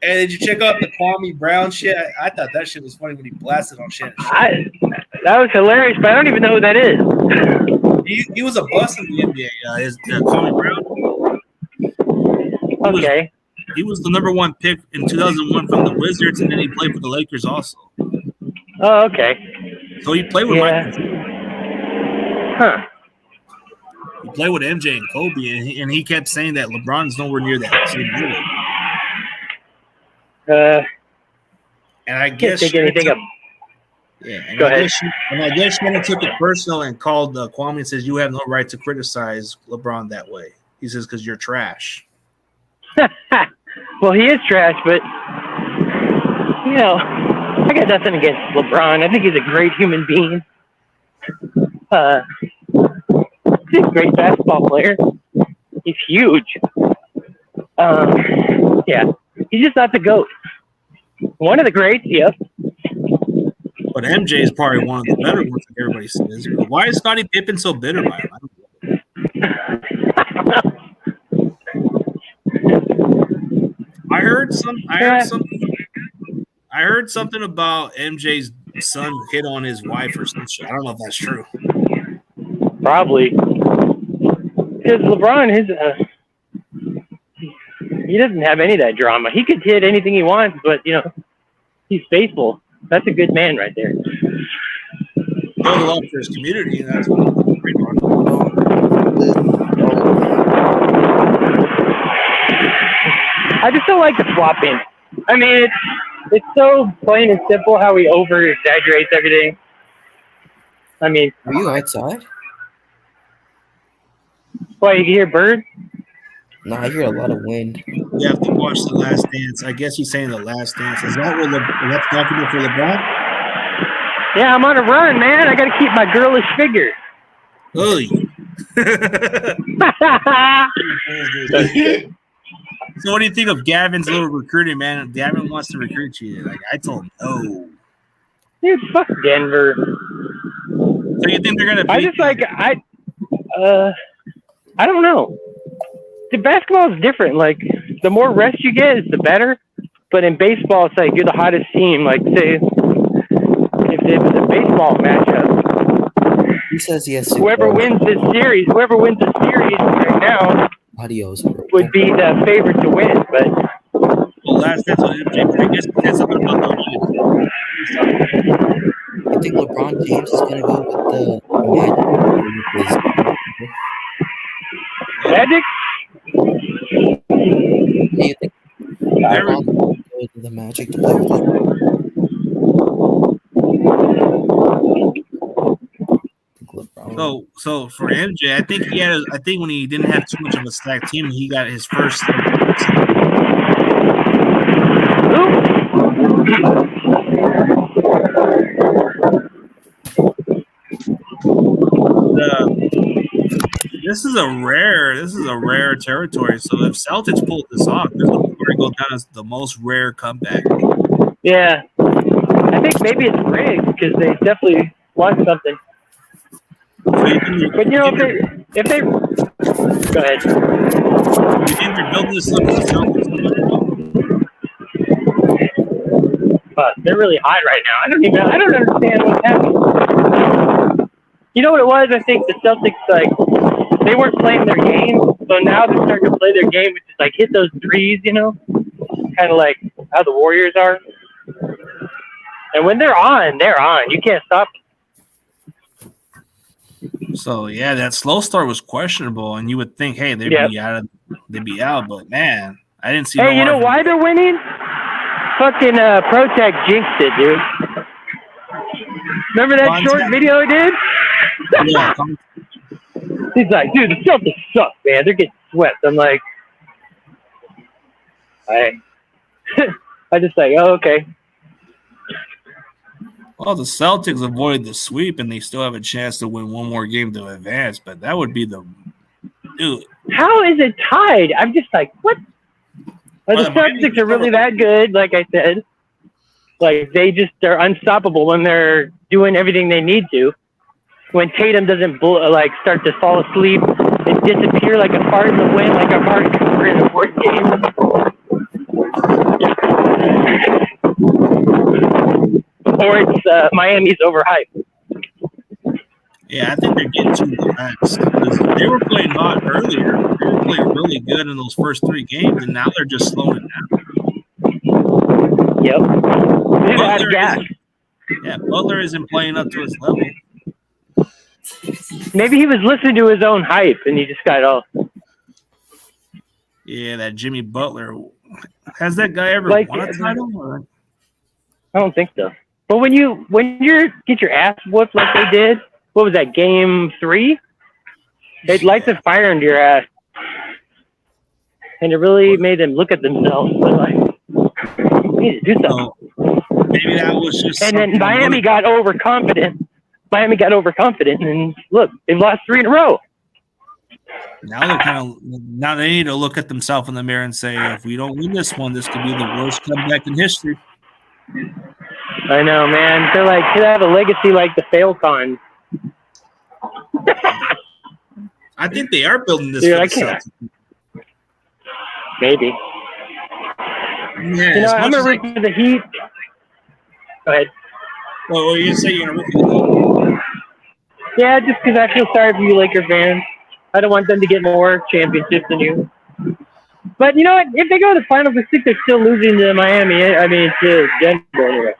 Hey, did you check out the Kwame Brown shit? I thought that shit was funny when he blasted on shit. That was hilarious, but I don't even know who that is. He was a bust in the NBA. Kwame Brown. He was the number one pick in 2001 from the Wizards, and then he played for the Lakers also. Oh, okay. So he played with Michael. Huh. He played with MJ and Kobe, and he kept saying that LeBron's nowhere near that same level. And I guess can't take anything up. Yeah, and Go ahead. I guess Shannon took it personal and called Kwame and says, "You have no right to criticize LeBron that way." He says, "Because you're trash." Well, he is trash, but I got nothing against LeBron. I think he's a great human being. He's a great basketball player. He's huge. Yeah, he's just not the GOAT. One of the greats, yep. But MJ is probably one of the better ones, like everybody says. But why is Scottie Pippen so bitter by him? I heard something about MJ's son hit on his wife or some shit. I don't know if that's true. Probably. Because LeBron, he doesn't have any of that drama. He could hit anything he wants, but, he's faithful. That's a good man right there. Does a lot for his community, and that's what I just don't like the swapping. I mean, it's so plain and simple how he over-exaggerates everything. I mean... Are you outside? What, you can hear birds? No, I hear a lot of wind. You have to watch The Last Dance. I guess he's saying The Last Dance. Is that what that's document for LeBron? Yeah, I'm on a run, man. I got to keep my girlish figure. Oh. So what do you think of Gavin's little recruiting, man? Gavin wants to recruit you. Like, I told him no. Dude, fuck Denver. So you think they're gonna beat I don't know. The basketball is different. Like, the more rest you get, the better. But in baseball, it's like you're the hottest team. Like, say, if it was a baseball matchup, He says yes. whoever wins this series right now Audios would be the favorite to win. But last that's what MJ. I guess that's something about the audience. I think LeBron James is gonna go with the Magic. Do you think LeBron will go to the Magic to play with LeBron? So for MJ, I think when he didn't have too much of a stacked team, he got his first. This is a rare territory. So if Celtics pulled this off, this would go down as the most rare comeback. Yeah, I think maybe it's rigged because they definitely want something. But if they go ahead. You think they're building this up as a Celtics? But they're really hot right now. I don't understand what's happening. You know what it was? I think the Celtics, they weren't playing their game, so now they're starting to play their game, which is hit those threes, kind of like how the Warriors are. And when they're on. You can't stop them. So yeah, that slow start was questionable, and you would think, hey, they'd be out, but man, I didn't see. Hey, you know why they're winning? Fucking Protect jinxed it, dude. Remember that short video he did? Yeah. He's like, dude, the Celtics suck, man. They're getting swept. I'm like, I just like, oh, okay. Well, the Celtics avoided the sweep, and they still have a chance to win one more game to advance, but that would be the dude. How is it tied? I'm just like, what? The Celtics are really that good, like I said. Like, they're unstoppable when they're doing everything they need to. When Tatum doesn't start to fall asleep and disappear like a fart in the wind, like a Mark Cooper in the fourth game. Or it's Miami's overhyped. Yeah, I think they're getting too relaxed. They were playing hot earlier. They were playing really good in those first 3 games, and now they're just slowing it down. Yep. Butler isn't playing up to his level. Maybe he was listening to his own hype, and he just got off. Yeah, that Jimmy Butler. Has that guy ever won a title? I don't think so. But when you get your ass whooped like they did, what was that, game 3? It lights a fire into your ass. And it really made them look at themselves. Like, we need to do something. Maybe that was just. And then Miami got overconfident. And look, they've lost 3 in a row. Now they need to look at themselves in the mirror and say, if we don't win this one, this could be the worst comeback in history. I know, man. They're like, could have a legacy like the Falcons. I think they are building this Dude, for I the can't. Celtics. Maybe. Yeah, You know, I'm going to root for the Heat. Go ahead. Well, you say you're going to root for the Heat? Yeah, just because I feel sorry for you Laker fans. I don't want them to get more championships than you. But you know what? If they go to the finals, I think they're still losing to Miami. I mean, to Denver anyway.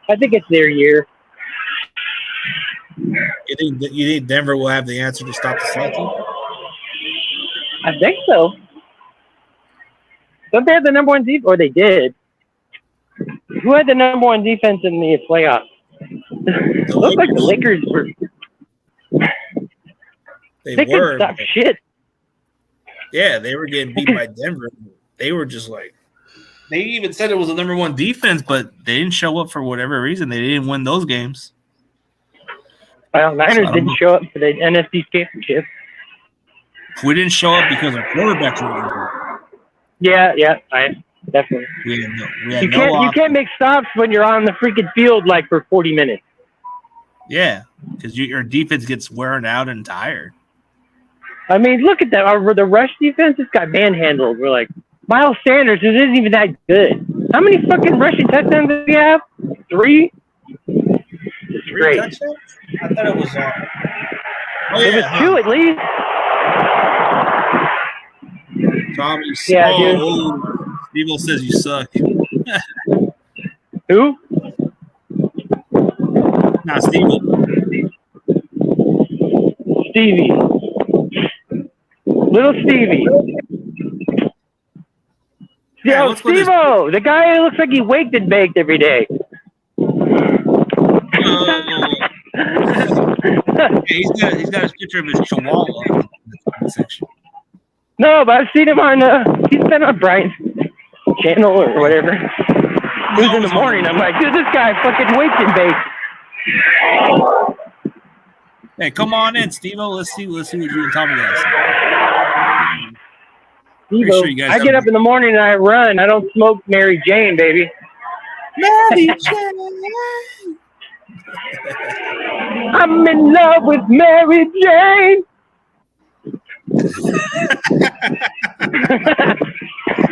I think it's their year. You think Denver will have the answer to stop the Celtics? I think so. Don't they have the number one defense? Or they did. Who had the number one defense in the playoffs? It looked like the Lakers were. They could stop shit. Yeah, they were getting beat by Denver. They were just like, they even said it was the number one defense, but they didn't show up for whatever reason. They didn't win those games. Well, Niners didn't show up for the NFC Championship. We didn't show up because our quarterbacks were injured. Yeah, definitely. You can't make stops when you're on the freaking field like for 40 minutes. Yeah, because your defense gets worn out and tired. I mean, look at that. The rush defense just got manhandled. We're like, Miles Sanders isn't even that good. How many fucking rushing touchdowns do we have? 3? It's great. Touchdowns? I thought it was it was 2 at least. Tommy, dude. Steve says you suck. Who? Nah, Steve. Stevie. Little Stevie. Yo, Steve-O, the guy who looks like he waked and baked every day. He's got his picture of his chihuahua in the comment section. No, but I've seen him on, he's been on Brian's channel or whatever. It was in the morning. I'm like, dude, this guy fucking waked and baked. Hey, come on in, Steve-O. Let's see what you and Tommy guys. Steve-O, sure I get up in the morning and I run. I don't smoke Mary Jane, baby. Mary Jane. I'm in love with Mary Jane.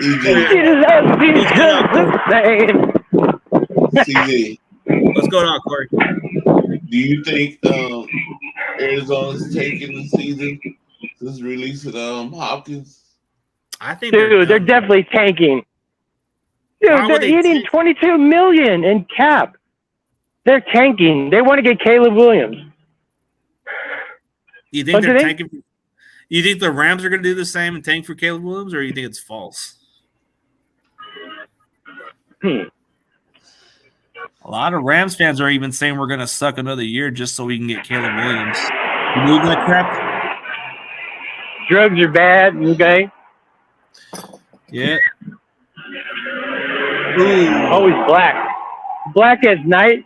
She loves me just the same. CD. What's going on, Corey? Do you think Arizona's taking the season since releasing Hopkins? I think they're definitely tanking. Dude, they're eating $22 million in cap. They're tanking. They want to get Caleb Williams. You think they're tanking? You think the Rams are going to do the same and tank for Caleb Williams, or you think it's false? A lot of Rams fans are even saying we're going to suck another year just so we can get Caleb Williams. You believe that crap? Drugs are bad, okay? Yeah. Ooh. Always black. Black as night.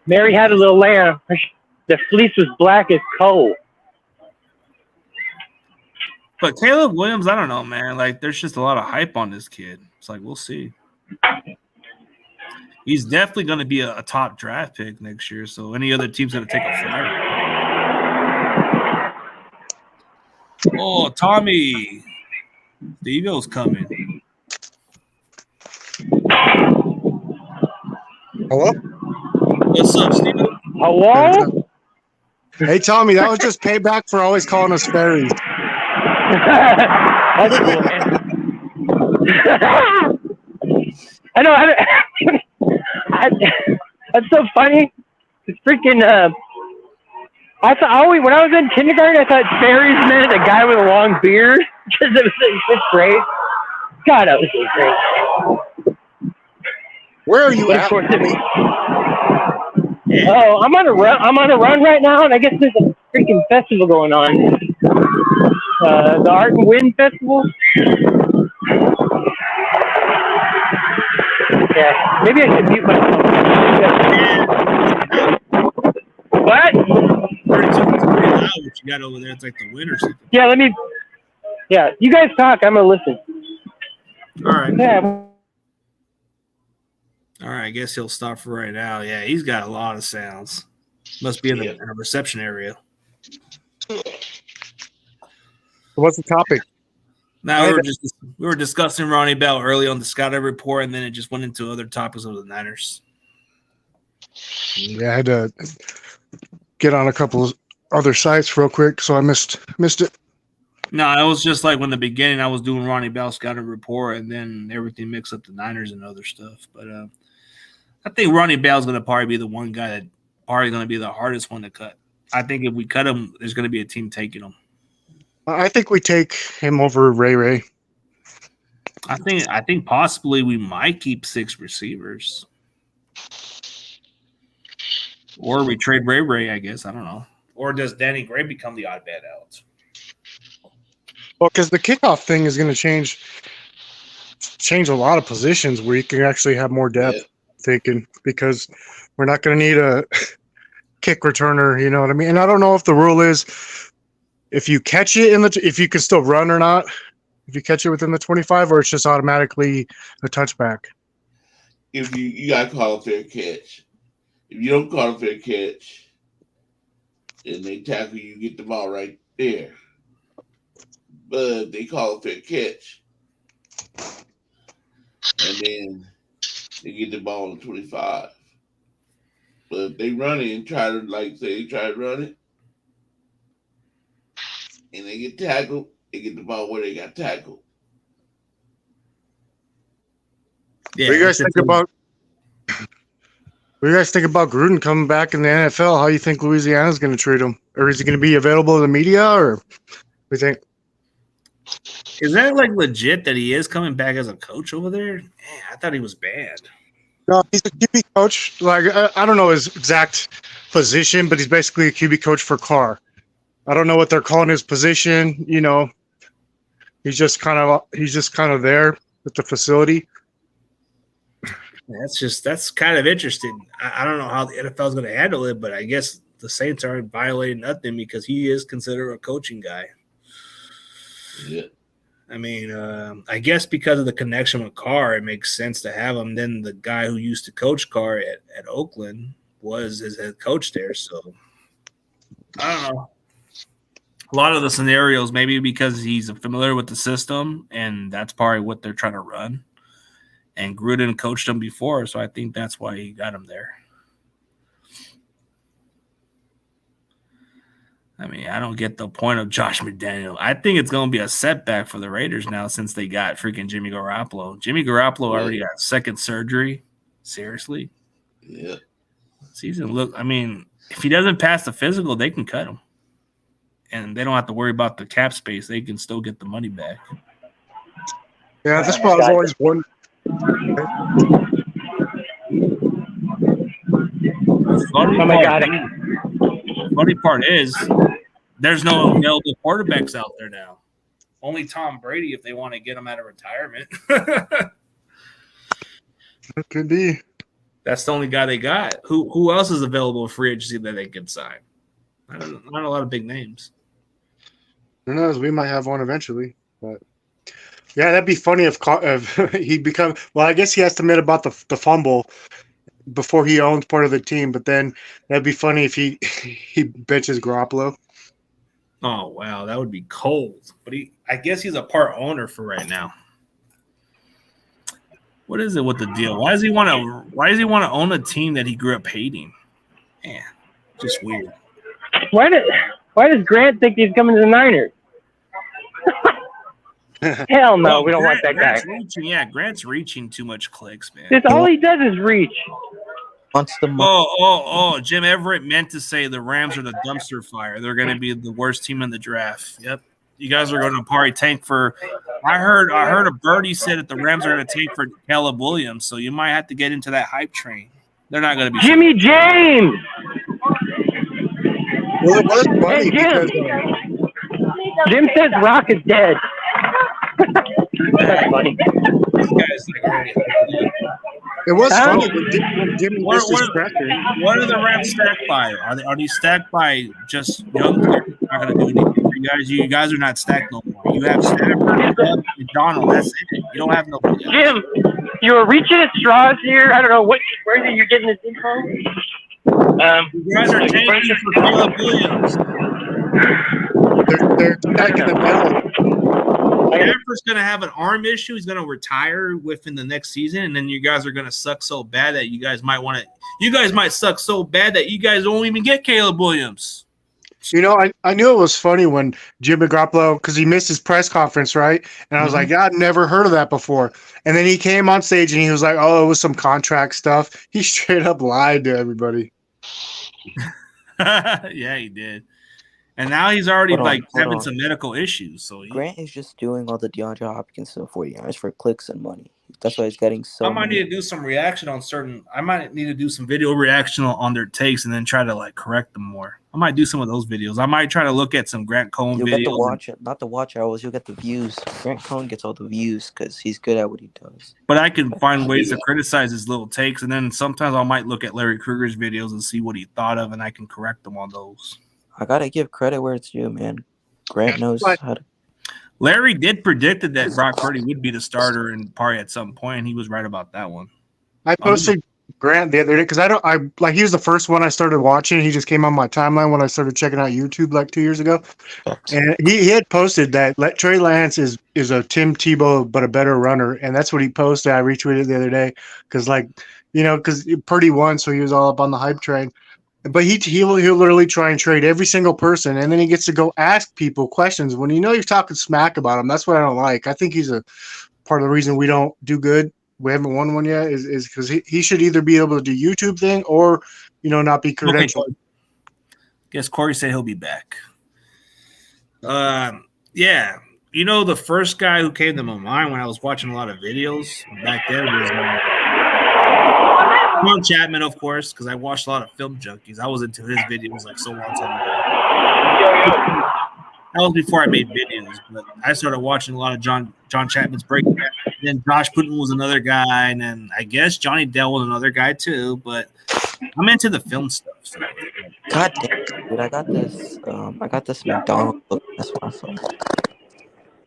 Mary had a little lamb. The fleece was black as coal. But Caleb Williams, I don't know, man. Like, there's just a lot of hype on this kid. It's like, we'll see. He's definitely going to be a top draft pick next year, so any other team's going to take a flyer. Oh, Tommy. The Eagles coming. Hello? What's up, Steven? Hello? Hey, Tommy, that was just payback for always calling us fairies. That's cool, man. I know. That's so funny. It's freaking. I thought when I was in kindergarten, I thought fairies meant a guy with a long beard because it was in 5th grade. God, that was so great. Where are you at? Oh, I'm on a run. I'm on a run right now, and I guess there's a freaking festival going on. The Art and Wind Festival. Yeah, maybe I should mute myself. What? you got over there. It's like the wind or something. Yeah, you guys talk. I'm gonna listen. All right. Yeah. All right. I guess he'll stop for right now. Yeah, he's got a lot of sounds. Must be in the reception area. What's the topic? Now we were discussing Ronnie Bell early on the scouting report, and then it just went into other topics of the Niners. Yeah, I had to get on a couple of other sites real quick, so I missed it. No, it was just like when the beginning I was doing Ronnie Bell scouting report, and then everything mixed up the Niners and other stuff. But I think Ronnie Bell's going to probably be the one guy that probably going to be the hardest one to cut. I think if we cut him, there's going to be a team taking him. I think we take him over Ray. I think possibly we might keep 6 receivers. Or we trade Ray, I guess. I don't know. Or does Danny Gray become the odd man out? Well, because the kickoff thing is going to change a lot of positions where you can actually have more depth thinking, because we're not going to need a kick returner, you know what I mean? And I don't know if the rule is if you catch it if you can still run or not, if you catch it within the 25, or it's just automatically a touchback. If you got to call a fair catch. If you don't call a fair catch and they tackle you, get the ball right there. But they call a fair catch, and then they get the ball on 25. But if they run it and try to, they try to run it, and they get tackled, they get the ball where they got tackled. Yeah, what do you guys think about Gruden coming back in the NFL? How do you think Louisiana's going to treat him? Or is he going to be available in the media? Or we think? Is that legit that he is coming back as a coach over there? Man, I thought he was banned. No, he's a QB coach. I don't know his exact position, but he's basically a QB coach for Carr. I don't know what they're calling his position. You know, he's just kind of there at the facility. That's kind of interesting. I don't know how the NFL is going to handle it, but I guess the Saints aren't violating nothing because he is considered a coaching guy. Yeah. I mean, I guess because of the connection with Carr, it makes sense to have him. Then the guy who used to coach Carr at Oakland was his head coach there. So I don't know. A lot of the scenarios, maybe because he's familiar with the system, and that's probably what they're trying to run. And Gruden coached him before, so I think that's why he got him there. I mean, I don't get the point of Josh McDaniel. I think it's going to be a setback for the Raiders now since they got freaking Jimmy Garoppolo. Jimmy Garoppolo already got second surgery. Seriously? Yeah. I mean, if he doesn't pass the physical, they can cut him. And they don't have to worry about the cap space. They can still get the money back. Yeah, this spot is always one. Funny part is there's no available quarterbacks out there now. Only Tom Brady if they want to get him out of retirement. It could be. That's the only guy they got. Who else is available free agency that they could sign? Not a lot of big names. Who knows? We might have one eventually, but yeah, that'd be funny if he become. Well, I guess he has to admit about the fumble before he owns part of the team, but then that'd be funny if he benches Garoppolo. Oh wow, that would be cold. But I guess he's a part owner for right now. What is it with the deal? Why does he want to own a team that he grew up hating? Man, just weird. Why does Grant think he's coming to the Niners? Hell no, we don't want that guy. Grant's reaching too much clicks, man. That's all he does is reach. Wants the money. Jim Everett meant to say the Rams are the dumpster fire. They're going to be the worst team in the draft. Yep. You guys are going to party tank for – I heard a birdie said that the Rams are going to tank for Caleb Williams, so you might have to get into that hype train. They're not going to be – Jimmy James! Well, it was funny Jim. because Jim says Rock is dead. That's funny. This guy's like already It was Huh? funny when Jimmy missed his pressure. What are the Rams stacked by? Are these stacked by just young players? Not going to do anything for you guys. You guys are not stacked no more. You have Stafford, Doug, and Donald. That's it. You don't have nobody else. Jim, you were reaching at straws here. I don't know where you're getting this info. You guys are tanking for Caleb Williams. They're stacking the balance. Stafford's going to have an arm issue. He's going to retire within the next season, and then you guys are going to suck so bad that you guys might want to. You guys might suck so bad that you guys don't even get Caleb Williams. You know, I knew it was funny when Jimmy Garoppolo, because he missed his press conference, right? And I was like, I'd never heard of that before. And then he came on stage and he was like, oh, it was some contract stuff. He straight up lied to everybody. Yeah, he did. And now he's already having some medical issues. So Grant is just doing all the DeAndre Hopkins to the 49ers for clicks and money. That's why he's getting so. I might need to do some reaction on certain. I might need to do some video reaction on their takes and then try to correct them more. I might do some of those videos. I might try to look at some Grant Cohn You'll videos. get to watch it, not the watch hours. You'll get the views. Grant Cohn gets all the views because he's good at what he does. But I can find ways to criticize his little takes, and then sometimes I might look at Larry Kruger's videos and see what he thought of, and I can correct them on those. I gotta give credit where it's due, man. Grant knows how to. Larry did predicted that Brock Purdy would be the starter and probably at some point, and he was right about that one. I posted Grant the other day because he was the first one I started watching. He just came on my timeline when I started checking out YouTube 2 years ago, and he had posted that Trey Lance is a Tim Tebow but a better runner, and that's what he posted. I retweeted the other day because because Purdy won, so he was all up on the hype train. But he'll literally try and trade every single person, and then he gets to go ask people questions when you're talking smack about him. That's what I don't like. I think he's a part of the reason we don't do good. We haven't won one yet is because he should either be able to do YouTube thing or not be credentialed. Okay. Guess Corey said he'll be back. Yeah, the first guy who came to my mind when I was watching a lot of videos back then was John Chapman, of course, because I watched a lot of Film Junkies. I was into his videos so long time ago. That was before I made videos, but I started watching a lot of John Chapman's breakdown. Then Josh Putin was another guy, and then I guess Johnny Dell was another guy too. But I'm into the film stuff. So. God damn, dude! I got this McDonald's book. That's what I thought.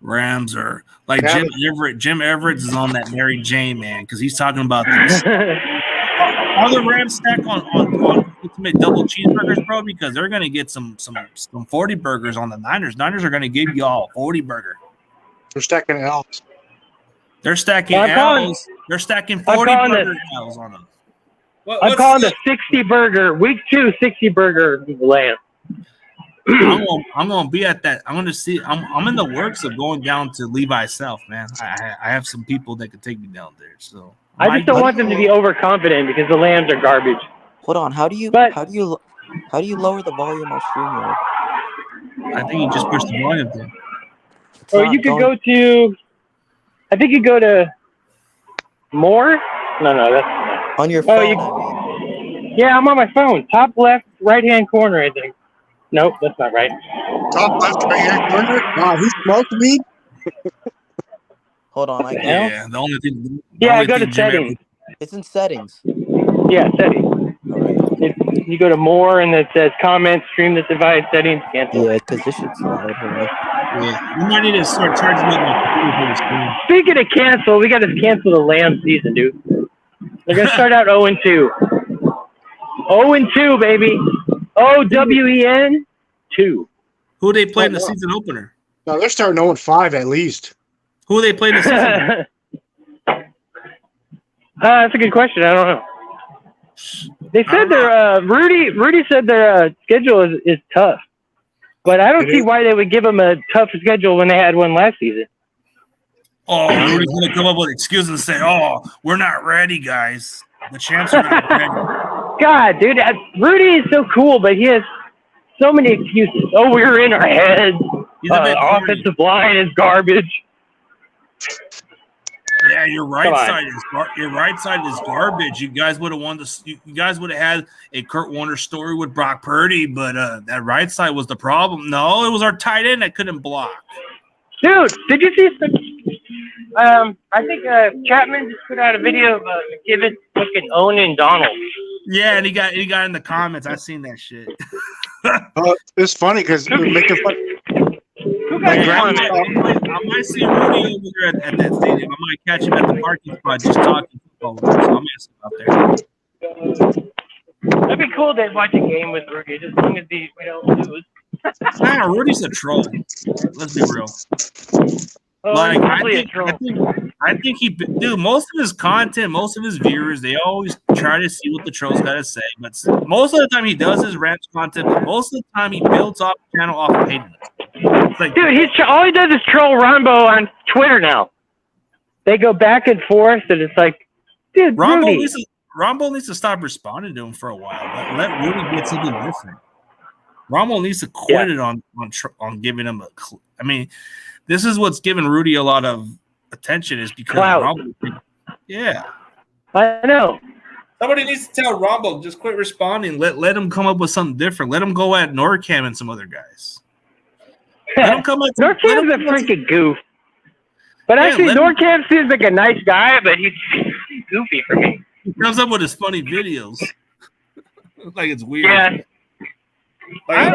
Rams are Jim Everett. Jim Everett is on that Mary Jane, man, because he's talking about this. Are the Rams stack on ultimate double cheeseburgers, bro? Because they're gonna get some 40 burgers on the Niners. Niners are gonna give y'all 40 burger. They're stacking L's. They're stacking L's. They're stacking 40 burger L's on them. I'm calling the 60 burger week 2 60 burger Lance. I'm gonna be at that. I'm gonna see. I'm in the works of going down to Levi's South, man. I have some people that could take me down there. So I just don't want them to be overconfident because the Lambs are garbage. Hold on, how do you lower the volume on StreamYard? I think you just push the volume down. Or you could go to. I think you go to more. No, that's on your phone. Yeah, I'm on my phone. Top left, right hand corner, I think. Nope, that's not right. Top left, right hand corner. Wow, he smoked weed. Hold on, the only thing. I go to settings. It's in settings. Yeah, settings. You go to more, and it says comments, stream this device, settings, cancel. Yeah, because this shit's loud. Yeah, you might need to start charging up. Speaking of cancel, we got to cancel the Lamb season, dude. They're gonna start out 0-2. 0-2, baby. OWEN 2. Who they play in the season opener? No, they're starting 0-5 at least. Who they play in the season? That's a good question. I don't know. They said their Rudy said their schedule is tough, but I don't see why they would give them a tough schedule when they had one last season. Oh, Rudy's gonna come up with excuses and say, "Oh, we're not ready, guys. The champs are not ready." God, dude, Rudy is so cool, but he has so many excuses. Oh, we're in our heads. Offensive line is garbage. Yeah, your right side is garbage. You guys would have won you guys would have had a Kurt Warner story with Brock Purdy, but that right side was the problem. No, it was our tight end that couldn't block. Dude, did you see? I think Chapman just put out a video of McKibben fucking owning Donald. Yeah, and he got in the comments. I seen that shit. It's funny because we're making fun. Who My got grandma's I might see Rudy over there at that stadium. I might catch him at the parking spot just talking football with him. So I'm messing out there. That'd be cool to watch a game with Rudy, as long as we don't lose. Nah, Rudy's a troll. Let's be real. Oh, Like he's I probably a think, troll. I think he, dude. Most of his content, most of his viewers, they always try to see what the trolls got to say. But most of the time, he does his Rams content. But most of the time, he builds off the channel off of hating. It's like, Dude, all he does is troll Rambo on Twitter now. They go back and forth, and it's like, dude, Rambo Rudy. needs to stop responding to him for a while. But let Rudy get something different. Rambo needs to quit it on giving him a. I mean, this is what's giving Rudy a lot of attention is because Rambo. Yeah, I know. Somebody needs to tell Rambo just quit responding. Let him come up with something different. Let him go at Norcam and some other guys. Let him come at Norcam's a freaking goof. But actually, Norcam seems like a nice guy, but he's goofy for me. He comes up with his funny videos. Like it's weird. Yeah. Like,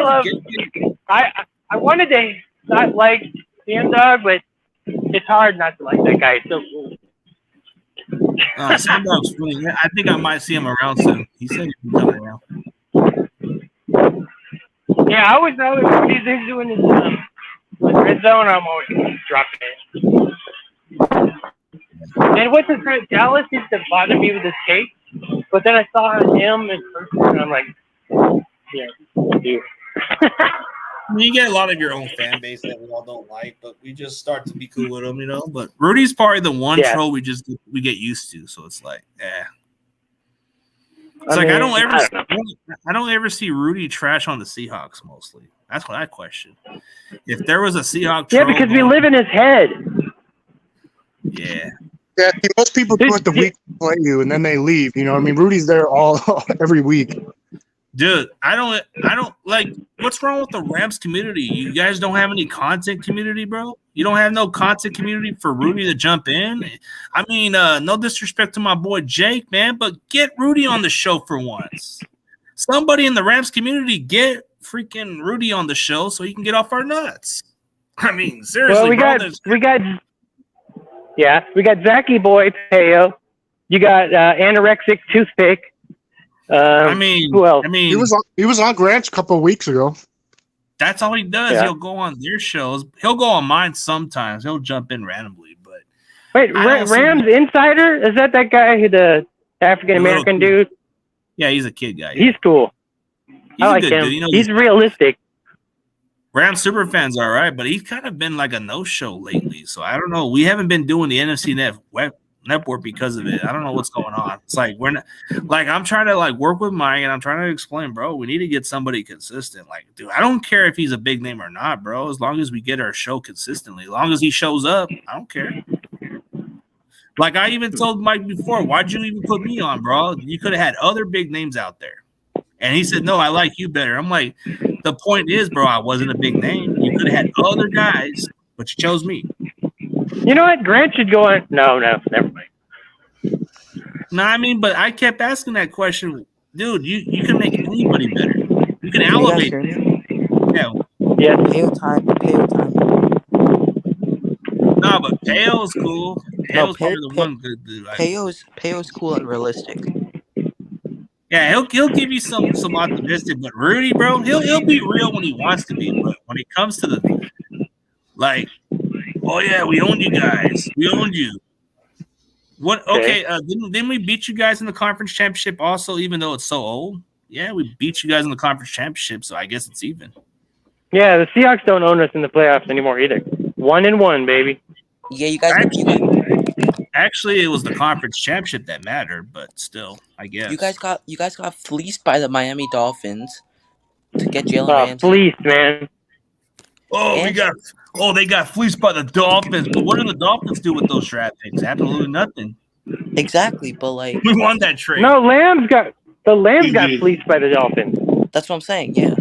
I wanted to not like Sam Dog, but it's hard not to like that guy. He's so cool. Sam Dog's funny. Yeah, I think I might see him around soon. He said he'd be coming around. Yeah, I always know what he's doing his red zone. I'm always dropping it. And what's his name? Dallas used to bother me with his cake, but then I saw him in person, and I'm like, yeah, dude. You get a lot of your own fan base that we all don't like, but we just start to be cool with them, you know. But Rudy's probably the one troll we get used to, so it's like, It's I don't ever see Rudy trash on the Seahawks mostly. That's what I question. If there was a Seahawk troll, because we live in his head. Yeah. Yeah, most people do it the week to play you, and then they leave. You know, I mean, Rudy's there every week. Dude, I don't like. What's wrong with the Rams community? You guys don't have any content community, bro. You don't have no content community for Rudy to jump in. I mean, no disrespect to my boy Jake, man, but get Rudy on the show for once. Somebody in the Rams community get freaking Rudy on the show so he can get off our nuts. I mean, seriously, we got Zachy Boy Peo. You got Anorexic Toothpick. Who else? I mean, he was on Grant's a couple of weeks ago. That's all he does. Yeah. He'll go on their shows. He'll go on mine sometimes. He'll jump in randomly. But wait, Rams Insider? Is that guy, the African American dude? Yeah, he's a kid guy. He's cool. I like him. Dude. You know, he's realistic. Rams super fans are all right, but he's kind of been like a no-show lately. So I don't know. We haven't been doing the NFC Network because of it. I don't know what's going on. It's like we're not, like I'm trying to like work with Mike and I'm trying to explain, bro, we need to get somebody consistent. Like, dude, I don't care if he's a big name or not, bro. As long as we get our show consistently, as long as he shows up, I don't care. Like I even told Mike before, why'd you even put me on, bro? You could have had other big names out there. And he said, no, I like you better. I'm like, the point is, bro, I wasn't a big name. You could have had other guys, but you chose me. You know what? Grant should go on. No, never mind. No, I mean, but I kept asking that question. Dude, you can make anybody better. You can elevate. Yeah. Pale time. No, but Pale's cool. Pale's probably the one good dude. Pale's cool and realistic. Yeah, he'll give you some optimistic, but Rudy, bro, he'll be real when he wants to be, but when it comes to the like, oh yeah, we owned you guys. We owned you. What? Okay, didn't we beat you guys in the conference championship also, even though it's so old? Yeah, we beat you guys in the conference championship, so I guess it's even. Yeah, the Seahawks don't own us in the playoffs anymore either. 1-1, baby. Yeah, you guys. Actually, it was the conference championship that mattered, but still, I guess. You guys got fleeced by the Miami Dolphins to get Jalen Ramsey. Fleeced, man. They got fleeced by the Dolphins. But what do the Dolphins do with those draft picks? Absolutely nothing. Exactly, but like we won that trade. No, Lambs got fleeced by the Dolphins. That's what I'm saying. Yeah.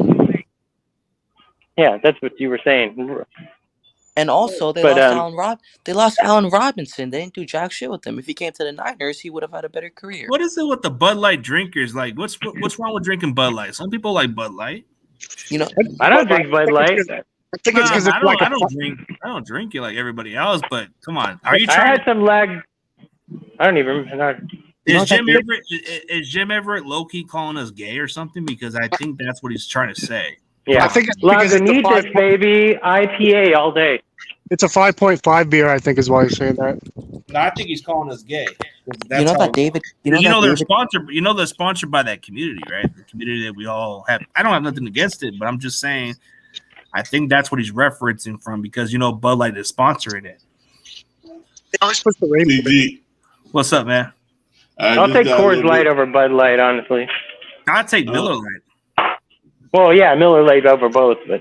Yeah, that's what you were saying. And also, But they lost Allen Robinson. They didn't do jack shit with him. If he came to the Niners, he would have had a better career. What is it with the Bud Light drinkers? Like, what's wrong with drinking Bud Light? Some people like Bud Light. You know, I don't drink Bud Light. I think it's because I it's don't, like I don't drink. I don't drink it like everybody else. But come on, are you I trying? had some lag. I don't even. Is Jim Everett low key calling us gay or something? Because I think that's what he's trying to say. Yeah, I think it's because it's a Lagunitas, baby, IPA all day. It's a 5.5 beer, I think, is why he's saying that. No, I think he's calling us gay. you know that David. They're sponsored. You know they're sponsored by that community, right? The community that we all have. I don't have nothing against it, but I'm just saying. I think that's what he's referencing from because Bud Light is sponsoring it. They always push the rating. CG. What's up, man? I'll take Coors Light over Bud Light, honestly. I'd take Miller Light. Well, yeah, Miller Light over both, but.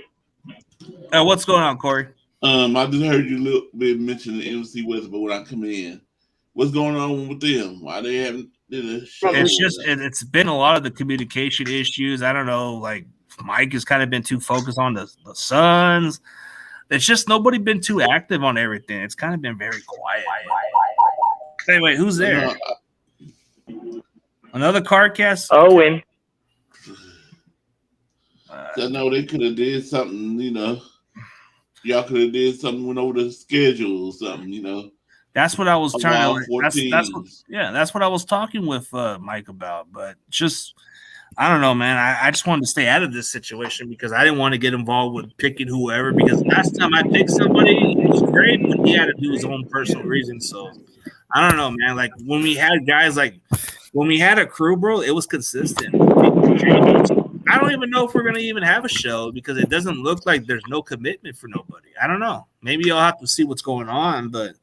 What's going on, Corey? I just heard you a little bit mention the NFC West, but when I come in, what's going on with them? Why they haven't did a show? It's been a lot of the communication issues. I don't know, like Mike has kind of been too focused on the Suns. It's just nobody been too active on everything. It's kind of been very quiet. Anyway, who's there? Another card cast? Owen. I know they could have did something, Y'all could have did something, went over the schedule or something, That's what I was trying to. That's what I was talking with Mike about. But just, I don't know, man. I just wanted to stay out of this situation because I didn't want to get involved with picking whoever. Because last time I picked somebody, it was great, but he had to do his own personal reasons. So I don't know, man. Like when we had guys, when we had a crew, bro, it was consistent. I don't even know if we're gonna even have a show because it doesn't look like there's no commitment for nobody. I don't know. Maybe I'll have to see what's going on, but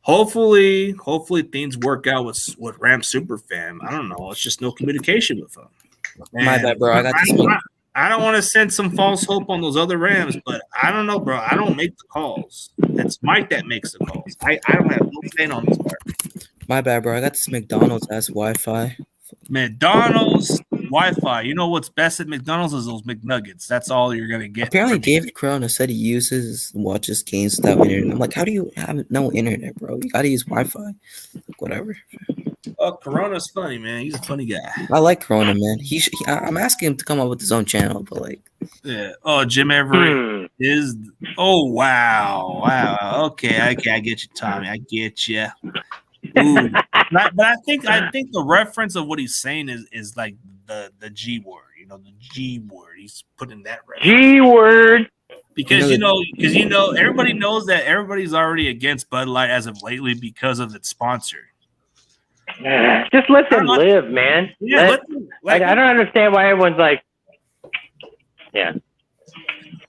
hopefully things work out with Ram Superfam. I don't know. It's just no communication with them. My bad, bro. I don't want to send some false hope on those other Rams, but I don't know, bro. I don't make the calls. It's Mike that makes the calls. I don't have no say on this part. My bad, bro. I got this McDonald's ass Wi-Fi. McDonald's Wi-Fi. You know what's best at McDonald's is those McNuggets. That's all you're gonna get. Apparently, David Corona said he uses and watches games without internet. I'm like, how do you have no internet, bro? You gotta use Wi-Fi. Whatever. Oh, Corona's funny, man. He's a funny guy. I like Corona, man. I'm asking him to come up with his own channel, but like, yeah. Oh, Jim Everett is. Oh, wow. Okay. I get you, Tommy. I get you. Ooh. But I think the reference of what he's saying is like the G word. The G word. He's putting that reference. G word. Because everybody knows that everybody's already against Bud Light as of lately because of its sponsor. Just let them live, man. Yeah, I don't understand why everyone's like, yeah.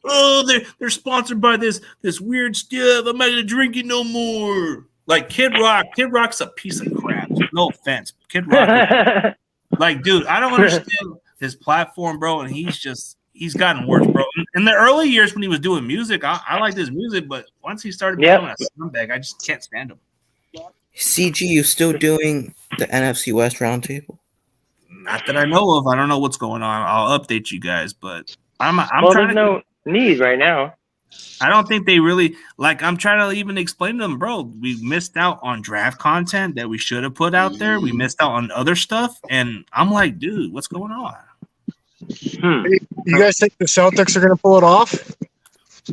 Oh, they're sponsored by this weird stuff. I'm not gonna drink it no more. Like Kid Rock. Kid Rock's a piece of crap. No offense, Kid Rock. Like, dude, I don't understand his platform, bro. And he's gotten worse, bro. In the early years when he was doing music, I liked his music, but once he started becoming a scumbag, I just can't stand him. CG, you still doing the NFC West roundtable? Not that I know of. I don't know what's going on. I'll update you guys, but I'm trying there's no need right now. I don't think they really I'm trying to even explain to them, bro. We missed out on draft content that we should have put out there. We missed out on other stuff, and I'm like, dude, what's going on? You guys think the Celtics are going to pull it off?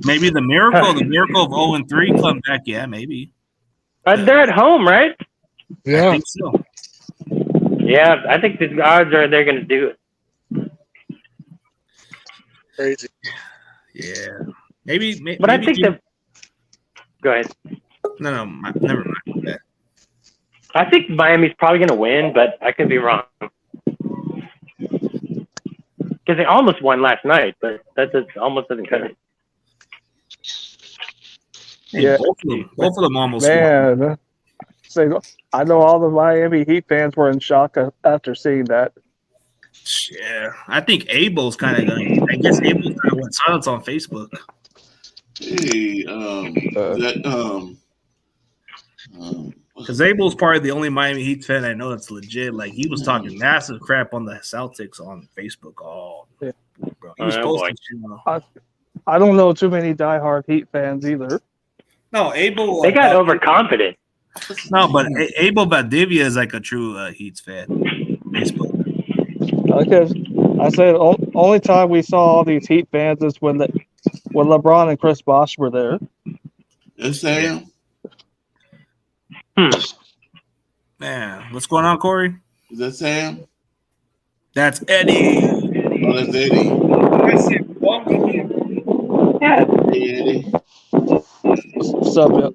Maybe the miracle of 0-3 come back. Yeah, maybe. They're at home, right? Yeah, I think so. Yeah, I think the odds are they're going to do it. Crazy. Yeah. Maybe. But I think Go ahead. No, never mind. I think Miami's probably going to win, but I could be wrong. Because they almost won last night, but that almost doesn't cut it. Yeah, both of them almost man. won. So I know all the Miami Heat fans were in shock after seeing that. Yeah, I think Abel's kind of going. I guess Abel's kind of went silence on Facebook. Hey, because Abel's probably the only Miami Heat fan I know that's legit. Like he was talking massive crap on the Celtics on Facebook. Oh, bro, he was posting. I don't know too many diehard Heat fans either. No, Abel. They got overconfident. No, but Abel Valdivia is like a true Heats fan. Facebook. Because I said only time we saw all these Heat fans is when LeBron and Chris Bosh were there. Yes, Sam. Man, what's going on, Corey? Is that Sam? That's Eddie. Oh, that's Eddie. Yeah. Hey, Eddie. What's up, Bill?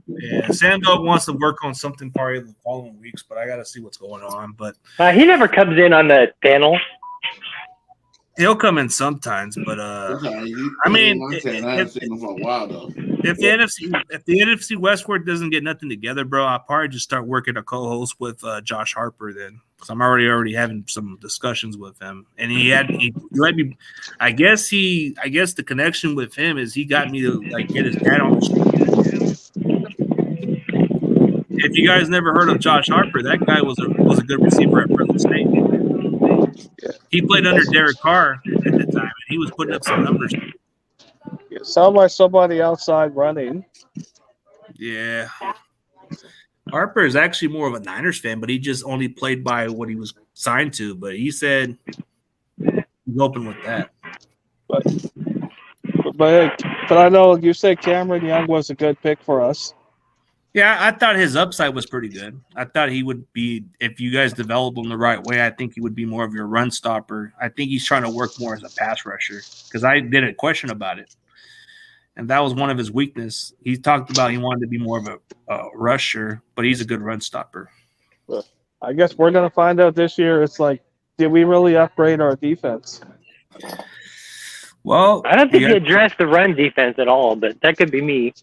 Yeah, Sam Dog wants to work on something probably the following weeks, but I got to see what's going on. But He never comes in on the panel. he'll come in sometimes. But I mean, I haven't seen him for a while though. if the NFC Westward doesn't get nothing together, bro, I'll probably just start working a co-host with Josh Harper then, because I'm already having some discussions with him, and he let me. I guess the connection with him is he got me to like get his dad on the show. If you guys never heard of Josh Harper, that guy was a good receiver at Portland State. He played under Derek Carr at the time, and he was putting up some numbers. It sounded like somebody outside running. Yeah. Harper is actually more of a Niners fan, but he just only played by what he was signed to. But he said he's open with that. But I know you said Cameron Young was a good pick for us. Yeah, I thought his upside was pretty good. I thought he would be, if you guys develop him the right way, I think he would be more of your run stopper. I think he's trying to work more as a pass rusher, because I did a question about it. And that was one of his weaknesses. He talked about he wanted to be more of a rusher, but he's a good run stopper. I guess we're going to find out this year. It's like, did we really upgrade our defense? Well, I don't think he addressed the run defense at all, but that could be me.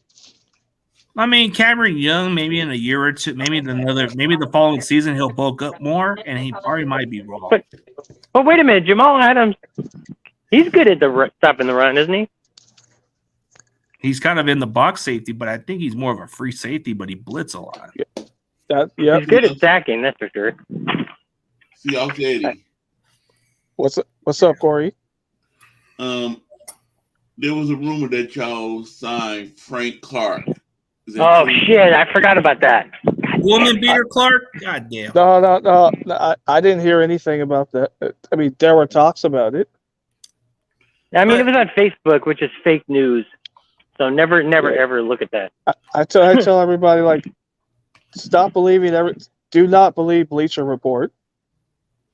I mean, Cameron Young, maybe in a year or two, maybe the following season, he'll bulk up more, and he probably might be wrong. But wait a minute, Jamal Adams, he's good at stopping the run, isn't he? He's kind of in the box safety, but I think he's more of a free safety, but he blitz a lot. He's good at stacking, that's for sure. See, okay. What's up, Corey? There was a rumor that y'all signed Frank Clark. Oh shit! I forgot about that. Woman beater Clark? God damn. No. I didn't hear anything about that. I mean, there were talks about it. I mean, it was on Facebook, which is fake news. So never, ever look at that. I tell everybody, like, stop believing do not believe Bleacher Report.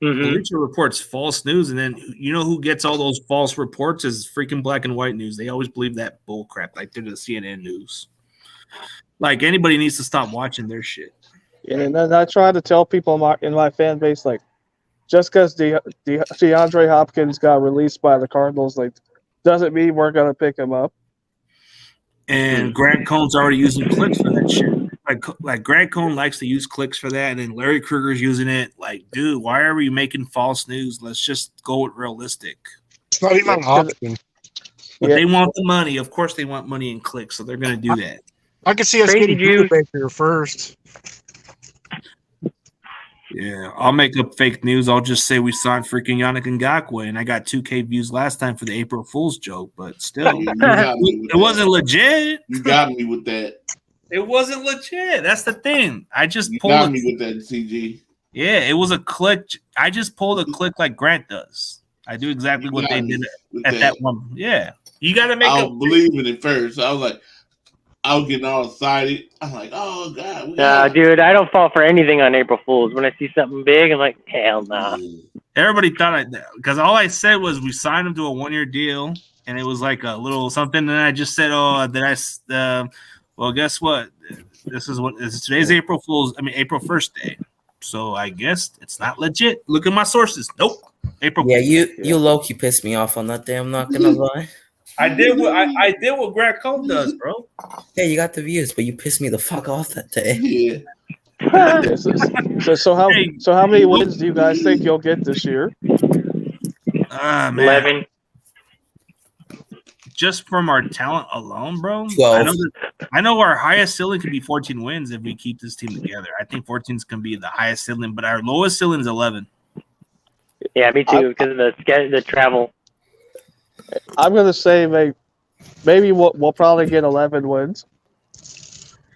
Mm-hmm. Bleacher Report's false news, and then you know who gets all those false reports is freaking Black and White News. They always believe that bull crap, like they're the CNN news. Like, anybody needs to stop watching their shit. And then I try to tell people in my fan base, like, just because DeAndre Hopkins got released by the Cardinals, like, doesn't mean we're gonna pick him up. And Grant Cohn's already using clicks for that shit. Like Grant Cohn likes to use clicks for that, and then Larry Krueger's using it. Like, dude, why are we making false news? Let's just go with realistic. It's not even an option. But they want the money. Of course, they want money and clicks, so they're going to do that. I can see us getting Baker first. Yeah, I'll make up fake news. I'll just say we signed freaking Yannick Ngakoue, and I got 2K views last time for the April Fool's joke, but still, it wasn't legit. You got me with that. It wasn't legit. That's the thing. I just pulled me with that, CG. Yeah, it was a click. I just pulled a click like Grant does. I do exactly what they did at that one. Yeah, you got to make. I was believing it first. I was like, I was getting all excited. I'm like, oh God. Nah, dude, I don't fall for anything on April Fools. When I see something big, I'm like, hell nah. Everybody thought because all I said was we signed him to a 1-year deal, and it was like a little something. And I just said, well, guess what? Today's April Fool's. I mean, April 1st day. So I guess it's not legit. Look at my sources. Nope. April. Yeah, you low key pissed me off on that day. I'm not gonna lie. I did what Grant Cohn does, bro. Yeah, you got the views, but you pissed me the fuck off that day. Yeah. So how many wins do you guys think you'll get this year? Man. 11. Just from our talent alone, bro. 12. I know our highest ceiling could be 14 wins if we keep this team together. I think 14 can be the highest ceiling, but our lowest ceiling is 11. Yeah, me too, because of the travel. I'm gonna say maybe we'll probably get 11 wins.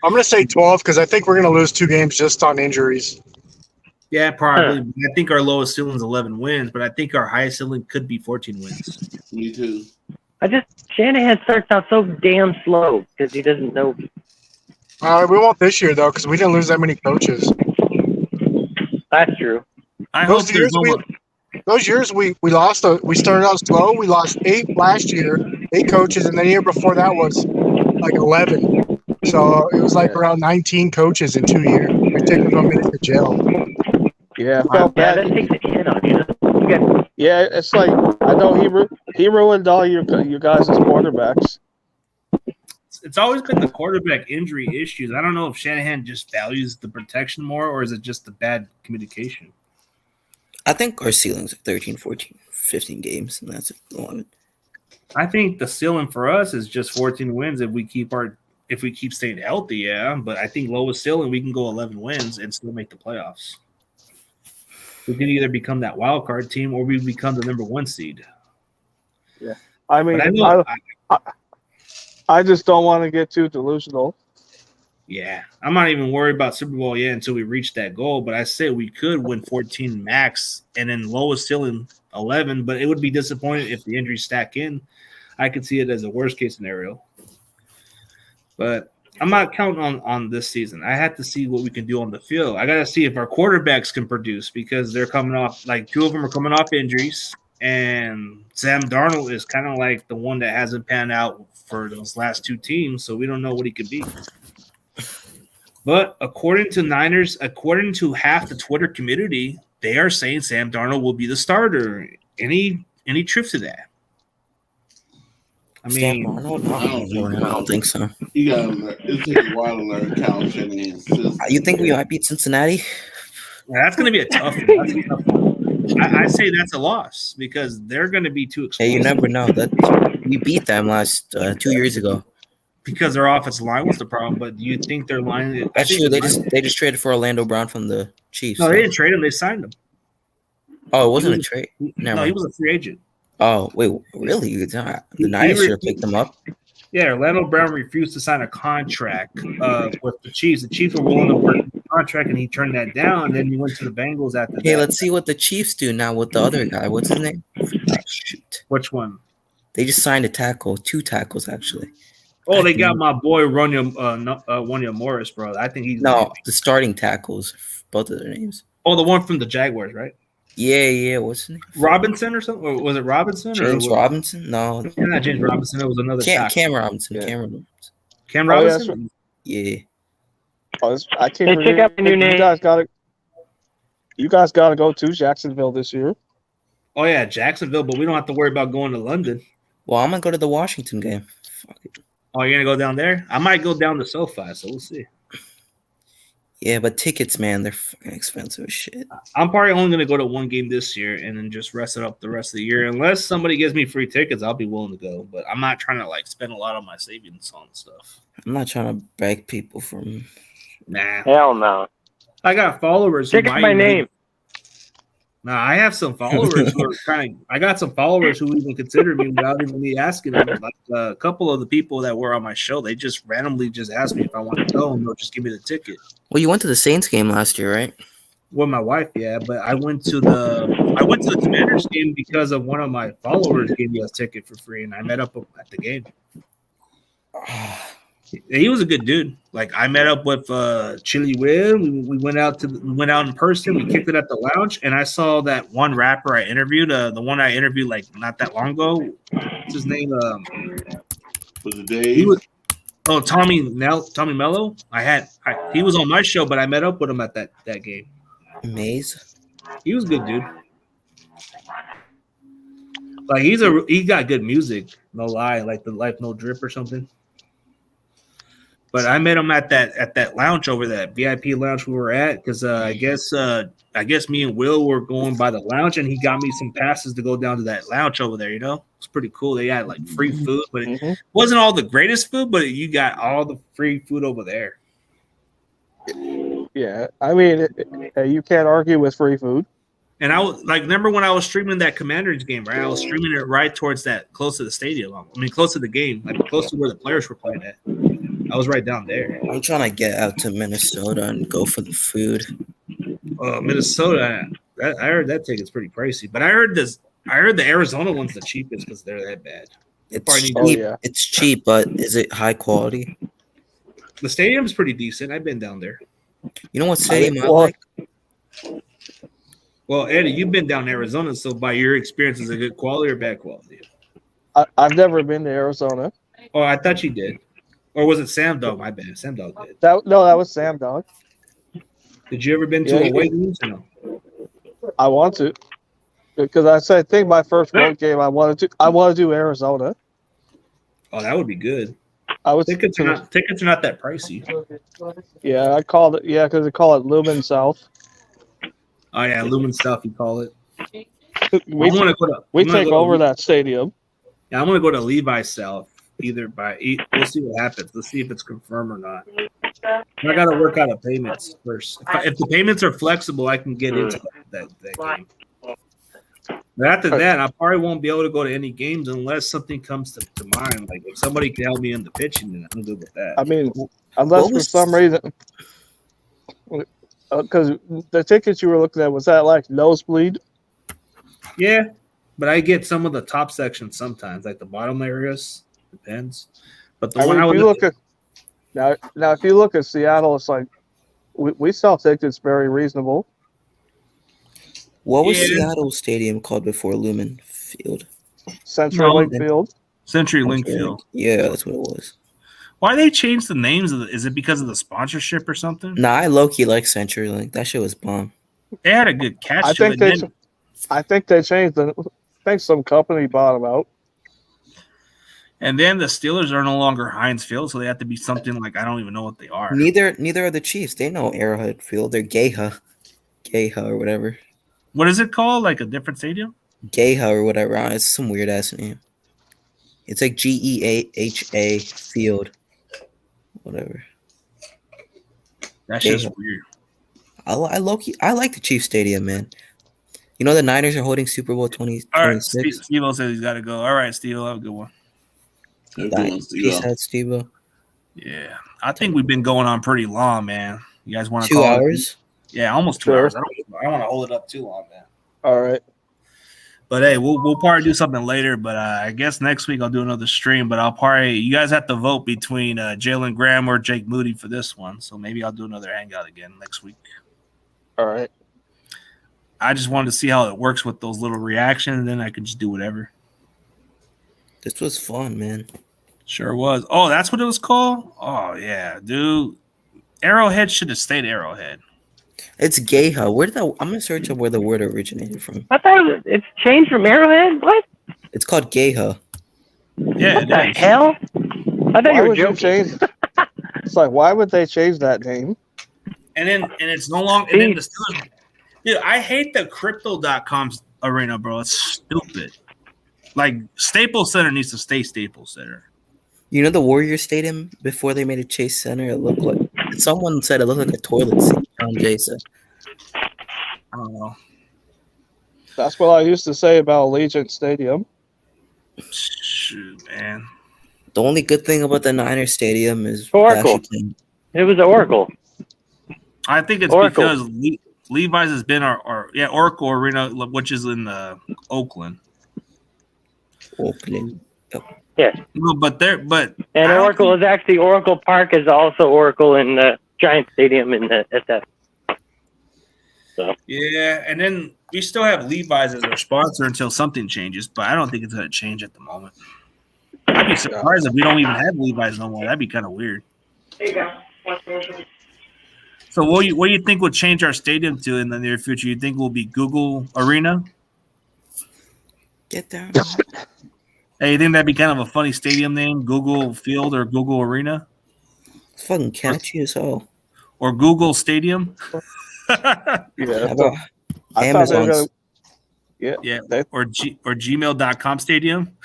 I'm going to say 12 because I think we're going to lose 2 games just on injuries. Yeah, probably. I think our lowest ceiling is 11 wins, but I think our highest ceiling could be 14 wins. Me too. Shanahan starts out so damn slow because he doesn't know. We won't this year though because we didn't lose that many coaches. That's true. I hope Those years we lost. We started out slow. We lost 8 last year, 8 coaches, and the year before that was like 11. So it was like around 19 coaches in 2 years. We taken them a minute to gel. Yeah, I felt bad. That takes a hit on you. Yeah, it's like I know he ruined all you guys' quarterbacks. It's always been the quarterback injury issues. I don't know if Shanahan just values the protection more, or is it just the bad communication? I think our ceilings are 13, 14, 15 games, and that's 11. I think the ceiling for us is just 14 wins if we keep staying healthy, yeah. But I think lowest ceiling we can go 11 wins and still make the playoffs. We can either become that wild card team or we become the number 1 seed. Yeah, I mean, I just don't want to get too delusional. Yeah, I'm not even worried about Super Bowl yet until we reach that goal. But I say we could win 14 max and then lowest ceiling 11. But it would be disappointing if the injuries stack in. I could see it as a worst case scenario. But I'm not counting on this season. I have to see what we can do on the field. I got to see if our quarterbacks can produce because they're coming off, like 2 of them are coming off injuries. And Sam Darnold is kind of like the one that hasn't panned out for those last 2 teams. So we don't know what he could be. But according to half the Twitter community, they are saying Sam Darnold will be the starter. Any truth to that? I mean, I don't think so. You gotta it takes a while to learn Cal Shanahan's system. You think we might beat Cincinnati? Yeah, that's going to be a tough one. I say that's a loss because they're going to be too explosive. Hey, you never know. We beat them last 2 years ago. Because their offensive line was the problem, but do you think their line? That's true. They just traded for Orlando Brown from the Chiefs. No, they didn't trade him. They signed him. Oh, it wasn't a trade. No, he was a free agent. Oh, wait, really? The Niners should have picked him up. Yeah, Orlando Brown refused to sign a contract with the Chiefs. The Chiefs were willing to work the contract, and he turned that down. And then he went to the Bengals after that. Hey, let's see what the Chiefs do now with the other guy. What's his name? Oh, shoot. Which one? They just signed a tackle, 2 tackles actually. Oh, they got my boy Ronnie Morris, bro. I think he's the starting tackles, both of their names. Oh, the one from the Jaguars, right? Yeah. What's his name? Robinson or something? Or was it Robinson? James Robinson? No. Not James Robinson. It was another Cam Robinson. Yeah. Cam Robinson? Yeah. I can't check out the new name. You guys got to go to Jacksonville this year. Oh, yeah, Jacksonville, but we don't have to worry about going to London. Well, I'm going to go to the Washington game. Fuck it. Oh, you're going to go down there? I might go down to SoFi, so we'll see. Yeah, but tickets, man, they're fucking expensive as shit. I'm probably only going to go to one game this year and then just rest it up the rest of the year. Unless somebody gives me free tickets, I'll be willing to go. But I'm not trying to, spend a lot of my savings on stuff. I'm not trying to beg people from... Nah. Hell no. I got followers. Check my name. Nah, I have some followers who are I got some followers who even consider me without even me asking them. Like a couple of the people that were on my show, they just randomly just asked me if I want to go, and they'll just give me the ticket. Well, you went to the Saints game last year, right? With my wife, yeah. But I went to the Commanders game because of one of my followers gave me a ticket for free, and I met up at the game. He was a good dude. I met up with Chili Win. We went out in person. We kicked it at the lounge, and I saw that one rapper I interviewed. The one I interviewed not that long ago. What's his name? Was it Dave? Tommy Mello. He was on my show, but I met up with him at that game. Maze. He was a good dude. He got good music. No lie, like the Life No Drip or something. But I met him at that lounge over that VIP lounge we were at because I guess me and Will were going by the lounge and he got me some passes to go down to that lounge over there. It's pretty cool. They had free food, but it wasn't all the greatest food, but you got all the free food over there. Yeah, I mean, you can't argue with free food. And I was like, remember when I was streaming that Commanders game, right? I was streaming it right towards that, close to the stadium. I mean, close to the game, like close to where the players were playing at. I was right down there. I'm trying to get out to Minnesota and go for the food. Minnesota, I heard that ticket's pretty pricey, but I heard the Arizona one's the cheapest because they're that bad. It's cheap. yeah. It's cheap, but is it high quality? The stadium's pretty decent. I've been down there. You know what stadium I well, like? Well, Eddie, you've been down to Arizona, so by your experience, is it good quality or bad quality? I've never been to Arizona. Oh, I thought you did. Or was it Sam Dog? My bad. Sam Dog did. That was Sam Dog. Did you ever been to away games? No. I want to, because I think my first road game I want to do Arizona. Oh, that would be good. I was Tickets are not that pricey. Yeah, I called it. Yeah, because they call it Lumen South. Oh yeah, Lumen South, you call it. We take over that stadium. Yeah, I'm gonna go to Levi South. We'll see what happens. Let's see if it's confirmed or not. I got to work out the payments first. If the payments are flexible, I can get into that game. But after that, I probably won't be able to go to any games unless something comes to mind. Like if somebody can help me in the pitching, then I'm good with that. I mean, unless for some reason, because the tickets you were looking at, was that like nosebleed? Yeah, but I get some of the top sections sometimes, like the bottom areas. Depends. But the one if you look at now, if you look at Seattle, it's like we sell tickets very reasonable. What was Seattle Stadium called before Lumen Field? CenturyLink Field. CenturyLink Field. Yeah, that's what it was. Why they changed the names of is it because of the sponsorship or something? Nah, I low-key like CenturyLink. That shit was bomb. They had a good catch. I think they changed I think some company bought them out. And then the Steelers are no longer Heinz Field, so they have to be something like I don't even know what they are. Neither are the Chiefs. They know Arrowhead Field. They're Gayha or whatever. What is it called? Like a different stadium? Gayha or whatever. It's some weird ass name. It's like GEAHA Field. Whatever. That's just weird. I like the Chiefs Stadium, man. You know the Niners are holding Super Bowl 2026. All right, Steve-O says he's got to go. All right, Steve-O, have a good one. Peace out, Steve-O. Yeah, I think we've been going on pretty long, man. You guys want to 2 hours? Yeah, almost 2 hours. I don't want to hold it up too long, man. All right. But hey, we'll probably do something later. But I guess next week I'll do another stream. But you guys have to vote between Jalen Graham or Jake Moody for this one. So maybe I'll do another hangout again next week. All right. I just wanted to see how it works with those little reactions, and then I could just do whatever. This was fun, man. Sure was. Oh, that's what it was called? Oh, yeah, dude. Arrowhead should have stayed Arrowhead. It's Gayha. I'm gonna search up where the word originated from. I thought it's changed from Arrowhead. What? It's called Gayha. Yeah. What the hell? I thought you were joking. It's like, why would they change that name? And it's no longer. And then the Steelers. Dude, I hate the Crypto.com arena, bro. It's stupid. Like Staples Center needs to stay Staples Center. You know the Warrior Stadium before they made it Chase Center? It looked like someone said it looked like a toilet seat. Jay said. I don't know. That's what I used to say about Allegiant Stadium. Shoot, man. The only good thing about the Niners Stadium is Oracle. It was Oracle. I think it's Oracle. because Levi's has been our Oracle Arena, which is in Oakland. Oakland. Yep. Yes. No, And Oracle is actually Oracle Park is also Oracle in the Giant Stadium in the SF. So. Yeah, and then we still have Levi's as our sponsor until something changes, but I don't think it's going to change at the moment. I'd be surprised if we don't even have Levi's no more. That'd be kind of weird. There you go. So what do you think will change our stadium to in the near future? You think will be Google Arena? Get there. Hey, you think that'd be kind of a funny stadium name, Google Field or Google Arena? It's fucking catchy as hell. Or Google Stadium? Yeah. Amazon. Yeah. Or gmail.com Stadium?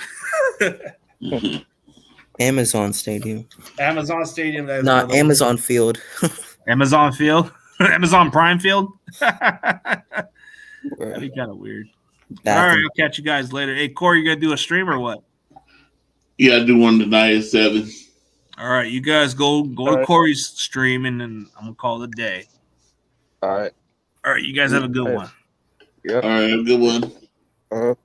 Amazon Stadium. Amazon Stadium. Not Amazon Field. Amazon Field? Amazon Prime Field? That'd be kind of weird. All Bathroom. right, I'll catch you guys later. Hey, Corey, you gonna do a stream or what? Yeah, I do one tonight at 7. All right, you guys go to right. Corey's stream, and then I'm gonna call it a day. All right. All right, you guys have a good one. Yep. All right, have a good one. Uh-huh.